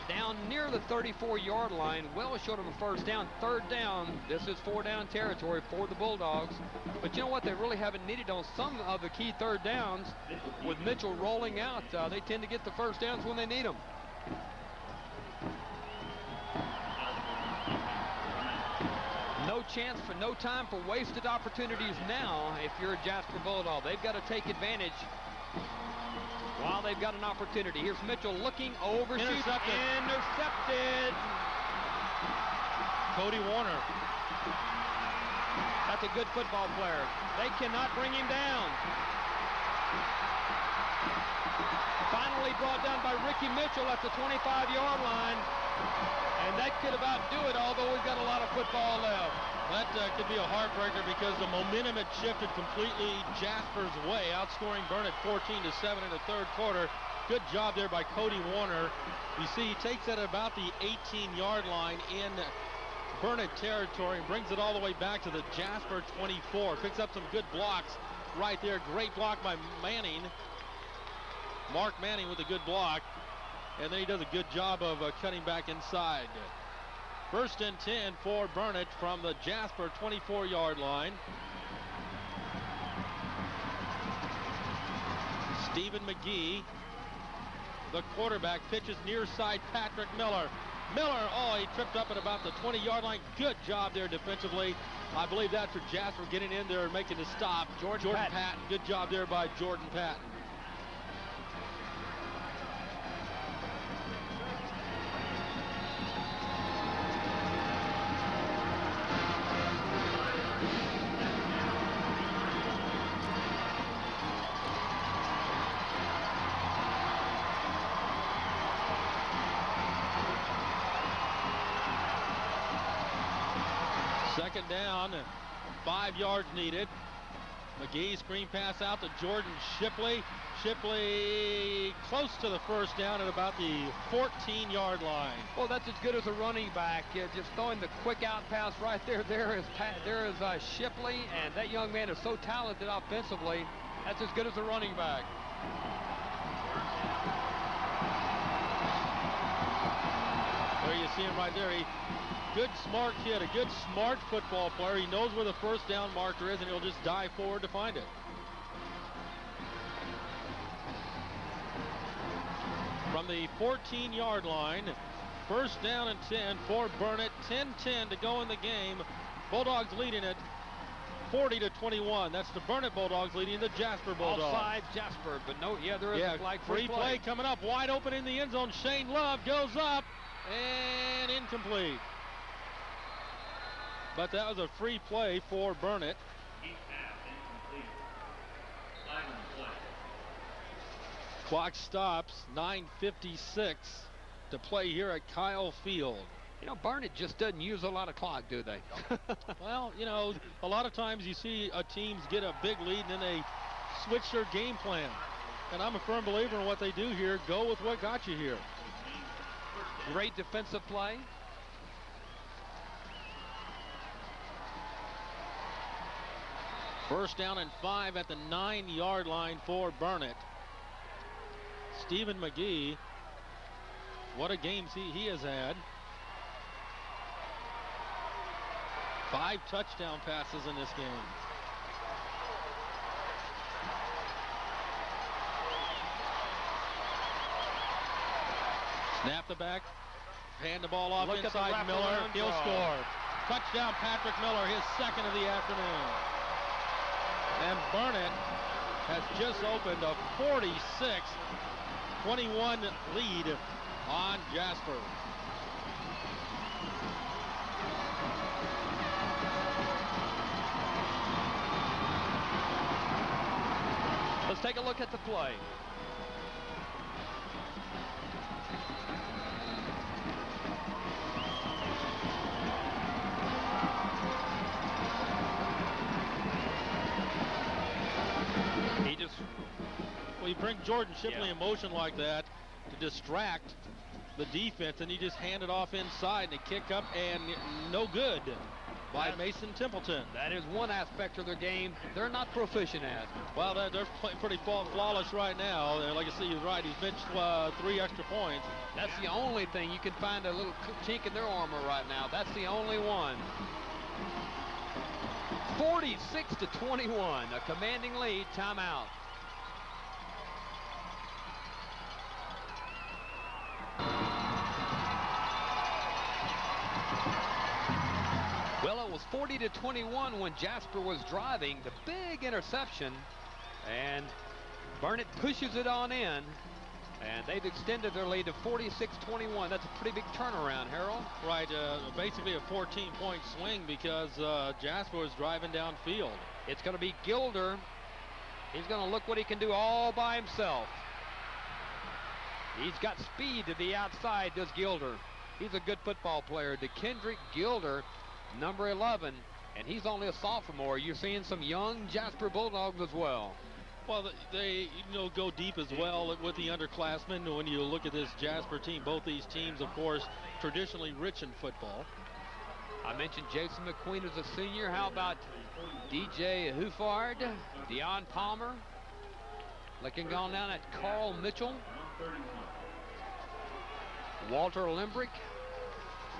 down near the 34-yard line, well short of a first down. Third down. This is 4-down territory for the Bulldogs. But you know what? They really haven't needed on some of the key third downs. With Mitchell rolling out, they tend to get the first downs when they need them. No time for wasted opportunities now if you're a Jasper Bulldog. They've got to take advantage while they've got an opportunity. Here's Mitchell looking, overshoots, intercepted. Cody Warner. That's a good football player. They cannot bring him down. Finally brought down by Ricky Mitchell at the 25-yard line. And that could about do it, although we've got a lot of football left. That could be a heartbreaker because the momentum had shifted completely Jasper's way, outscoring Burnet 14-7 in the third quarter. Good job there by Cody Warner. You see, he takes it at about the 18-yard line in Burnet territory and brings it all the way back to the Jasper 24. Picks up some good blocks right there. Great block by Manning. Mark Manning with a good block. And then he does a good job of cutting back inside. First and 10 for Burnet from the Jasper 24-yard line. Stephen McGee, the quarterback, pitches near side Patrick Miller. Oh, he tripped up at about the 20-yard line. Good job there defensively. I believe that's for Jasper getting in there and making the stop. Jordan Patton. Good job there by Jordan Patton. Second down, 5 yards needed. McGee screen pass out to Jordan Shipley. Shipley close to the first down at about the 14-yard line. Well, that's as good as a running back. Just throwing the quick out pass right there. There is Shipley, and that young man is so talented offensively. That's as good as a running back. There you see him right there. He good, smart kid, a good, smart football player. He knows where the first down marker is, and he'll just dive forward to find it. From the 14-yard line, first down and 10 for Burnet. 10-10 to go in the game. Bulldogs leading it 40-21. That's the Burnet Bulldogs leading the Jasper Bulldogs. Offside Jasper, but no, there is a flag. Free play coming up, wide open in the end zone. Shane Love goes up and incomplete. But that was a free play for Burnet. Clock stops, 9:56 to play here at Kyle Field. Burnet just doesn't use a lot of clock, do they? Well, a lot of times you see teams get a big lead and then they switch their game plan. And I'm a firm believer in what they do here. Go with what got you here. Great defensive play. First down and 5 at the 9-yard line for Burnet. Stephen McGee, what a game he has had. 5 touchdown passes in this game. Snap the back, hand the ball off inside Miller. He'll score. Touchdown Patrick Miller, his second of the afternoon. And Burnet has just opened a 46-21 lead on Jasper. Let's take a look at the play. Well, you bring Jordan Shipley in motion like that to distract the defense, and you just hand it off inside and a kick up and no good by Mason Templeton. That is one aspect of their game they're not proficient at. Well, they're playing pretty flawless right now. Like I see, he's right. He's benched 3 extra points. That's the only thing. You can find a little chink in their armor right now. That's the only one. 46-21, a commanding lead. Timeout. Well, it was 40-21 when Jasper was driving. The big interception, and Burnet pushes it on in, and they've extended their lead to 46-21. That's a pretty big turnaround, Harold. Right, basically a 14-point swing because Jasper was driving downfield. It's going to be Gilder. He's going to look what he can do all by himself. He's got speed to the outside, does Gilder. He's a good football player. DeKendrick Gilder, number 11, and he's only a sophomore. You're seeing some young Jasper Bulldogs as well. Well, they go deep as well with the underclassmen. When you look at this Jasper team, both these teams, of course, traditionally rich in football. I mentioned Jason McQueen as a senior. How about DJ Huffard, Deion Palmer, looking on down at Carl Mitchell, Walter Limbrick,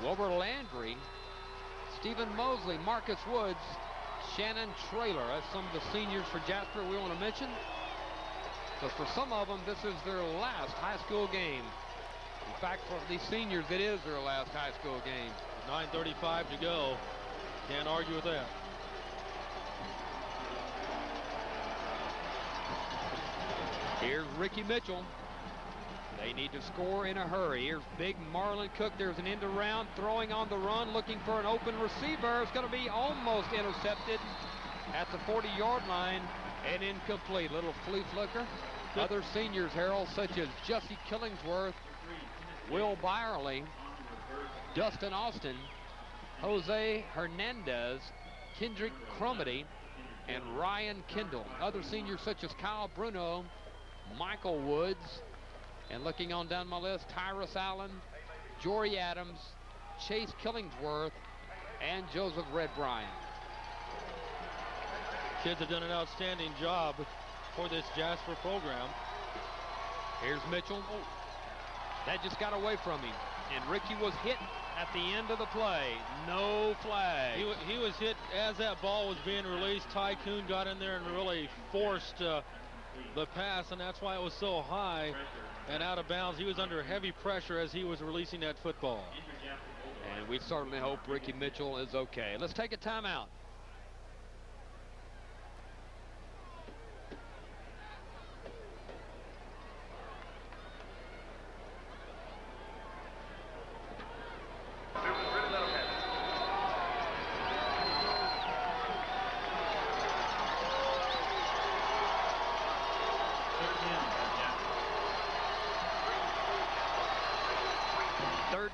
Wilbur Landry, Stephen Mosley, Marcus Woods, Shannon Traylor. That's some of the seniors for Jasper we want to mention. Because for some of them, this is their last high school game. In fact, for these seniors, it is their last high school game. 9:35 to go. Can't argue with that. Here's Ricky Mitchell. They need to score in a hurry. Here's big Marlon Cook. There's an end around, throwing on the run, looking for an open receiver. It's going to be almost intercepted at the 40-yard line and incomplete. Little flea flicker. Other seniors, Harold, such as Jesse Killingsworth, Will Byerly, Dustin Austin, Jose Hernandez, Kendrick Crumity, and Ryan Kendall. Other seniors such as Kyle Bruno, Michael Woods, and looking on down my list, Tyrus Allen, Jory Adams, Chase Killingsworth, and Joseph Red Bryant. Kids have done an outstanding job for this Jasper program. Here's Mitchell. Oh, that just got away from him. And Ricky was hit at the end of the play. No flag. He was hit as that ball was being released. Tycoon got in there and really forced the pass, and that's why it was so high and out of bounds. He was under heavy pressure as he was releasing that football. And we certainly hope Ricky Mitchell is okay. Let's take a timeout.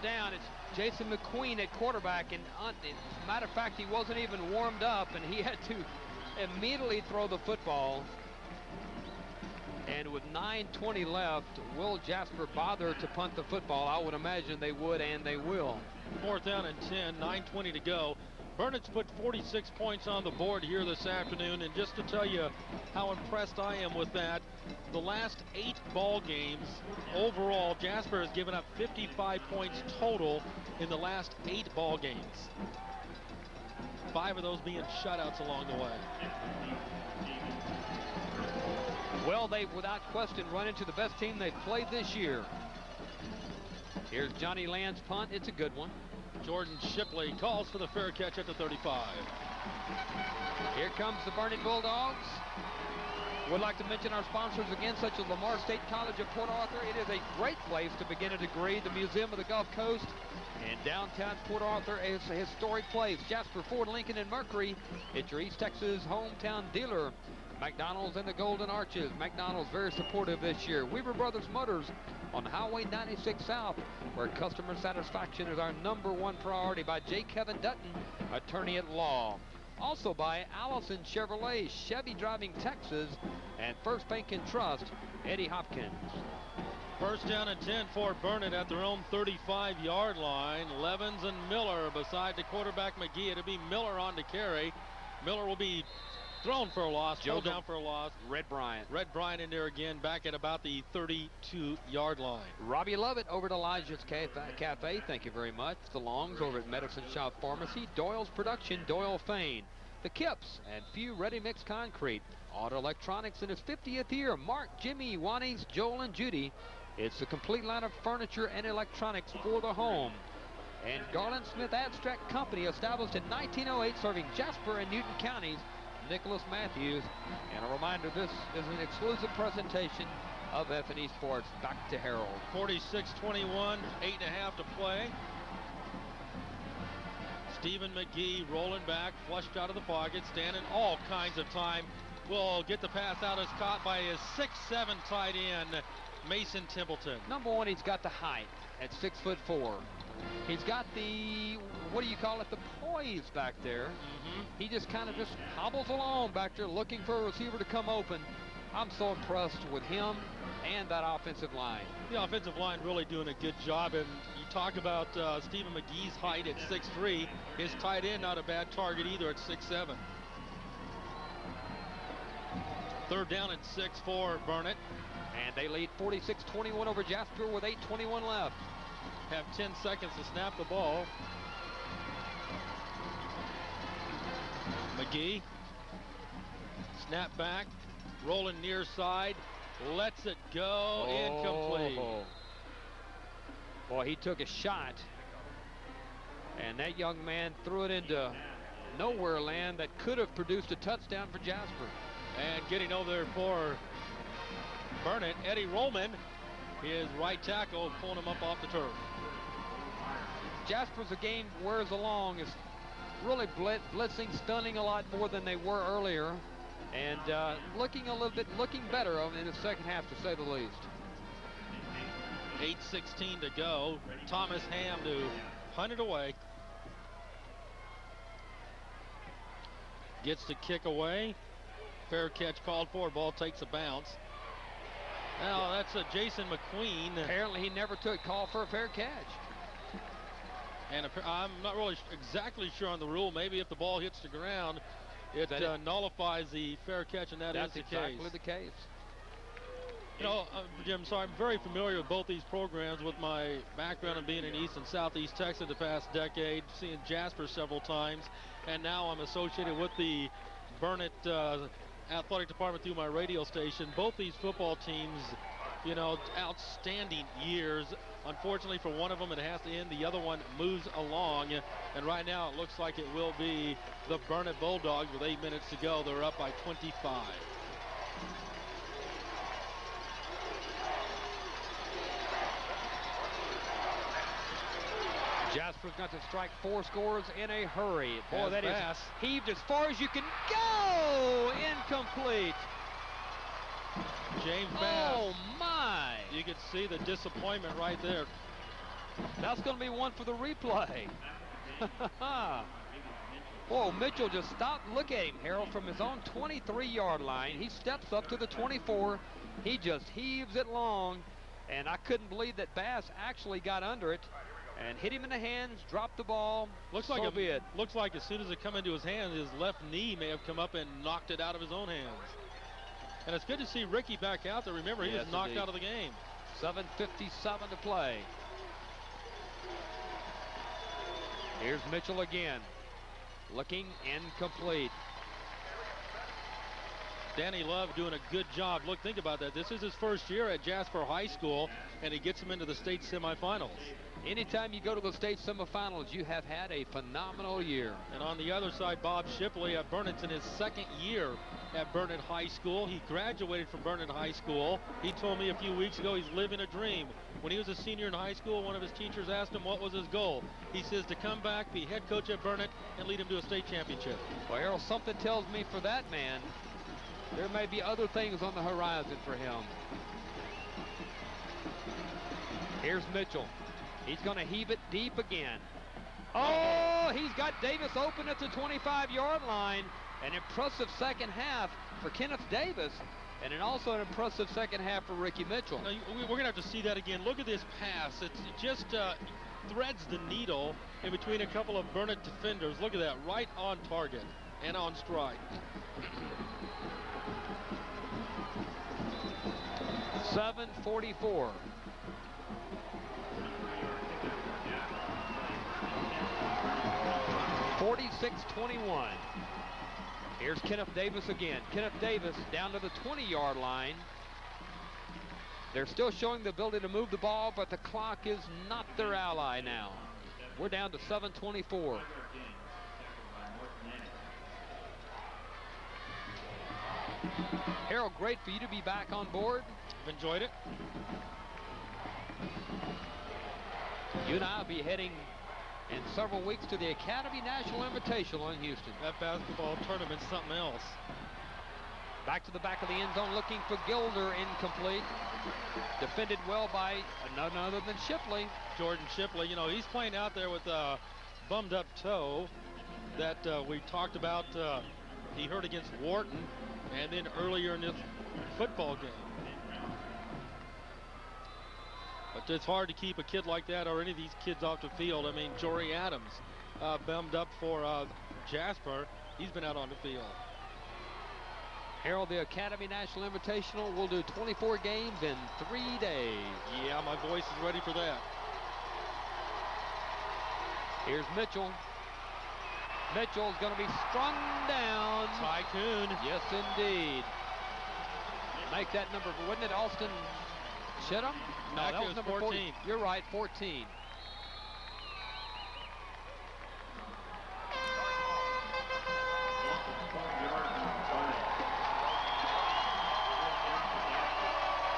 Down, it's Jason McQueen at quarterback, and as a matter of fact, he wasn't even warmed up, and he had to immediately throw the football. And with 9:20 left, will Jasper bother to punt the football? I would imagine they would, and they will. 4th down and 10, 9:20 to go. Burnet's put 46 points on the board here this afternoon, and just to tell you how impressed I am with that, the last 8 ball games overall, Jasper has given up 55 points total in the last 8 ball games. 5 of those being shutouts along the way. Well, they've without question run into the best team they've played this year. Here's Johnny Land's punt. It's a good one. Jordan Shipley calls for the fair catch at the 35. Here comes the Burnet Bulldogs. Would like to mention our sponsors again, such as Lamar State College of Port Arthur. It is a great place to begin a degree. The Museum of the Gulf Coast and downtown Port Arthur is a historic place. Jasper, Ford, Lincoln, and Mercury. It's your East Texas hometown dealer. McDonald's and the Golden Arches. McDonald's very supportive this year. Weaver Brothers Motors on Highway 96 South, where customer satisfaction is our #1 priority, by J. Kevin Dutton, attorney at law. Also by Allison Chevrolet, Chevy Driving Texas, and First Bank and Trust, Eddie Hopkins. 1st down and 10 for Burnet at their own 35-yard line. Levens and Miller beside the quarterback McGee. It'll be Miller on to carry. Miller will be thrown for a loss, pulled down for a loss. Red Bryant in there again, back at about the 32-yard line. Robbie Lovett over at Elijah's Cafe. Thank you very much. The Longs over at Medicine Shop Pharmacy. Doyle's Production, Doyle Fane. The Kips and Few Ready Mix Concrete. Auto Electronics in its 50th year. Mark, Jimmy, Juanice, Joel, and Judy. It's a complete line of furniture and electronics for the home. And Garland Smith Abstract Company, established in 1908, serving Jasper and Newton counties. Nicholas Matthews. And a reminder, this is an exclusive presentation of F&E Sports. Back to Harold. 46-21, 8.5 to play. Stephen McGee rolling back, flushed out of the pocket, standing all kinds of time. Will get the pass out. Is caught by his 6'7" tight end, Mason Templeton. #1, he's got the height at 6'4". He's got the, what do you call it, the poise back there. He just kind of just hobbles along back there looking for a receiver to come open. I'm so impressed with him and that offensive line. The offensive line really doing a good job, and you talk about Stephen McGee's height at 6'3". His tight end not a bad target either at 6'7". 3rd down and 6 for Burnet. And they lead 46-21 over Jasper with 8:21 left. Have 10 seconds to snap the ball. McGee, snap back, rolling near side, lets it go, incomplete. Boy, he took a shot, and that young man threw it into nowhere land that could have produced a touchdown for Jasper. And getting over there for Burnet, Eddie Rollman, his right tackle, pulling him up off the turf. Jasper's, the game wears along, is really blitzing, stunning a lot more than they were earlier, and looking better in the second half, to say the least. 8:16 to go. Thomas Ham to punt it away. Gets the kick away. Fair catch called for. Ball takes a bounce. Now that's a Jason McQueen. Apparently he never took call for a fair catch. And I'm not really exactly sure on the rule. Maybe if the ball hits the ground, it nullifies the fair catch, and that's the case. That's exactly the case. You know, Jim, so I'm very familiar with both these programs with my background in being in East and Southeast Texas the past decade, seeing Jasper several times, and now I'm associated with the Burnet athletic department through my radio station. Both these football teams, you know, outstanding years. Unfortunately for one of them, it has to end. The other one moves along, and right now it looks like it will be the Burnet Bulldogs with 8 minutes to go. They're up by 25. Jasper's got to strike 4 scores in a hurry. Boy, that is fast. Heaved as far as you can go. Incomplete. James Bass. Oh, my. You can see the disappointment right there. That's going to be one for the replay. Oh, Mitchell just stopped. Look at him, Harold, from his own 23-yard line. He steps up to the 24. He just heaves it long, and I couldn't believe that Bass actually got under it and hit him in the hands, dropped the ball. Looks like as soon as it come into his hand, his left knee may have come up and knocked it out of his own hands. And it's good to see Ricky back out there. Remember, he was knocked out of the game. 7:57 to play. Here's Mitchell again. Looking incomplete. Danny Love doing a good job. Look, think about that. This is his first year at Jasper High School, and he gets him into the state semifinals. Anytime you go to the state semifinals, you have had a phenomenal year. And on the other side, Bob Shipley at Burnet's in his second year at Burnet High School. He graduated from Burnet High School. He told me a few weeks ago he's living a dream. When he was a senior in high school, one of his teachers asked him what was his goal. He says to come back, be head coach at Burnet, and lead him to a state championship. Well, Errol, something tells me for that man, there may be other things on the horizon for him. Here's Mitchell. He's going to heave it deep again. Oh, he's got Davis open at the 25-yard line. An impressive second half for Kenneth Davis, and also an impressive second half for Ricky Mitchell. Now, we're going to have to see that again. Look at this pass. It just threads the needle in between a couple of Burnet defenders. Look at that, right on target and on strike. 7:44. (46-21). Here's Kenneth Davis again. Kenneth Davis down to the 20-yard line. They're still showing the ability to move the ball, but the clock is not their ally now. We're down to 7:24. Harold, great for you to be back on board. I've enjoyed it. You and I will be heading in several weeks to the Academy National Invitational in Houston. That basketball tournament's something else. Back to the back of the end zone looking for Gilder, incomplete. Defended well by none other than Shipley. Jordan Shipley, you know, he's playing out there with a bummed up toe that we talked about. He hurt against Wharton and then earlier in this football game. But it's hard to keep a kid like that or any of these kids off the field. I mean, Jory Adams bummed up for Jasper. He's been out on the field. Harold, the Academy National Invitational will do 24 games in 3 days. Yeah, my voice is ready for that. Here's Mitchell. Mitchell's going to be strung down. Tycoon. Yes, indeed. Make that number, wasn't it Austin Chittum? No, that was number 14. You're right, 14.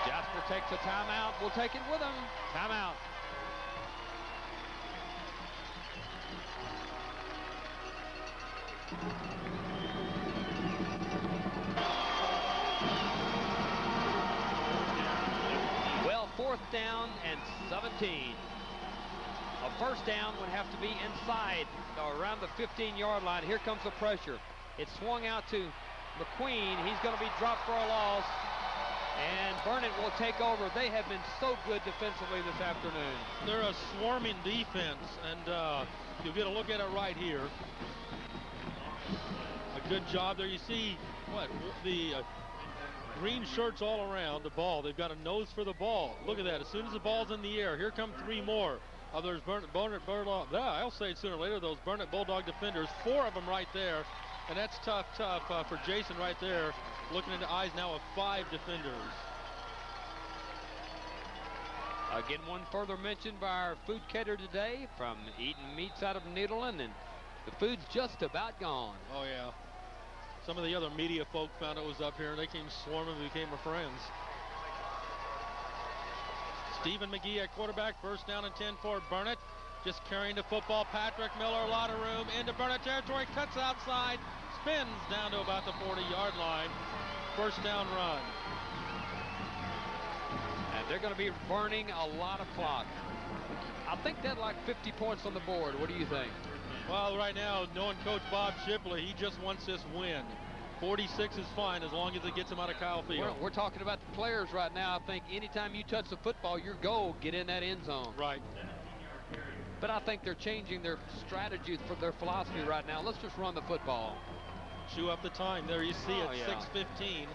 Jasper takes a timeout. We'll take it with him. Timeout. Well, 4th down and 17. A first down would have to be inside or around the 15-yard line. Here comes the pressure. It swung out to McQueen. He's going to be dropped for a loss. And Burnet will take over. They have been so good defensively this afternoon. They're a swarming defense, and you'll get a look at it right here. A good job there. You see what the green shirts all around the ball. They've got a nose for the ball. Look at that. As soon as the ball's in the air, here come 3 more. There's Burnet Bulldog. I'll say it sooner or later, those Burnet Bulldog defenders, 4 of them right there. And that's tough for Jason right there, looking into eyes now of 5 defenders. Again, one further mention by our food caterer today from Eaton Meats out of Needleland, and the food's just about gone. Oh, yeah. Some of the other media folk found it was up here, and they came swarming and became our friends. Stephen McGee at quarterback, first down and 10 for Burnet. Just carrying the football. Patrick Miller, a lot of room into Burnet territory, cuts outside, spins down to about the 40-yard line. First down run. And they're going to be burning a lot of clock. I think they'd like 50 points on the board. What do you think? Well, right now, knowing Coach Bob Shipley, he just wants this win. 46 is fine as long as it gets him out of Kyle Field. We're talking about the players right now. I think anytime you touch the football, your goal, get in that end zone. Right. But I think they're changing their strategy for their philosophy right now. Let's just run the football. Chew up the time. There you see it, yeah. 6:15.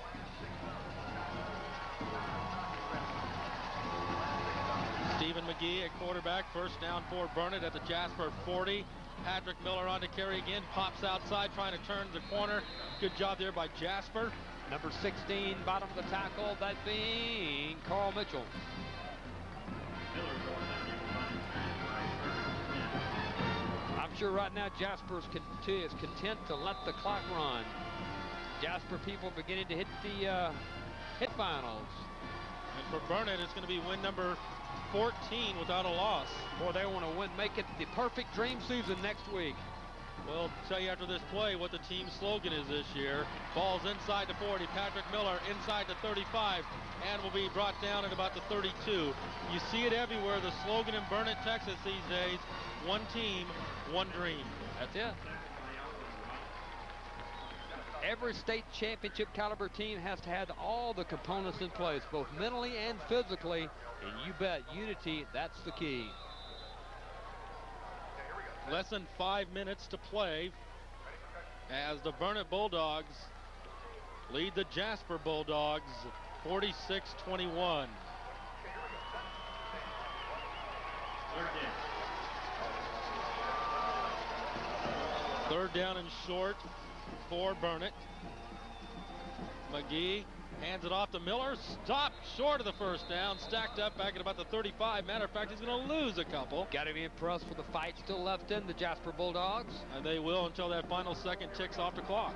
Stephen McGee at quarterback, first down for Burnet at the Jasper 40. Patrick Miller on to carry again, pops outside, trying to turn the corner. Good job there by Jasper. Number 16, bottom of the tackle, that being Carl Mitchell. I'm sure right now Jasper is content to let the clock run. Jasper people beginning to hit the hit finals. And for Burnet, it's going to be win number 14 without a loss. Boy, they want to win, make it the perfect dream season next week. We'll tell you after this play what the team's slogan is this year. Ball's inside the 40. Patrick Miller inside the 35 and will be brought down at about the 32. You see it everywhere. The slogan in Burnet, Texas these days, one team, one dream. That's it. Every state championship caliber team has to have all the components in place, both mentally and physically. And you bet unity, that's the key. Less than 5 minutes to play as the Burnet Bulldogs lead the Jasper Bulldogs 46-21. Third down and short for Burnet. McGee hands it off to Miller. Stopped short of the first down. Stacked up back at about the 35. Matter of fact, he's going to lose a couple. Got to be impressed with the fight still left in the Jasper Bulldogs. And they will until that final second ticks off the clock.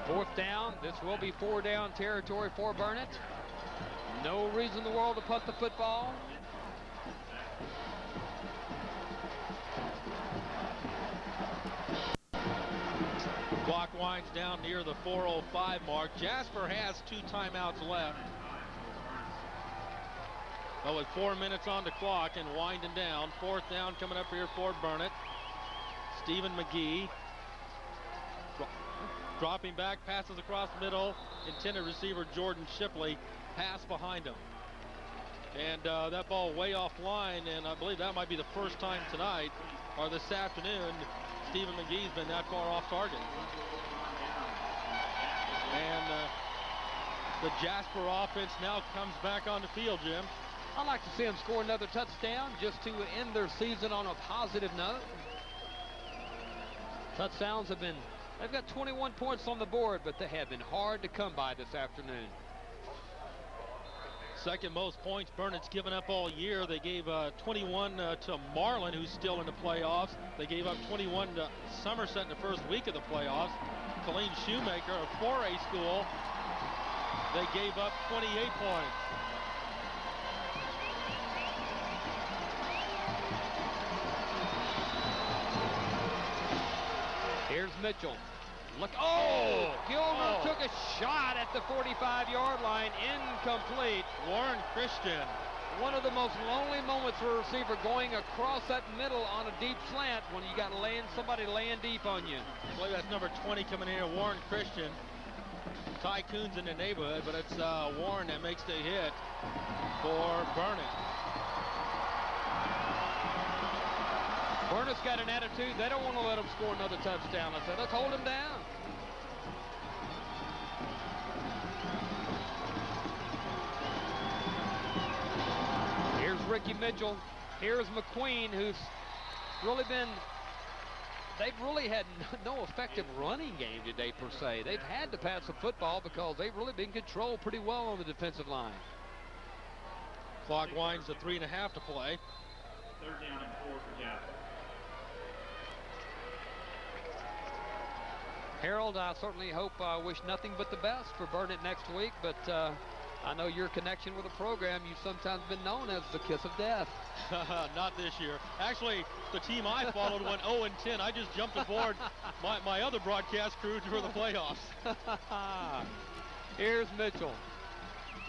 Fourth down. This will be 4 down territory for Burnet. No reason in the world to punt the football. Clock winds down near the 4:05 mark. Jasper has 2 timeouts left. But with 4 minutes on the clock and winding down, fourth down coming up here for Burnet. Stephen McGee dropping back, passes across the middle. Intended receiver Jordan Shipley, pass behind him. And that ball way offline, and I believe that might be the first time tonight or this afternoon Stephen McGee's been that far off target. And the Jasper offense now comes back on the field, Jim. I'd like to see them score another touchdown just to end their season on a positive note. Touchdowns have been, they've got 21 points on the board, but they have been hard to come by this afternoon. Second most points Burnet's given up all year. They gave 21 to Marlin, who's still in the playoffs. They gave up 21 to Somerset in the first week of the playoffs. Colleen Shoemaker, a 4A school, they gave up 28 points. Here's Mitchell. Look, oh! Gilmer took a shot at the 45-yard line, incomplete. Warren Christian. One of the most lonely moments for a receiver, going across that middle on a deep slant when you got somebody laying deep on you. I believe that's number 20 coming in here, Warren Christian. Tycoons in the neighborhood, but it's Warren that makes the hit for Burnet. Burnet's got an attitude. They don't want to let him score another touchdown. I said, let's hold him down. Ricky Mitchell. Here's McQueen, who's really been, they've really had no effective running game today per se. They've had to pass the football because they've really been controlled pretty well on the defensive line. Clock winds to 3.5 to play. 3rd down and 4 for Jasper. Harold, I certainly hope, wish nothing but the best for Burnet next week, but I know your connection with the program, you've sometimes been known as the kiss of death. Not this year. Actually, the team I followed went 0-10. I just jumped aboard my other broadcast crew for the playoffs. Here's Mitchell.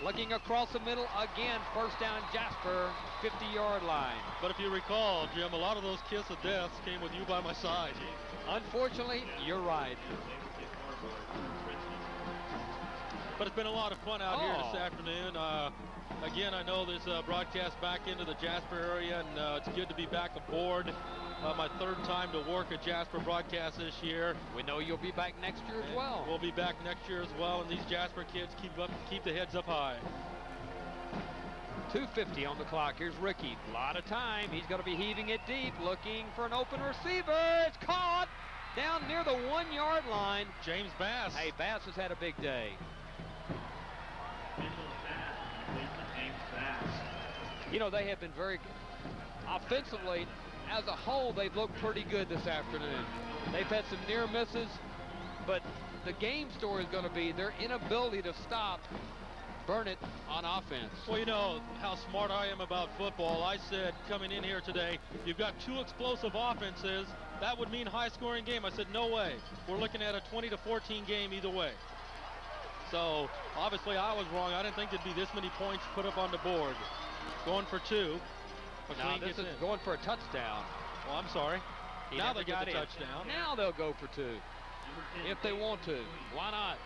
Looking across the middle again, 1st down Jasper, 50-yard line. But if you recall, Jim, a lot of those kiss of deaths came with you by my side. Unfortunately, you're right. But it's been a lot of fun out here this afternoon. Again, I know there's a broadcast back into the Jasper area, and it's good to be back aboard. My 3rd time to work a Jasper broadcast this year. We know you'll be back next year as well. We'll be back next year as well, and these Jasper kids keep the heads up high. 2:50 on the clock. Here's Ricky. A lot of time. He's going to be heaving it deep, looking for an open receiver. It's caught down near the 1-yard line. James Bass. Hey, Bass has had a big day. You know, they have been very offensively. As a whole, they've looked pretty good this afternoon. They've had some near misses, but the game story is going to be their inability to stop Burnet on offense. Well, you know how smart I am about football. I said coming in here today, you've got 2 explosive offenses. That would mean high-scoring game. I said, no way. We're looking at a 20-14 game either way. So, obviously, I was wrong. I didn't think there'd be this many points put up on the board. Going for 2. Now this is going for a touchdown. Well, I'm sorry. Now they got a touchdown. Now they'll go for 2. If they want to. Why not?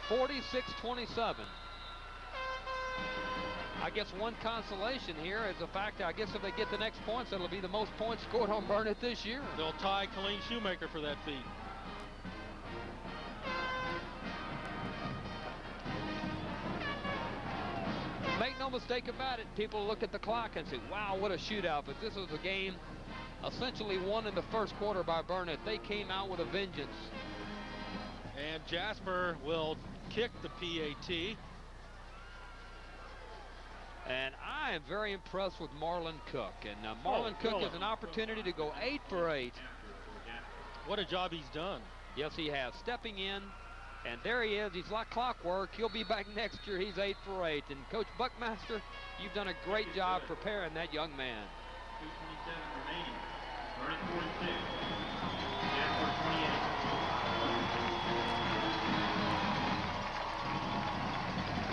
46-27. I guess one consolation here is the fact that I guess if they get the next points, it'll be the most points scored on Burnet this year. They'll tie Colleen Shoemaker for that feat. Make no mistake about it, people look at the clock and say, wow, what a shootout. But this was a game essentially won in the 1st quarter by Burnet. They came out with a vengeance. And Jasper will kick the PAT. And I am very impressed with Marlon Cook. And Marlon Cook has an opportunity to go 8 for 8. What a job he's done. Yes, he has. Stepping in. And there he is. He's like clockwork. He'll be back next year. He's 8 for 8. And Coach Buckmaster, you've done a great job preparing that young man. 2:27 remaining. Burnet 42. Jasper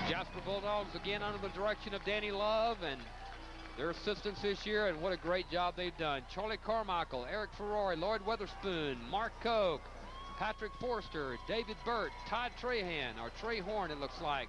28. Jasper Bulldogs again under the direction of Danny Love and their assistants this year. And what a great job they've done. Charlie Carmichael, Eric Ferrari, Lloyd Weatherspoon, Mark Koch, Patrick Forster, David Burt, Todd Trahan, or Trahorn it looks like,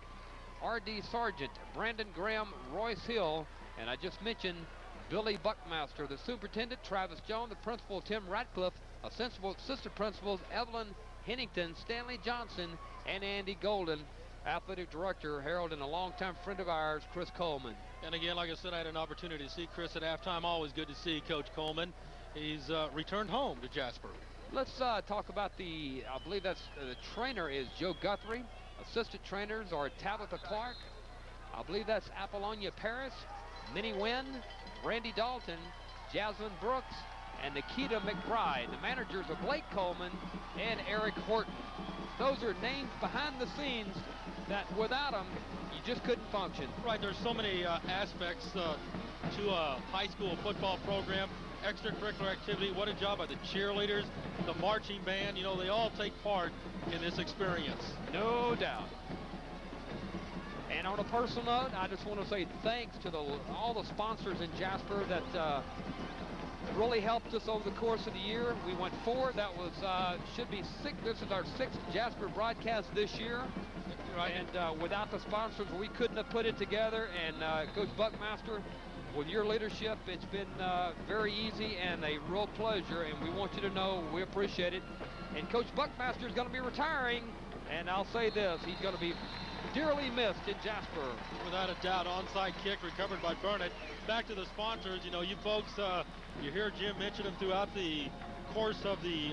R.D. Sargent, Brandon Graham, Royce Hill, and I just mentioned Billy Buckmaster, the superintendent, Travis Jones, the principal, Tim Ratcliffe, assistant principals, Evelyn Hennington, Stanley Johnson, and Andy Golden, athletic director, Harold, and a longtime friend of ours, Chris Coleman. And again, like I said, I had an opportunity to see Chris at halftime. Always good to see Coach Coleman. He's returned home to Jasper. Let's talk about I believe that's the trainer is Joe Guthrie. Assistant trainers are Tabitha Clark. I believe that's Apollonia Paris, Minnie Wynn, Randy Dalton, Jasmine Brooks, and Nikita McBride. The managers are Blake Coleman and Eric Horton. Those are names behind the scenes that without them, you just couldn't function. Right, there's so many aspects to a high school football program. Extracurricular activity, what a job by the cheerleaders, the marching band, you know, they all take part in this experience. No doubt. And on a personal note, I just want to say thanks to all the sponsors in Jasper that really helped us over the course of the year. We went 4. That was, should be 6. This is our 6th Jasper broadcast this year. Right. And without the sponsors, we couldn't have put it together. And Coach Buckmaster, with your leadership, it's been very easy and a real pleasure, and we want you to know we appreciate it. And Coach Buckmaster is going to be retiring, and I'll say this, he's going to be dearly missed in Jasper. Without a doubt, onside kick recovered by Burnet. Back to the sponsors. You know, you folks, you hear Jim mention them throughout the course of the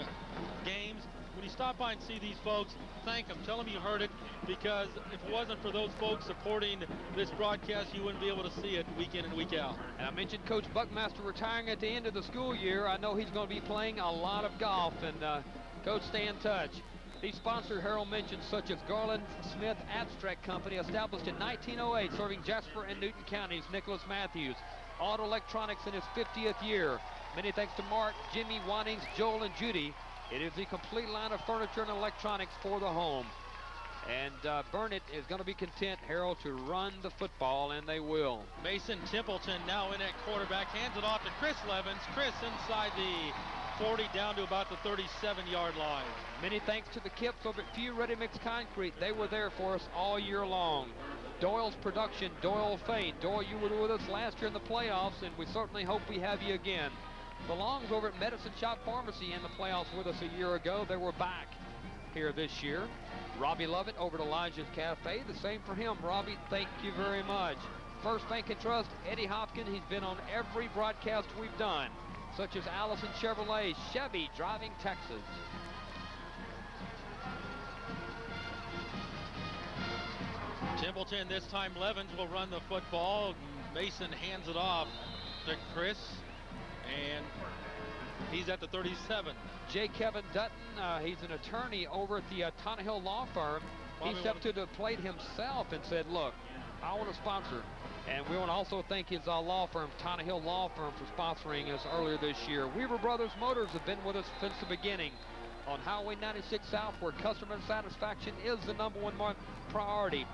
games. When you stop by and see these folks, thank them. Tell them you heard it, because if it wasn't for those folks supporting this broadcast, you wouldn't be able to see it week in and week out. And I mentioned Coach Buckmaster retiring at the end of the school year. I know he's going to be playing a lot of golf, and Coach, stay in touch. These sponsor Harold mentioned, such as Garland Smith Abstract Company, established in 1908, serving Jasper and Newton counties. Nicholas Matthews, Auto Electronics in his 50th year. Many thanks to Mark, Jimmy, Wannings, Joel, and Judy. It is the complete line of furniture and electronics for the home. And Burnet is going to be content, Harold, to run the football, and they will. Mason Templeton now in at quarterback, hands it off to Chris Levens. Chris inside the 40 down to about the 37-yard line. Many thanks to the Kips over at Few Ready Mix Concrete. They were there for us all year long. Doyle's Production, Doyle Fane. Doyle, you were with us last year in the playoffs, and we certainly hope we have you again. The Longs over at Medicine Shop Pharmacy in the playoffs with us a year ago. They were back here this year. Robbie Lovett over at Elijah's Cafe. The same for him. Robbie, thank you very much. First Bank and Trust, Eddie Hopkins. He's been on every broadcast we've done, such as Allison Chevrolet, Chevy, Driving Texas. Templeton, this time Levens will run the football. Mason hands it off to Chris, and he's at the 37. J. Kevin Dutton, he's an attorney over at the Tannehill Law Firm. He stepped to the plate himself and said, look, I want to sponsor. And we want to also thank his law firm, Tannehill Law Firm, for sponsoring us earlier this year. Weaver Brothers Motors have been with us since the beginning on Highway 96 South, where customer satisfaction is the #1 priority.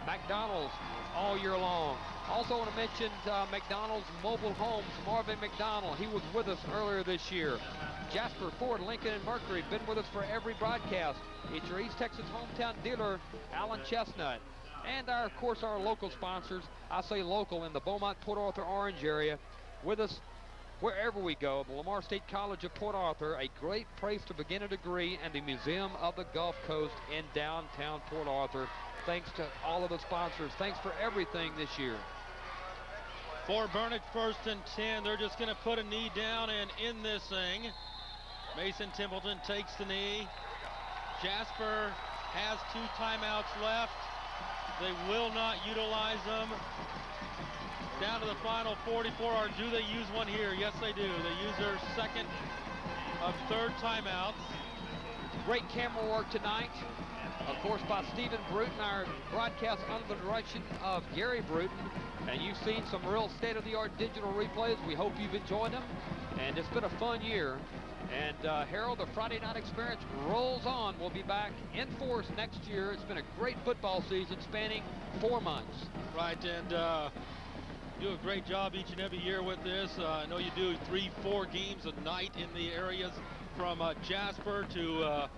McDonald's all year long. Also want to mention McDonald's Mobile Homes, Marvin McDonald. He was with us earlier this year. Jasper, Ford, Lincoln, and Mercury been with us for every broadcast. It's your East Texas hometown dealer, Alan Chestnut. And of course, our local sponsors. I say local, in the Beaumont, Port Arthur, Orange area, with us wherever we go. The Lamar State College of Port Arthur, a great place to begin a degree, and the Museum of the Gulf Coast in downtown Port Arthur. Thanks to all of the sponsors. Thanks for everything this year. For Burnet, 1st and 10. They're just going to put a knee down and in this thing. Mason Templeton takes the knee. Jasper has 2 timeouts left. They will not utilize them. Down to the final 44, or do they use one here? Yes, they do. They use their 2nd of 3rd timeouts. Great camera work tonight, of course, by Stephen Bruton, our broadcast under the direction of Gary Bruton. And you've seen some real state-of-the-art digital replays. We hope you've enjoyed them. And it's been a fun year. And Harold, the Friday night experience rolls on. We'll be back in force next year. It's been a great football season spanning 4 months. Right, and do a great job each and every year with this. I know you do 3-4 games a night in the areas from Jasper to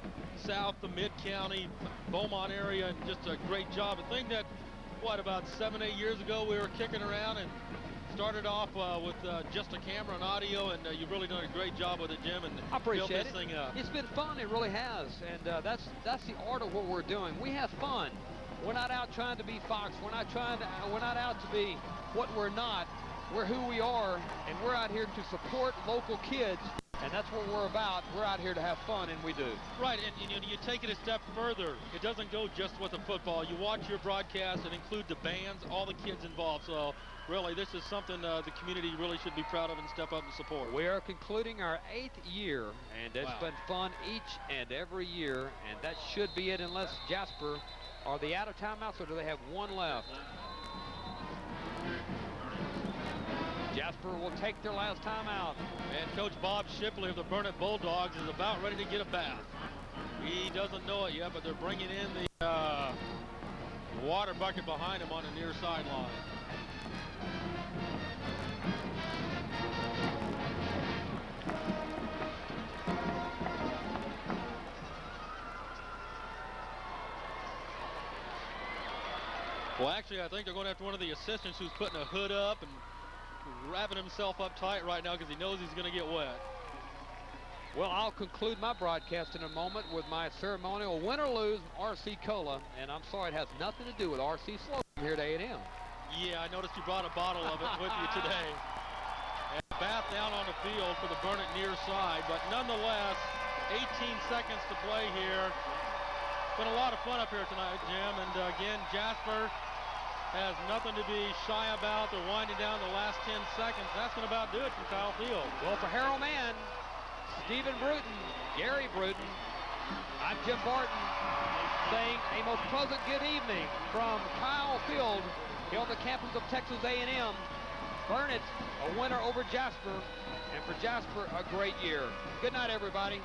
south, the Mid-County, Beaumont area, and just a great job. A thing that, about 7-8 years ago we were kicking around and started off with just a camera and audio, and you've really done a great job with it, Jim, and I appreciate built this it. thing up. It's been fun, it really has, and that's the art of what we're doing. We have fun. We're not out trying to be Fox. We're not out to be what we're not. We're who we are, and we're out here to support local kids, and that's what we're about. We're out here to have fun, and we do. Right, and you take it a step further. It doesn't go just with the football. You watch your broadcast and include the bands, all the kids involved. So really, this is something the community really should be proud of and step up and support. We are concluding our 8th year, and it's been fun each and every year, and that should be it, unless Jasper, are they out of timeouts, or do they have 1 left? Jasper will take their last timeout. And Coach Bob Shipley of the Burnet Bulldogs is about ready to get a bath. He doesn't know it yet, but they're bringing in the water bucket behind him on the near sideline. Well, actually, I think they're going after one of the assistants who's putting a hood up and wrapping himself up tight right now because he knows he's going to get wet. Well, I'll conclude my broadcast in a moment with my ceremonial win or lose RC Cola, and I'm sorry it has nothing to do with RC Slope here at A&M. Yeah, I noticed you brought a bottle of it with you today. And bath down on the field for the Burnet near side, but nonetheless, 18 seconds to play here. It's been a lot of fun up here tonight, Jim, and again, Jasper has nothing to be shy about. They're winding down the last 10 seconds. That's going to about do it from Kyle Field. Well, for Harold Mann, Stephen Bruton, Gary Bruton, I'm Jim Barton saying a most pleasant good evening from Kyle Field here on the campus of Texas A&M. Burnet, a winner over Jasper, and for Jasper, a great year. Good night, everybody.